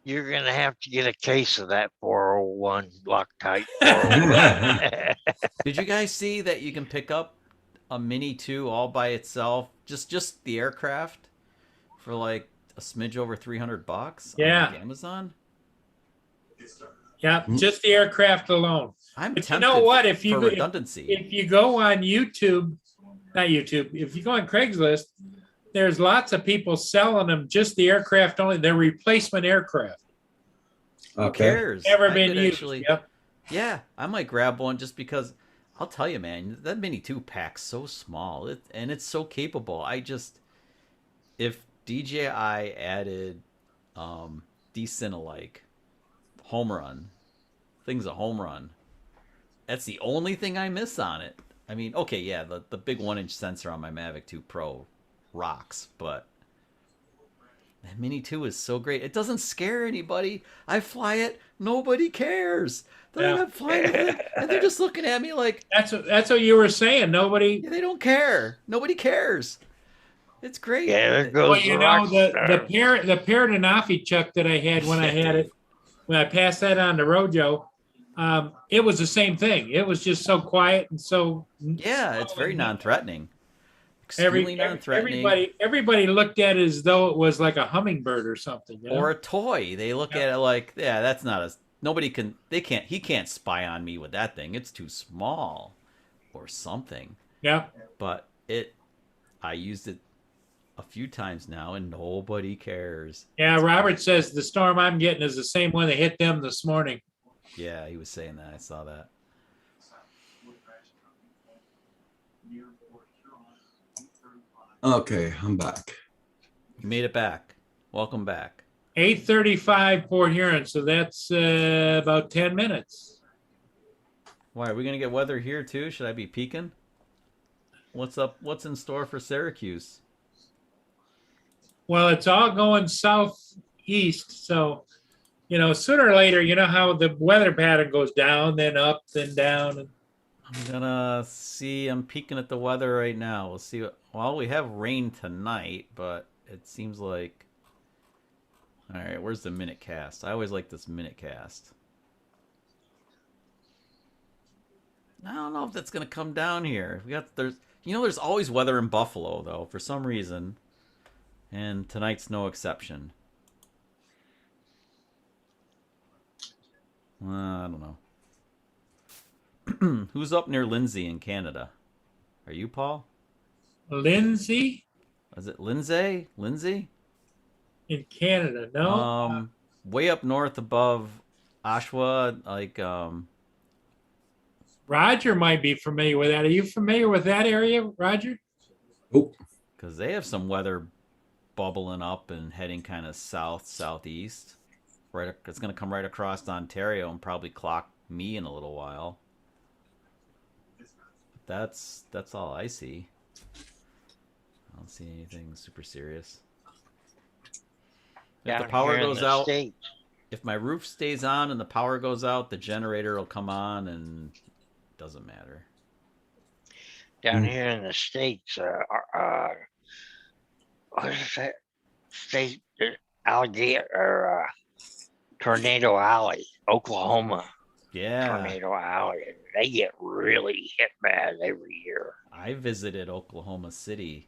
You're going to have to get a case of that 401 Loctite 401. Did you guys see that you can pick up a Mini 2 all by itself? Just the aircraft for like a smidge over $300 on Amazon? Yeah, just the aircraft alone. I'm but tempted you know what? If you redundancy. If you go on YouTube, not YouTube, if you go on Craigslist, there's lots of people selling them just the aircraft only. They're replacement aircraft. Who cares? Never been used. Yep. Yeah, I might grab one just because. I'll tell you, man, that Mini 2 pack's so small, and it's so capable. If DJI added Decent-alike home run, thing's a home run. That's the only thing I miss on it. I mean, okay, yeah, the big 1-inch sensor on my Mavic 2 Pro rocks, but that Mini 2 is so great. It doesn't scare anybody. I fly it, nobody cares. I'm flying it, and they're just looking at me like that's what you were saying. Nobody. Yeah, they don't care. Nobody cares. It's great. Yeah, there goes well, you know the Paradenofi chuck that I had when I had it, when I passed that on to Rojo, it was the same thing. It was just so quiet and so. Yeah, it's very non-threatening. Extremely non-threatening. Everybody looked at it as though it was like a hummingbird or something. You know? Or a toy. They look at it like, yeah, that's not a. He can't spy on me with that thing. It's too small, or something. Yeah. But I used it a few times now, and nobody cares. Yeah, Robert says the storm I'm getting is the same one that hit them this morning. Yeah, he was saying that. I saw that. Okay, I'm back. You made it back. Welcome back. 8:35 Port Huron, so that's about 10 minutes. Why, are we going to get weather here too? Should I be peeking? What's up? What's in store for Syracuse? Well, it's all going southeast, so, sooner or later, you know how the weather pattern goes down, then up, then down. I'm gonna see. I'm peeking at the weather right now. We'll see. Well, we have rain tonight, but it seems like. All right, where's the minute cast? I always like this minute cast. I don't know if that's gonna come down here. There's always weather in Buffalo though for some reason, and tonight's no exception. I don't know. Who's up near Lindsay in Canada? Are you, Paul? Lindsay Is it Lindsay? Lindsay? in Canada, no? Way up north above Oshawa, Roger might be familiar with that. Are you familiar with that area, Roger? Oh, because they have some weather bubbling up and heading kind of southeast. Right, it's gonna come right across Ontario and probably clock me in a little while. That's all I see. I don't see anything super serious. If the Down power here in goes the out, States. if my roof stays on and the power goes out, the generator will come on and it doesn't matter. Down here in the States, what is that state? Alligator, Tornado Alley, Oklahoma. Yeah. Tornado Alley. They get really hit bad every year. I visited Oklahoma City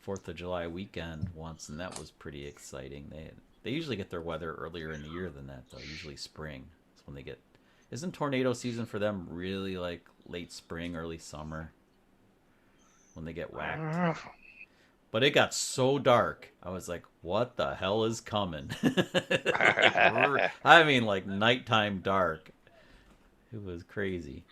4th of July weekend once, and that was pretty exciting. They usually get their weather earlier in the year than that, though. Usually spring is when they get. Isn't tornado season for them really like late spring, early summer when they get whacked? But it got so dark. I was like, what the hell is coming? I mean, like nighttime dark. It was crazy.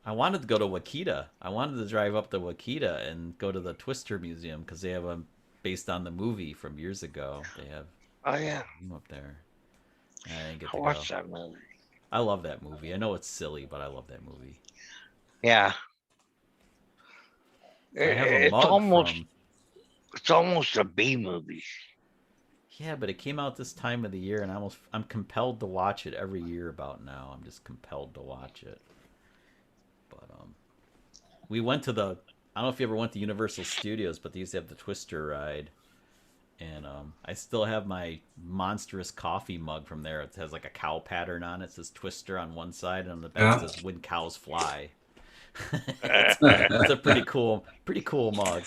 I wanted to go to Wakita. I wanted to drive up to Wakita and go to the Twister Museum because they have a based on the movie from years ago. They have up there. I didn't get to Watch go. that movie. I love that movie. I know it's silly, but I love that movie. Yeah. I have a It's mug almost from. it's almost a B movie. Yeah, but it came out this time of the year, and I'm compelled to watch it every year. About now, I'm just compelled to watch it. But we went to the. I don't know if you ever went to Universal Studios, but they used to have the Twister ride, and I still have my monstrous coffee mug from there. It has like a cow pattern on it. It says Twister on one side, and on the back it says "When Cows Fly." It's a pretty cool mug.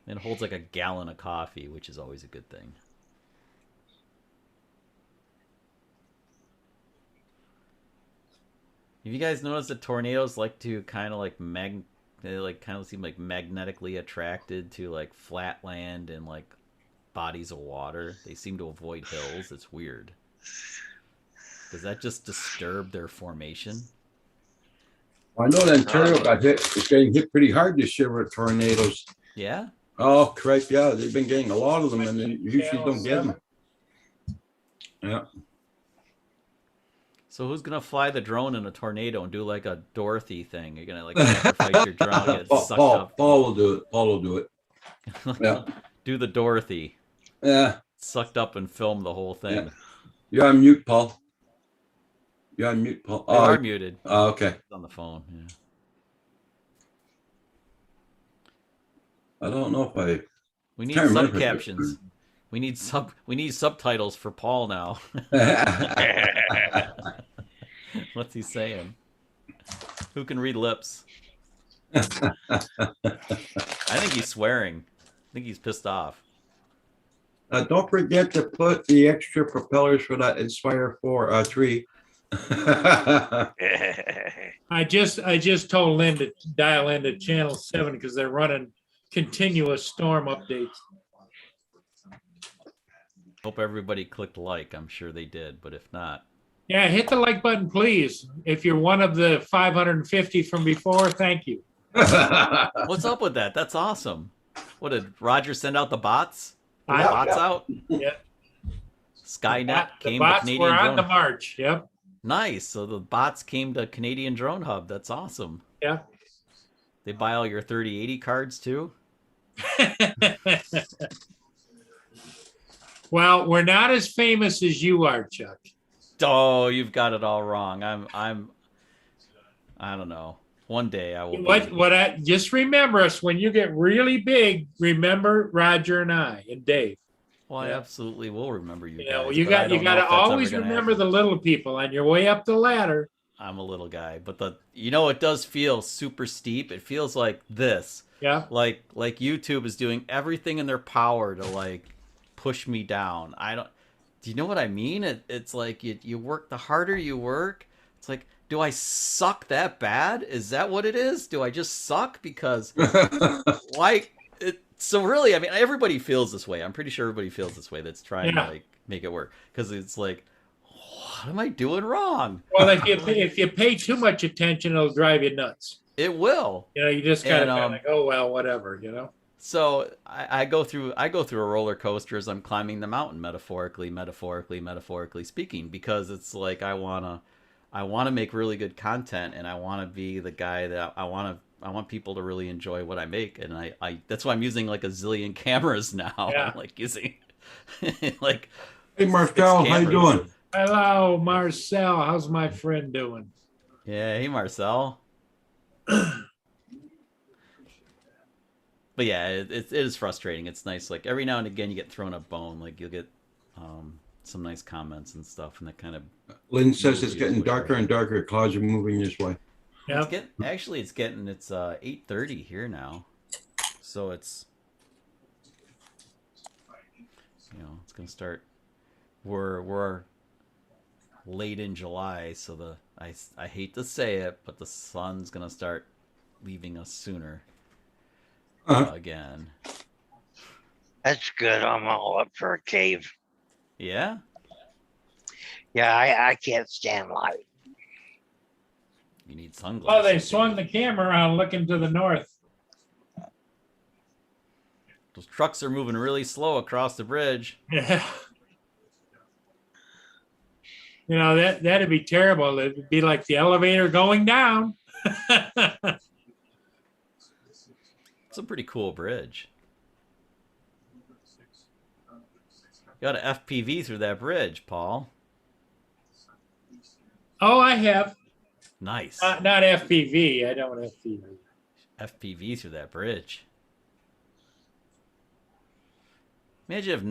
It holds like a gallon of coffee, which is always a good thing. Have you guys noticed that tornadoes like to kind of like they like kind of seem like magnetically attracted to like flat land and like bodies of water? They seem to avoid hills. It's weird. Does that just disturb their formation? I know that Ontario got hit. It's getting hit pretty hard this year with tornadoes. Yeah. Oh, correct. Yeah, they've been getting a lot of them, and they usually don't get them. Yeah. So who's gonna fly the drone in a tornado and do like a Dorothy thing? You're gonna like sacrifice your drone, get sucked up. Paul will do it. Paul will do it. Yeah. Do the Dorothy. Yeah. Sucked up and film the whole thing. Yeah. You're on mute, Paul. You're on mute, Paul. You are muted. Oh, okay. He's on the phone. Yeah. I don't know if We need Can't remember. subcaptions. We need subtitles for Paul now. What's he saying? Who can read lips? I think he's swearing. I think he's pissed off. Don't forget to put the extra propellers for that Inspire 3. I just told Lynn to dial into channel 7 because they're running continuous storm updates. Hope everybody clicked like. I'm sure they did, but if not, Yeah, hit the like button, please. If you're one of the 550 from before, thank you. what's up with that? That's awesome. What did Roger send out the bots? The bots out? Yeah. Skynet The came to bots Canadian were Drone. on the march. Yep. Nice. So the bots came to Canadian Drone Hub. That's awesome. Yeah. They buy all your 3080 cards too? Well, we're not as famous as you are, Chuck. Oh, you've got it all wrong. I don't know. One day I will. Just remember us when you get really big. Remember Roger and I and Dave. Well, I absolutely will remember you. You know, guys, you but I got don't know to if that's ever always gonna remember happen. the little people on your way up the ladder. I'm a little guy, but it does feel super steep. It feels like this. Yeah. Like YouTube is doing everything in their power to like push me down. Do you know what I mean? It's like you work, the harder you work, it's like, do I suck that bad? Is that what it is? Do I just suck? Because so really, I mean, everybody feels this way. I'm pretty sure everybody feels this way that's trying to like make it work. Because it's like, what am I doing wrong? Well, if you pay too much attention, it'll drive you nuts. It will. You just kind of like, oh well, whatever. So I go through a roller coaster as I'm climbing the mountain, metaphorically speaking, because it's like I wanna make really good content, and I want to be the guy that I want people to really enjoy what I make, and I that's why I'm using like a zillion cameras now. Yeah. I'm like using like. Hey Marcel, how you doing? Hello, Marcel. How's my friend doing? Yeah, hey Marcel. But yeah, it is frustrating. It's nice. Like every now and again, you get thrown a bone. Like you'll get some nice comments and stuff, and that kind of. Lynn says it's getting darker and darker. Clouds are moving this way. Yeah. It's 8:30 here now, so it's it's gonna start. We're late in July, so I hate to say it, but the sun's gonna start leaving us sooner. Again. That's good. I'm all up for a cave. Yeah? Yeah, I can't stand light. You need sunglasses. Oh, they swung the camera around looking to the north. Those trucks are moving really slow across the bridge. Yeah. That'd be terrible. It'd be like the elevator going down. It's a pretty cool bridge. You got an FPV through that bridge, Paul. Oh, I have. Nice. Not FPV. I don't FPV. FPV through that bridge. Imagine if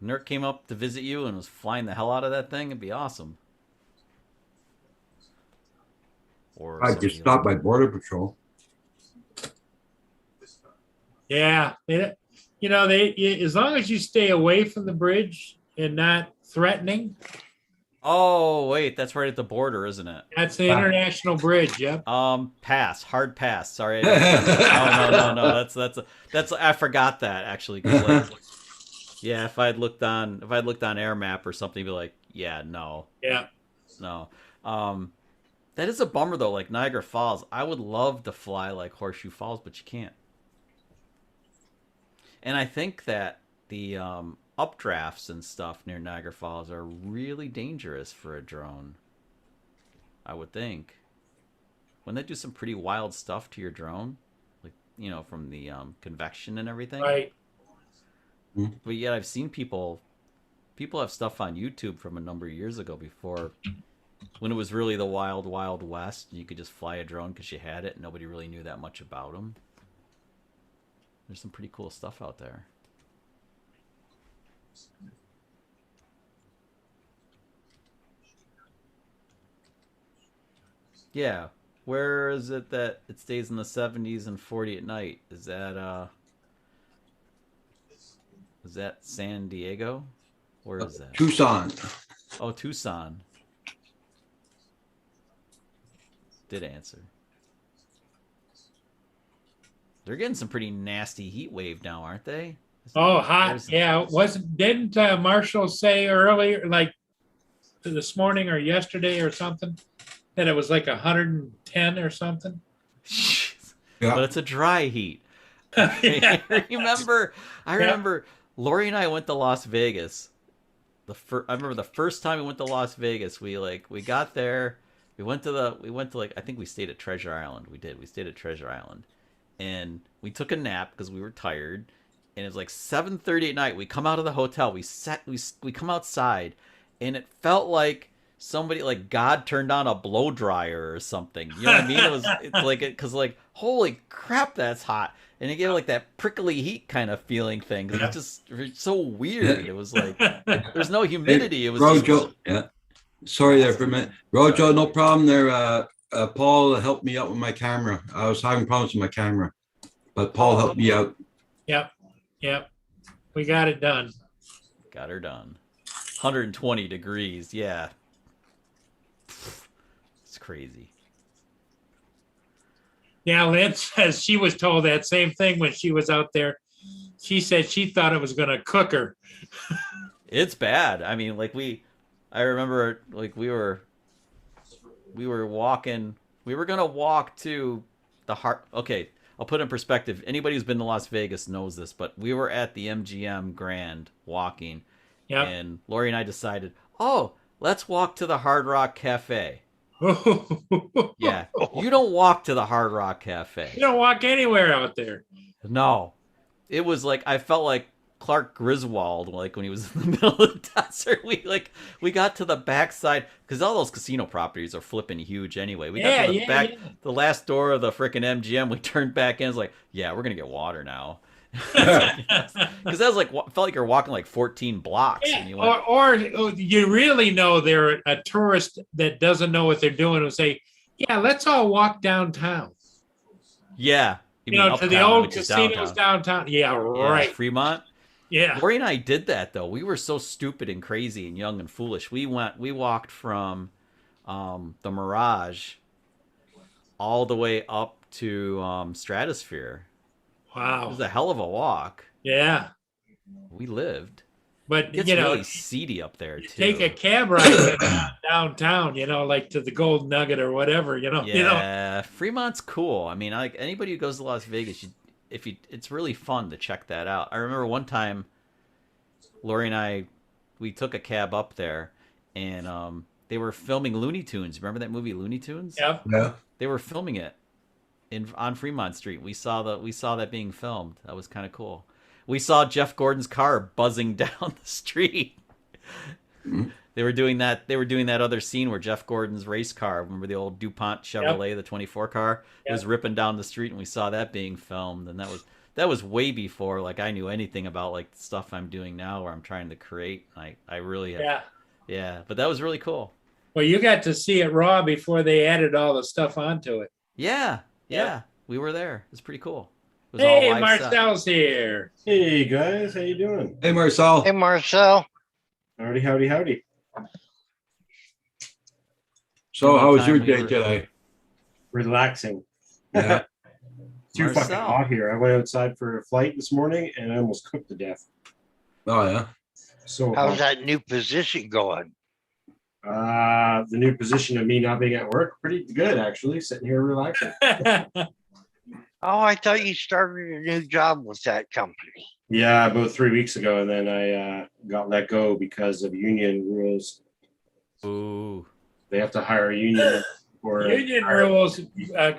Nert came up to visit you and was flying the hell out of that thing. It'd be awesome. Or I just stopped by Border Patrol. Yeah. As long as you stay away from the bridge and not threatening. Oh, wait, that's right at the border, isn't it? That's the international bridge. Yep. Pass. Hard pass. Sorry. No. That's I forgot that actually. 'Cause, like, yeah, if I'd looked on Air Map or something, be like, yeah, no. Yeah. No. That is a bummer though, like Niagara Falls. I would love to fly like Horseshoe Falls, but you can't. And I think that the updrafts and stuff near Niagara Falls are really dangerous for a drone. I would think. Wouldn't that do some pretty wild stuff to your drone? Like, from the convection and everything? Right. But yet I've seen people have stuff on YouTube from a number of years ago before, when it was really the wild, wild west. You could just fly a drone because you had it and nobody really knew that much about them. There's some pretty cool stuff out there. Yeah. Where is it that it stays in the 70s and 40 at night? Is that San Diego? Where is that? Tucson. Oh, Tucson. Did answer. They're getting some pretty nasty heat wave now, aren't they? Oh, hot. Yeah. Didn't Marshall say earlier, like this morning or yesterday or something, that it was like 110 or something? Yeah. But it's a dry heat. Yeah. I remember Lori and I went to Las Vegas. I remember the first time we went to Las Vegas, we got there, we went to I think we stayed at Treasure Island. We stayed at Treasure Island. And we took a nap because we were tired. And it was like 7:30 at night. We come out of the hotel. We come outside, and it felt like somebody, like God turned on a blow dryer or something. You know what I mean? Because holy crap, that's hot. And it gave like that prickly heat kind of feeling thing. It was just so weird. It was like there's no humidity. It was Joe. Yeah. Sorry there for a minute. Roger, no problem there. Paul helped me out with my camera. I was having problems with my camera, but Paul helped me out. Yep, yep. We got it done. Got her done. 120 degrees. Yeah. It's crazy. Yeah, Lynn says she was told that same thing when she was out there. She said she thought it was going to cook her. It's bad. I mean, I remember like we were walking, we were going to walk to the heart. Okay. I'll put it in perspective. Anybody who's been to Las Vegas knows this, but we were at the MGM Grand walking, and Lori and I decided, oh, let's walk to the Hard Rock Cafe. Yeah, you don't walk to the Hard Rock Cafe. You don't walk anywhere out there. No, it was like I felt like Clark Griswold, like when he was in the middle of the desert. We got to the backside because all those casino properties are flipping huge anyway. We got to the back, the last door of the freaking MGM. We turned back in. It's like, yeah, we're gonna get water now. Because that was like felt like you're walking like 14 blocks. Yeah. And you went, or you really know they're a tourist that doesn't know what they're doing and say, yeah, let's all walk downtown. yeah, You know, to the old casinos downtown. Yeah, right. Yeah, Fremont. Yeah. Lori and I did that though. We were so stupid and crazy and young and foolish. We walked from the Mirage all the way up to Stratosphere. It Wow. was a hell of a walk. Yeah. We lived. But It gets you know, really seedy up there too. take a cab ride downtown, you know, like to the Gold Nugget or whatever, you know. Yeah, Fremont's cool. I mean, like anybody who goes to Las Vegas, it's really fun to check that out. I remember one time, Lori and I, we took a cab up there, and they were filming Looney Tunes. Remember that movie Looney Tunes? Yep. Yeah. They were filming it on Fremont Street. We saw that being filmed. That was kind of cool. We saw Jeff Gordon's car buzzing down the street. Mhm. They were doing that other scene where Jeff Gordon's race car, remember the old DuPont Chevrolet, the 24 car, was ripping down the street, and we saw that being filmed. And that was way before like I knew anything about like the stuff I'm doing now, where I'm trying to create. I really have, yeah. But that was really cool. Well, you got to see it raw before they added all the stuff onto it. Yeah. We were there. It was pretty cool. It was Hey, all live set. Marcel's here. Hey guys, how you doing? Hey, Marcel. Hey, Marcel. Howdy, howdy, howdy. So, how was your Anytime we day were- today? Relaxing. Yeah. Too fucking Marcel. hot here. I went outside for a flight this morning and I almost cooked to death. Oh, yeah. So How's that new position going? the new position of me not being at work, pretty good actually. Sitting here relaxing. Oh, I thought you started a new job with that company. Yeah, about 3 weeks ago, and then I got let go because of union rules. Ooh. They have to hire a union. Or Union rules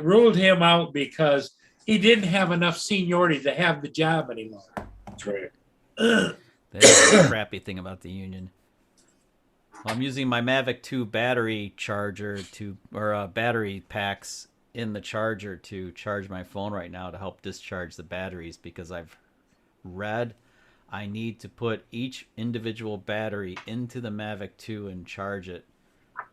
ruled him out because he didn't have enough seniority to have the job anymore. That's right. That's the crappy thing about the union. Well, I'm using my Mavic 2 battery charger battery packs in the charger to charge my phone right now to help discharge the batteries, because I've read I need to put each individual battery into the Mavic 2 and charge it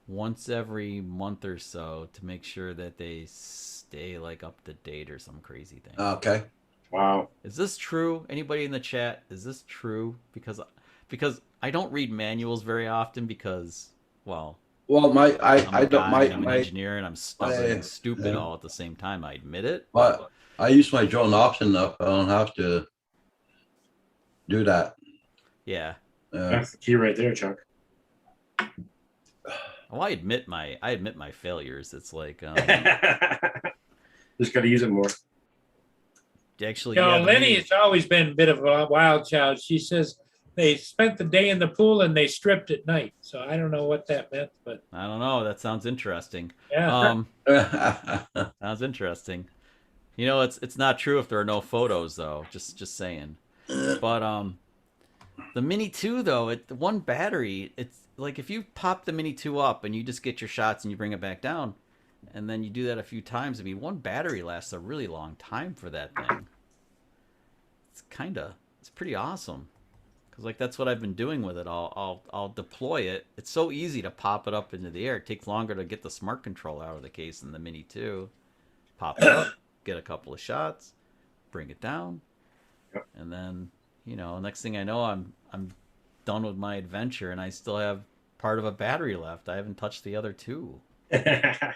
once every month or so to make sure that they stay like up to date or some crazy thing. Okay. Wow. Is this true? Anybody in the chat? Is this true? Because I don't read manuals very often because, well, Well, I'm an my engineer and I'm stubborn and stupid yeah. all at the same time. I admit it. but I use my drone option up. I don't have to do that. Yeah. That's the key right there, Chuck. Well, I admit my failures. It's like Just got to use it more. actually, You know, yeah, Lenny has always been a bit of a wild child. She says they spent the day in the pool and they stripped at night. So I don't know what that meant, but I don't know. That sounds interesting. yeah. Sounds interesting. You know, it's not true if there are no photos though. Just saying. But the Mini 2 though, one battery, it's like if you pop the Mini 2 up and you just get your shots and you bring it back down, and then you do that a few times, I mean, one battery lasts a really long time for that thing. It's pretty awesome. Because like that's what I've been doing with it. I'll deploy it. It's so easy to pop it up into the air. It takes longer to get the smart control out of the case than the Mini 2. Pop it up, get a couple of shots, bring it down, Yep. and then next thing I know, I'm done with my adventure, and I still have part of a battery left. I haven't touched the other two. Yeah.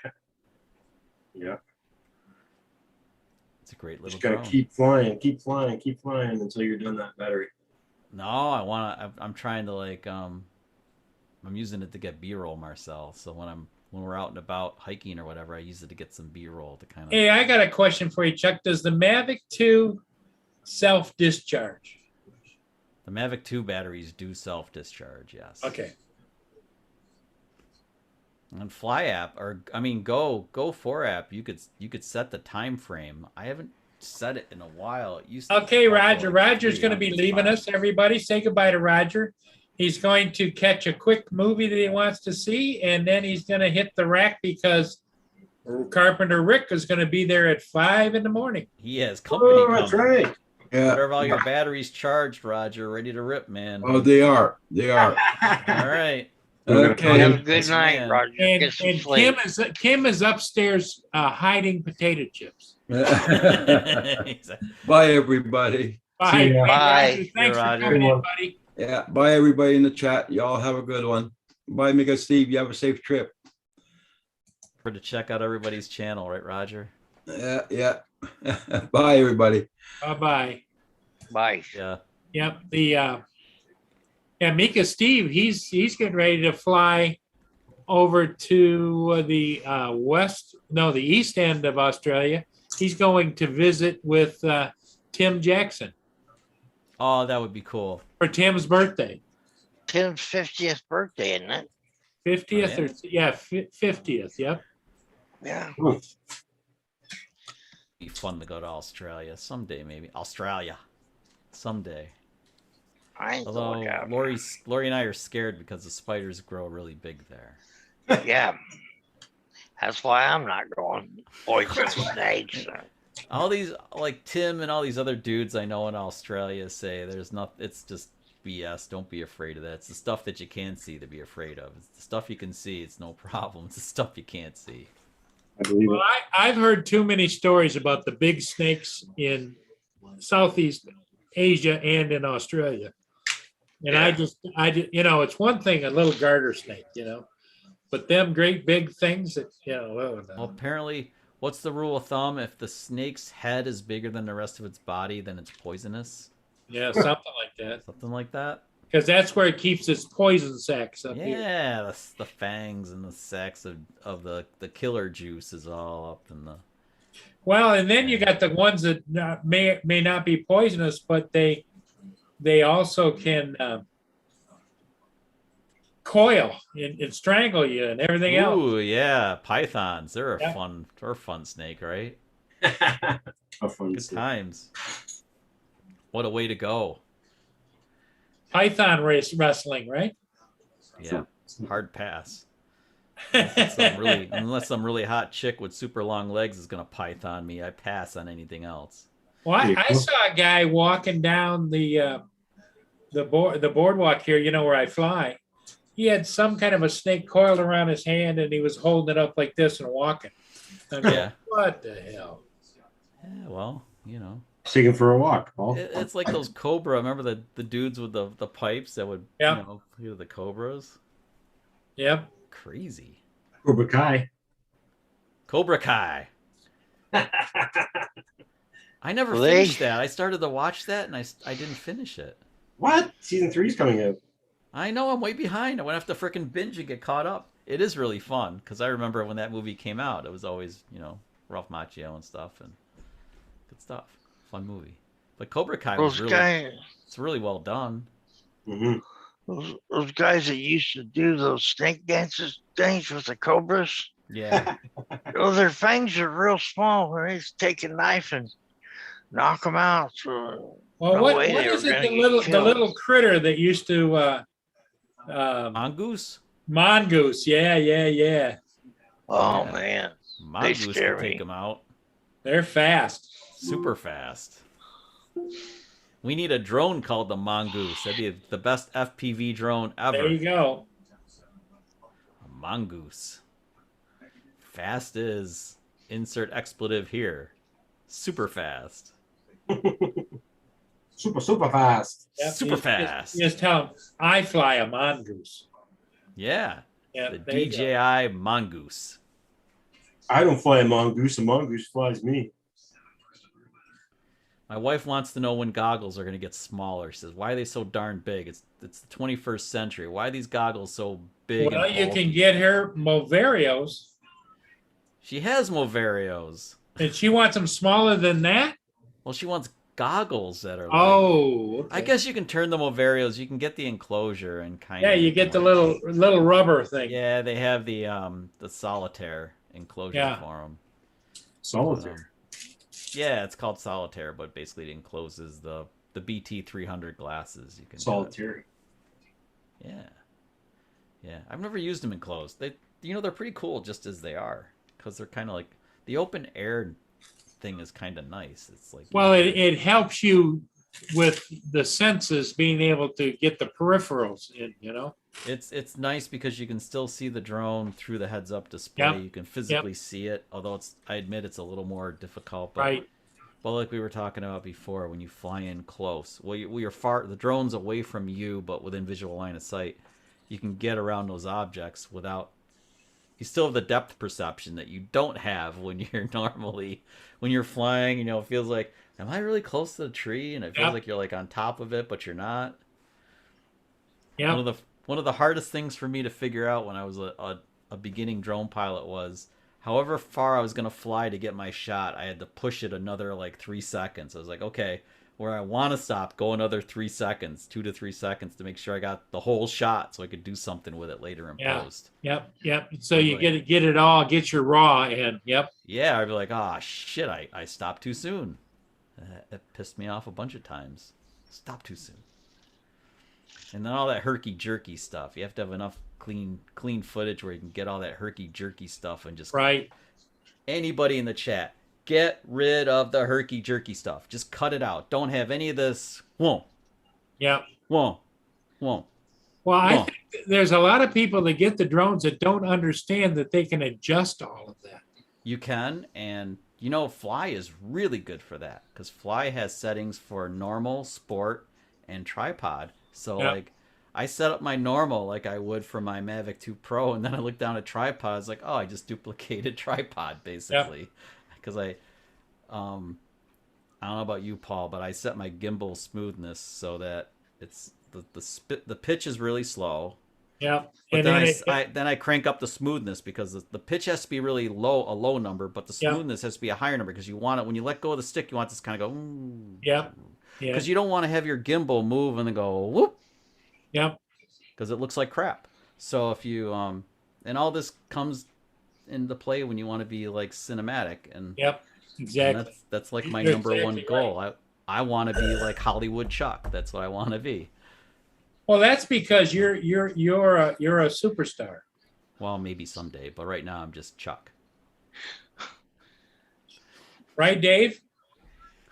It's a great little Just gotta drone. keep flying until you're done that battery. No, I'm trying to I'm using it to get B-roll, Marcel. So when we're out and about hiking or whatever, I use it to get some B-roll to kind of. Hey, I got a question for you, Chuck. Does the Mavic 2 self-discharge? The Mavic 2 batteries do self-discharge, yes. Okay. On Fly app, Go 4 app, you could set the time frame. I haven't set it in a while. It used to Okay, pop up Roger. like Roger's 3 going to be on leaving Fly. us. Everybody, say goodbye to Roger. He's going to catch a quick movie that he wants to see, and then he's going to hit the rack because Carpenter Rick is going to be there at 5 in the morning. He has company Oh, coming. that's right. Yeah. Better have all your batteries charged, Roger, ready to rip, man. Oh, they are. They are. All right. Okay. Have a good Yes, night, man. Roger. And, Get some and sleep. Kim is upstairs hiding potato chips. Bye, everybody. Bye. See ya. Hey, Bye. Roger, thanks for Roger. coming in, buddy. Yeah. Bye, everybody in the chat. Y'all have a good one. Bye, Mika Steve. You have a safe trip. For to check out everybody's channel, right, Roger? Yeah. Yeah. Bye, everybody. Bye-bye. Bye. Yeah. Yep. Mika Steve, he's getting ready to fly over to the the east end of Australia. He's going to visit with Tim Jackson Oh, that would be cool. for Tim's birthday. Tim's 50th birthday, isn't it? 50th Oh, or yeah, 50th. Yep. Yeah. Be fun to go to Australia someday, maybe. Australia, someday. I ain't Although going out. Lori and I are scared because the spiders grow really big there. Yeah. That's why I'm not going. Poison snakes. All these, like Tim and all these other dudes I know in Australia say there's not. It's just BS. Don't be afraid of that. It's the stuff that you can see to be afraid of. It's the stuff you can see. It's no problem. It's the stuff you can't see. I believe Well, it. I've heard too many stories about the big snakes in Southeast Asia and in Australia. And I just, it's one thing, a little garter snake, but them great big things that, Well, apparently, what's the rule of thumb? If the snake's head is bigger than the rest of its body, then it's poisonous. yeah, something like that. Something like that. Because that's where it keeps its poison sacs up here. Yeah, the fangs and the sacs of the killer juice is all up in the. Well, and then you got the ones that may not be poisonous, but they also can coil and strangle you and everything else. Ooh, yeah, pythons. They're a Yeah. fun snake, right? A fun Good scene. times. What a way to go. Python wrestling, right? Yeah, hard pass. Unless some really hot chick with super long legs is gonna python me, I pass on anything else. Well, I Pretty cool. saw a guy walking down the boardwalk here, where I fly. He had some kind of a snake coiled around his hand, and he was holding it up like this and walking. I'm going, Yeah. what the hell? Yeah, well, Taking for a walk, Paul. it's like those cobra. Remember the dudes with the pipes that would, Yeah. hear the cobras? Yep. Crazy. Cobra Kai. Cobra Kai. I never Well, finished that. I started to watch that and I didn't finish it. What? Season 3's coming out. I know I'm way behind. I went have to freaking binge and get caught up. It is really fun because I remember when that movie came out, it was always, Ralph Macchio and stuff and good stuff. Fun movie. But Cobra Kai was Those really, guys, it's really well done. Mm-hmm. those guys that used to do those snake dances things with the cobras. Yeah. Oh, their fangs are real small. When they just take a knife and knock them out. So Well, no what way they is were it? gonna The get little killed. critter that used to Mongoose? mongoose. Yeah. Oh Yeah. man, Mongoose scare could take me. them out They're fast. super fast. We need a drone called the Mongoose. That'd be the best FPV drone ever. There you go. A Mongoose. Fast is insert expletive here. Super fast. Super fast. Yep, Super fast. Just tell them, I fly a mongoose. Yeah. Yeah, The there you go. DJI Mongoose. I don't fly a mongoose. A mongoose flies me. My wife wants to know when goggles are going to get smaller. She says, "Why are they so darn big? It's the 21st century. Why are these goggles so big?" Well, and you bulky?" can get her Movarios, She has Movarios. and she wants them smaller than that. Well, she wants goggles that are like. Oh, I okay. guess you can turn the Movarios. You can get the enclosure and kind Yeah, of. you get the little rubber thing. Yeah, they have the solitaire enclosure Yeah. for them. Solitaire. Yeah, it's called solitaire, but basically it encloses the BT 300 glasses. You can do it. Solitaire. Yeah, yeah. I've never used them enclosed. They're pretty cool just as they are, because they're kind of like the open air thing is kind of nice. It's like, Well, it helps you with the senses being able to get the peripherals in. it's nice because you can still see the drone through the heads-up display. Yep. You can physically see it, although I admit it's a little more difficult. But, Right. But like we were talking about before, when you fly in close, you're far, the drone's away from you, but within visual line of sight, you can get around those objects without. You still have the depth perception that you don't have when you're flying. It feels like, am I really close to the tree? And it feels Yep. like you're like on top of it, but you're not. Yeah. One of the hardest things for me to figure out when I was a beginning drone pilot was, however far I was going to fly to get my shot, I had to push it another like 3 seconds. I was like, okay, where I want to stop, go another 3 seconds, 2 to 3 seconds to make sure I got the whole shot so I could do something with it later in Yeah. post. Yep. So you get it all, get your raw in. Yep. Yeah, I'd be like, oh shit, I stopped too soon. It pissed me off a bunch of times. Stop too soon. And then all that herky-jerky stuff. You have to have enough clean footage where you can get all that herky-jerky stuff and just... Right. Anybody in the chat, get rid of the herky-jerky stuff. Just cut it out. Don't have any of this. Won't. Yep. Won't. Well, I Won't. think there's a lot of people that get the drones that don't understand that they can adjust all of that. You can, and Fly is really good for that, because Fly has settings for normal, sport, and tripod. So, Yep. like, I set up my normal like I would for my Mavic 2 Pro, and then I look down at tripod. It's like, oh, I just duplicated tripod, basically. Because I don't know about you, Paul, but I set my gimbal smoothness so that it's the pitch is really slow. Yeah. But And then I crank up the smoothness, because the pitch has to be really low, a low number, but the Yeah. smoothness has to be a higher number, because you want it when you let go of the stick, you want this kind of go. Ooh. Yep. Yeah. Because you don't want to have your gimbal move and then go whoop, Yep. because it looks like crap. So if you and all this comes into play when you want to be like cinematic, and Yep. and Exactly. that's like my You're number one exactly goal. I want to be like Hollywood Chuck. That's what I want to be. Well, that's because you're a superstar. Well, maybe someday, but right now I'm just Chuck. Right, Dave?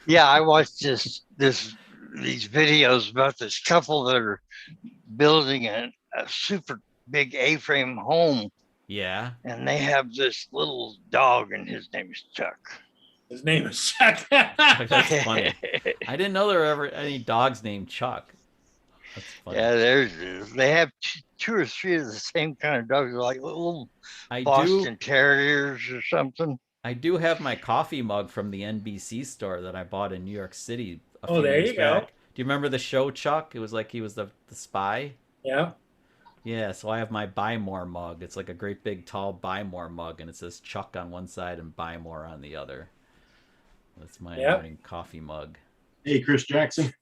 Yeah, I watched these videos about this couple that are building a super big A-frame home, Yeah. and they have this little dog, and his name is Chuck. His name is Chuck. That's funny. I didn't know there were ever any dogs named Chuck. That's funny. Yeah, they have two or three of the same kind of dogs, like little I Boston Terriers or something. I do have my coffee mug from the NBC store that I bought in New York City a Oh, few there years you go. back. Do you remember the show Chuck? It was like he was the spy. Yeah. Yeah, so I have my Buy More mug. It's like a great big tall Buy More mug, and it says Chuck on one side and Buy More on the other. That's my Yep. morning coffee mug. Hey, Chris Jackson.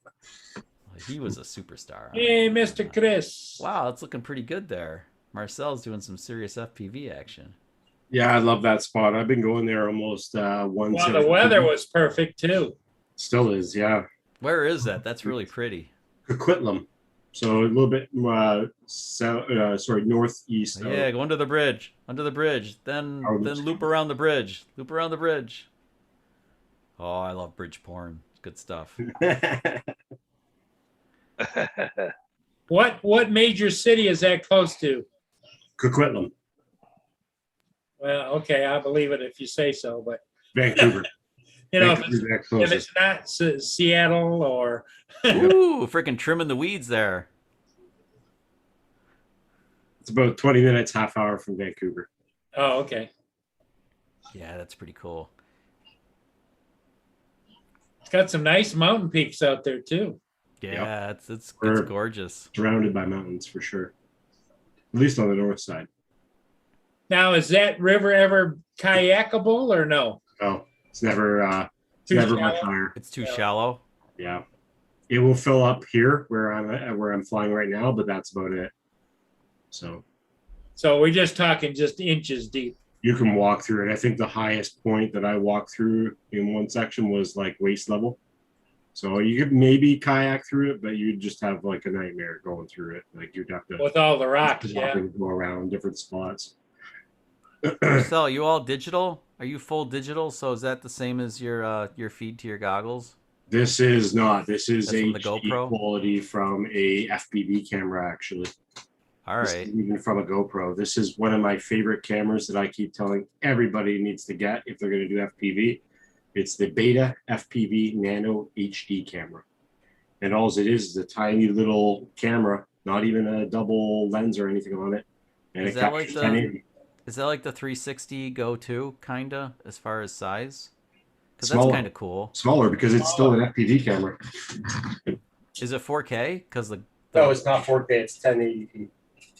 He was a superstar. Hey, Mr. Chris. Wow, it's looking pretty good there. Marcel's doing some serious FPV action. Yeah, I love that spot. I've been going there almost once. Well, the weather was perfect too. Still is, yeah. Where is that? That's really pretty. Coquitlam. So a little bit northeast. Yeah, go under the bridge. Under the bridge. Then loop around the bridge. Loop around the bridge. Oh, I love bridge porn. It's good stuff. What major city is that close to? Coquitlam, Well, okay, I believe it if you say so, but Vancouver. you know, Vancouver's the next if closest. it's not Seattle or Ooh, freaking trimming the weeds there. It's about 20 minutes, half hour from Vancouver. oh, okay. Yeah, that's pretty cool. It's got some nice mountain peaks out there too. Yeah, it's We're- gorgeous. Surrounded by mountains for sure. At least on the north side. Now, is that river ever kayakable or no? Oh, it's never Too never much shallow? higher. It's too Yeah. shallow. Yeah. It will fill up here where I'm flying right now, but that's about it. So So we're just talking just inches deep. you can walk through it. I think the highest point that I walked through in one section was like waist level. So you could maybe kayak through it, but you'd just have like a nightmare going through it. Like you'd have to With all the rocks, walk yeah. and go around different spots. Marcel, are you all digital? Are you full digital? So is that the same as your feed to your goggles? This is not. This is That's from the HD GoPro? quality from a FPV camera, actually. All This right. isn't even from a GoPro. This is one of my favorite cameras that I keep telling everybody needs to get if they're going to do FPV. It's the Beta FPV Nano HD camera. And all it is a tiny little camera, not even a double lens or anything on it. And Is it that like captures the- 1080. Is that like the 360 Go 2 kinda as far as size? Because that's Smaller. kind of cool. Smaller because it's still an FPV camera. Is it 4K? Because the No, it's not 4K. It's 1080p.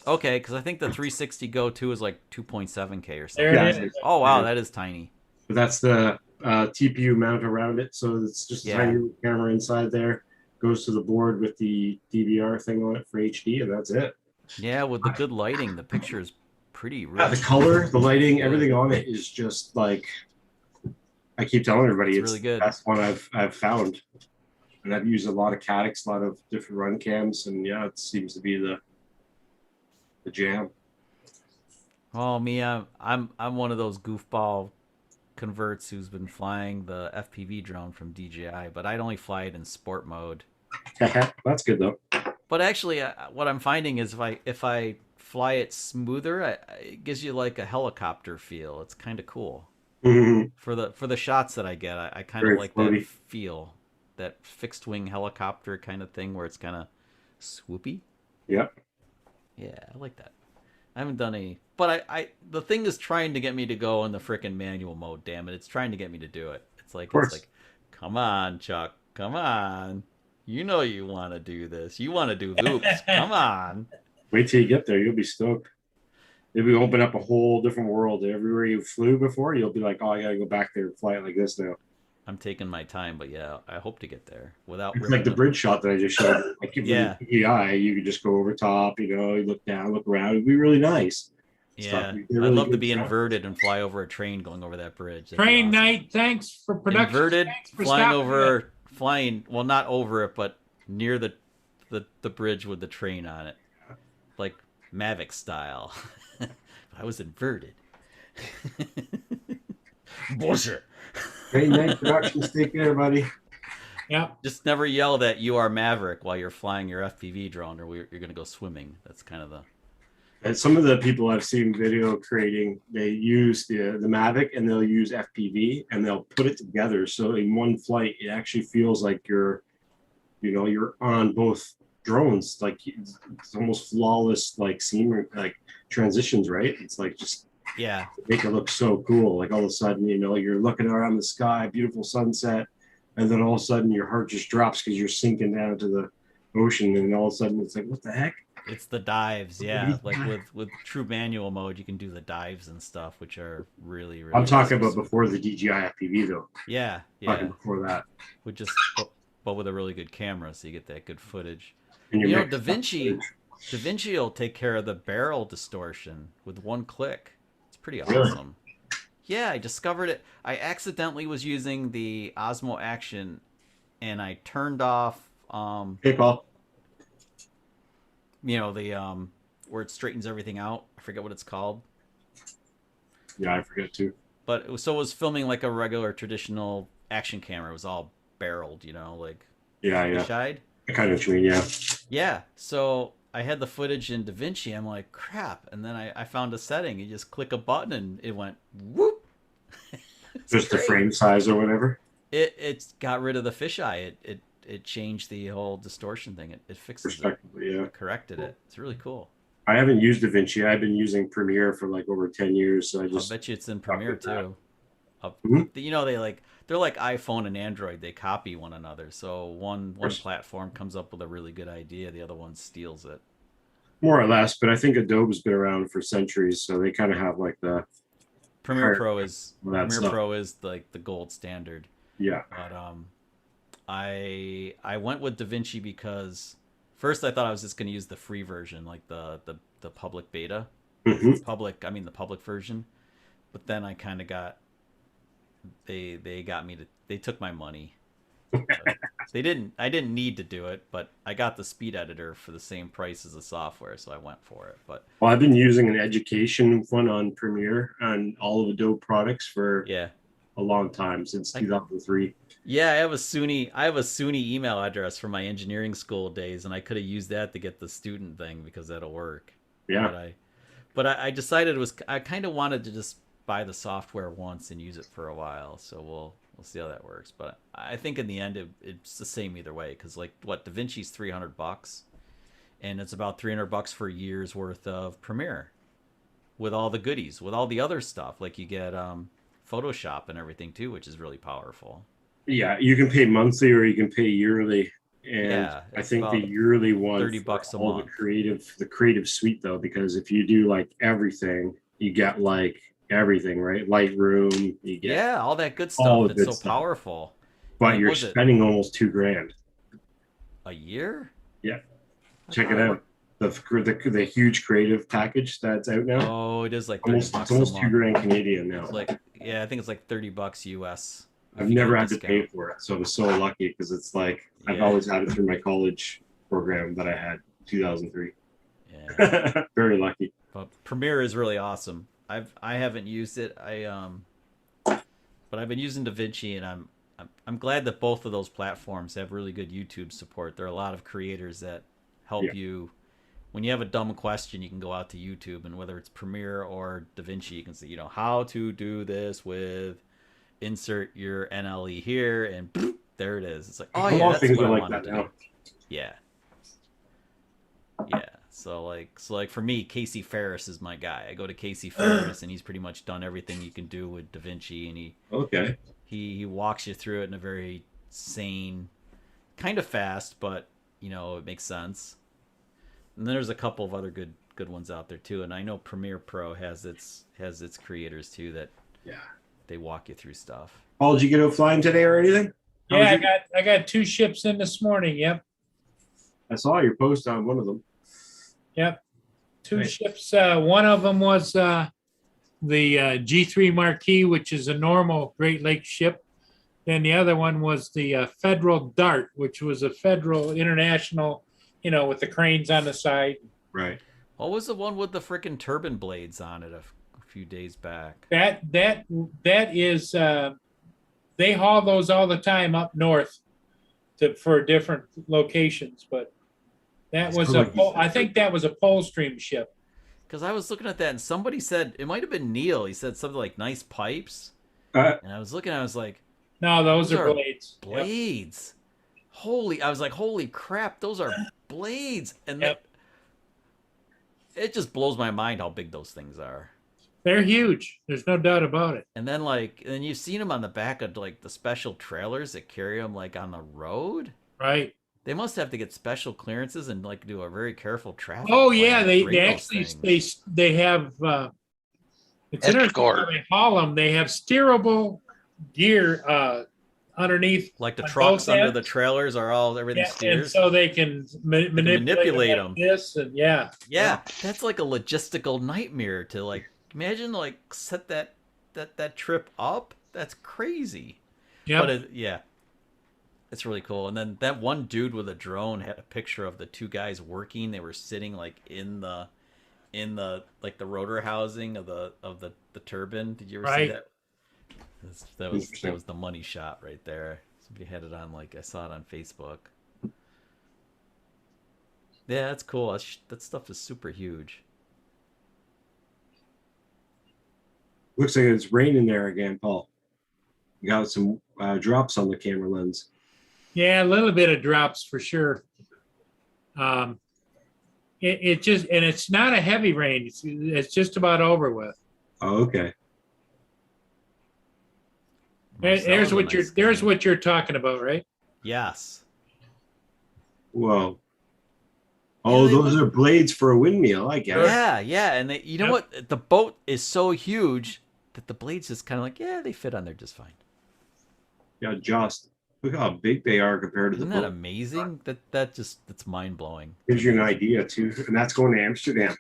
okay, because I think the 360 Go 2 is like 2.7K or something. There Yeah, it is. Oh wow, that is tiny. But that's the TPU mount around it. So it's just a Yeah. tiny little camera inside there. Goes to the board with the DVR thing on it for HD, and that's it. Yeah, with the good lighting, the picture is pretty Yeah, the rich. color, the lighting, Yeah. everything on it is just like I keep telling everybody It's it's really good. the best one I've found. And I've used a lot of Cadix, a lot of different run cams, and yeah, it seems to be the jam. Oh me, I'm one of those goofball converts who's been flying the FPV drone from DJI, but I'd only fly it in sport mode. That's good though. But actually, what I'm finding is if I fly it smoother, it gives you like a helicopter feel. It's kind of cool Mhm. for the shots that I get. I kind Very of like floaty. that feel, that fixed wing helicopter kind of thing where it's kind of swoopy. Yep. Yeah, I like that. I haven't done any, but I the thing is trying to get me to go in the frickin' manual mode. Damn it, it's trying to get me to do it. It's like course. come on, Chuck, come on. You know you want to do this. You want to do loops. Come on. Wait till you get there, you'll be stoked. It'll be open up a whole different world. Everywhere you flew before, you'll be like, oh, I gotta go back there and fly it like this now. I'm taking my time, but yeah, I hope to get there without It's ripping like the bridge shot that I just showed. you. Like Yeah. with the DJI, you could just go over top, you look down, look around. It'd be really nice. Yeah, Stuff. I'd They're really love to good be shots. inverted and fly over a train going over that bridge. That'd be Train awesome. night, thanks for production. Inverted, Thanks for flying stopping over, flying. Well, not over it, but near the bridge with the train on it, like Mavic style. I was inverted. Bullshit. Great night productions. Take care, buddy. Yeah. Just never yell that you are Maverick while you're flying your FPV drone, or you're going to go swimming. That's kind of the. And some of the people I've seen video creating, they use the Mavic and they'll use FPV and they'll put it together. So in one flight, it actually feels like you're on both drones. Like it's almost flawless, like scene, like transitions, right? It's like just Yeah. make it look so cool. Like all of a sudden, you're looking around the sky, beautiful sunset, and then all of a sudden your heart just drops because you're sinking down to the ocean, and all of a sudden it's like, what the heck? It's the dives, yeah. Like with true manual mode, you can do the dives and stuff, which are really, really. I'm talking awesome. about before the DJI FPV though. Yeah, Talking yeah. before that. With just, but with a really good camera, so you get that good footage. And You know, mixed Da up Vinci, footage. Da Vinci will take care of the barrel distortion with one click. It's pretty Really? awesome. Yeah, I discovered it. I accidentally was using the Osmo Action, and I turned off. Hey, Paul. The where it straightens everything out. I forget what it's called. Yeah, I forget too. But it was filming like a regular traditional action camera. It was all barreled, like Yeah, yeah. fisheye. I kind of what you mean, yeah. Yeah. So I had the footage in DaVinci. I'm like, crap. And then I found a setting. You just click a button and it went whoop. It's Just the great. frame size or whatever. It got rid of the fisheye. It changed the whole distortion thing. It fixes it. Respectively, yeah. It corrected it. It's really cool. I haven't used DaVinci. I've been using Premiere for like over 10 years. So I I'll just bet you it's in with Premiere that. too. Mhm. You know, they're like iPhone and Android. They copy one another. So one course. platform comes up with a really good idea, the other one steals it. more or less, but I think Adobe's been around for centuries, so they kind of have like the Premiere higher- Pro is well, that's Premiere not- Pro is like the gold standard. yeah. But I went with DaVinci because first I thought I was just going to use the free version, like the public beta, Mhm. the public version. But then I kind of got they got me to they took my money. I didn't need to do it, but I got the speed editor for the same price as the software, so I went for it. But Well, I've been using an education one on Premiere on all of Adobe products for yeah. a long time, since 2003. Yeah, I have a SUNY email address from my engineering school days, and I could have used that to get the student thing because that'll work. Yeah. But I decided I kind of wanted to just buy the software once and use it for a while. So we'll see how that works. But I think in the end it's the same either way, because like DaVinci's $300, and it's about $300 for a year's worth of Premiere, with all the goodies, with all the other stuff. Like you get Photoshop and everything too, which is really powerful. Yeah, you can pay monthly or you can pay yearly. And Yeah, I it's think the about yearly one $30 for a all month. the creative suite though, because if you do like everything, you get like everything, right? Lightroom, you get Yeah, all that good all stuff. the It's good so stuff. powerful. but And you're was it spending almost $2,000. a year? Yeah. I Check thought it I out. The huge creative package that's out now. Oh, it is like 30 Almost bucks it's almost a month. $2,000 Canadian now. It's like, yeah, I think it's like $30 US. if I've you get never a had to discount. pay for it, so I'm so lucky because it's like I've Yeah. always had it through my college program that I had 2003. Yeah. Very lucky. But Premiere is really awesome. I haven't used it. But I've been using DaVinci, and I'm glad that both of those platforms have really good YouTube support. There are a lot of creators that help Yeah. you. When you have a dumb question, you can go out to YouTube, and whether it's Premiere or DaVinci, you can see, how to do this with insert your NLE here, and boop, there it is. It's like, oh A yeah, lot of that's things what are I like wanted that to now. do. Yeah. Yeah. So like for me, Casey Ferris is my guy. I go to Casey Ferris, and he's pretty much done everything you can do with DaVinci, and Okay. he walks you through it in a very sane, kind of fast, but it makes sense. And then there's a couple of other good ones out there too. And I know Premiere Pro has its creators too that Yeah. they walk you through stuff. Paul, did you get out flying today or anything? How Yeah, was your- I got 2 ships in this morning. Yep. I saw your post on one of them. Yep. 2 Right. ships. One of them was the G3 Marquis, which is a normal Great Lakes ship. And the other one was the Federal Dart, which was a Federal International, with the cranes on the side. Right. What was the one with the freaking turbine blades on it a few days back? That is they haul those all the time up north for different locations, but that was I think that was a Polstream ship. Because I was looking at that, and somebody said, it might have been Neil. He said something like nice pipes. Uh, And I was looking, I was like, No, those Those are are blades. Yep. blades. I was like, holy crap, those are blades. And Yep. it just blows my mind how big those things are. They're huge. There's no doubt about it. And then you've seen them on the back of like the special trailers that carry them like on the road. Right. They must have to get special clearances and like do a very careful traffic. Oh plan yeah, to they bring those actually things. they have it's interesting Escort. how they haul them. They have steerable gear underneath. Like the on trucks both under the ends. trailers are all everything Yeah, and steers. so they can manipulate them. like this and yeah. Yeah, that's like a logistical nightmare to like imagine like set that trip up. That's crazy. Yeah. But it's really cool. And then that one dude with a drone had a picture of the 2 guys working. They were sitting like in the like the rotor housing of the turbine. Did you ever see Right. that? That was the money shot right there. Somebody had it on I saw it on Facebook. Yeah, that's cool. That stuff is super huge. Looks like it's raining there again, Paul. You got some drops on the camera lens. Yeah, a little bit of drops for sure. It just, and it's not a heavy rain. It's just about over with. Oh, okay. There's Marcel's a there's nice guy. what you're talking about, right? Yes. Whoa. Oh, they those look- are blades for a windmill. I get it. Yeah, yeah, and you know Yep. what? The boat is so huge that the blades just kind of like, yeah, they fit on there just fine. Yeah, just look how big they are compared to Isn't the that boat. amazing? That's mind blowing. Gives you an idea too, and that's going to Amsterdam.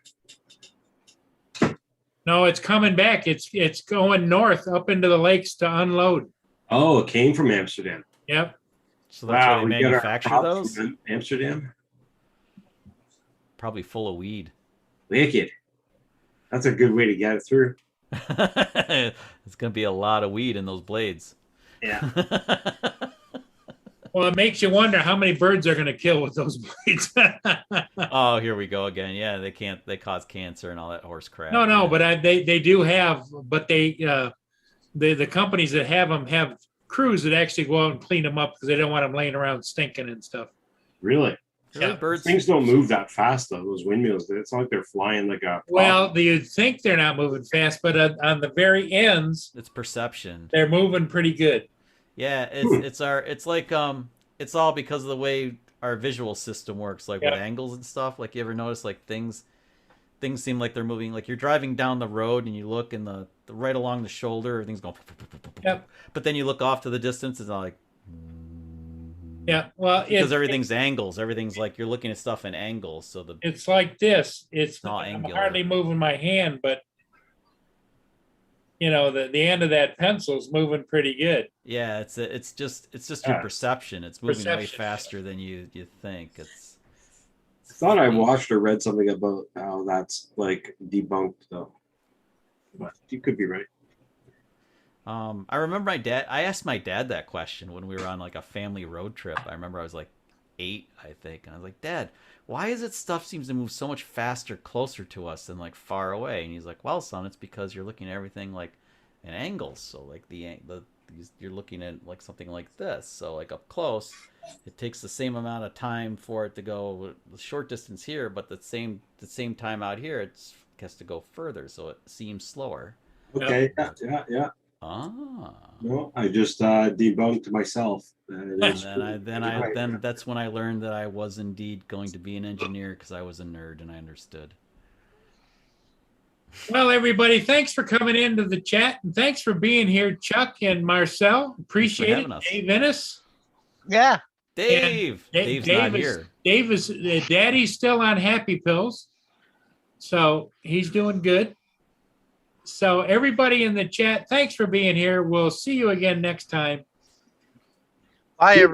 No, it's coming back. It's going north up into the lakes to unload. Oh, it came from Amsterdam. Yep. So that's where they we get our manufacture props those. from Amsterdam. Probably full of weed. Wicked. That's a good way to get it through. It's gonna be a lot of weed in those blades. Yeah. Well, it makes you wonder how many birds they're going to kill with those blades. Oh, here we go again. Yeah, they cause cancer and all that horse crap. No, Yeah. but they do have, but the companies that have them have crews that actually go out and clean them up because they don't want them laying around stinking and stuff. Really? Really, Yeah. birds. Things don't move that fast though. Those windmills. It's not like they're flying like a. Well, you'd think they're not moving fast, but on the very ends, It's perception. they're moving pretty good. Yeah, it's all because of the way our visual system works, like with Yeah. angles and stuff. Like you ever notice like things seem like they're moving, like you're driving down the road and you look in the right along the shoulder, everything's going. Yep. But then you look off to the distance, it's all like. Yeah, well, Because everything's angles. Everything's like you're looking at stuff in angles. So it's like this. It's all I'm angular. hardly moving my hand, but the end of that pencil is moving pretty good. yeah, it's just your Yeah. perception. It's moving way Perception. faster than you think. It's I thought I watched or read something about how that's like debunked though. But you could be right. I remember I asked my dad that question when we were on like a family road trip. I remember I was like 8, I think. And I was like, Dad, why is it stuff seems to move so much faster closer to us than like far away? And he's like, well, son, it's because you're looking at everything like in angles. So like you're looking at like something like this. So like up close, it takes the same amount of time for it to go the short distance here, but the same time out here, it has to go further. So it seems slower. Okay. Yeah. Ah. No, I just debunked myself. And then that's when I learned that I was indeed going to be an engineer because I was a nerd and I understood. Well, everybody, thanks for coming into the chat and thanks for being here, Chuck and Marcel. Appreciate it. having us. Dave Ennis. Yeah. Dave. Dave's not here. Dave is Daddy's still on happy pills, so he's doing good. So everybody in the chat, thanks for being here. We'll see you again next time. Bye, everybody.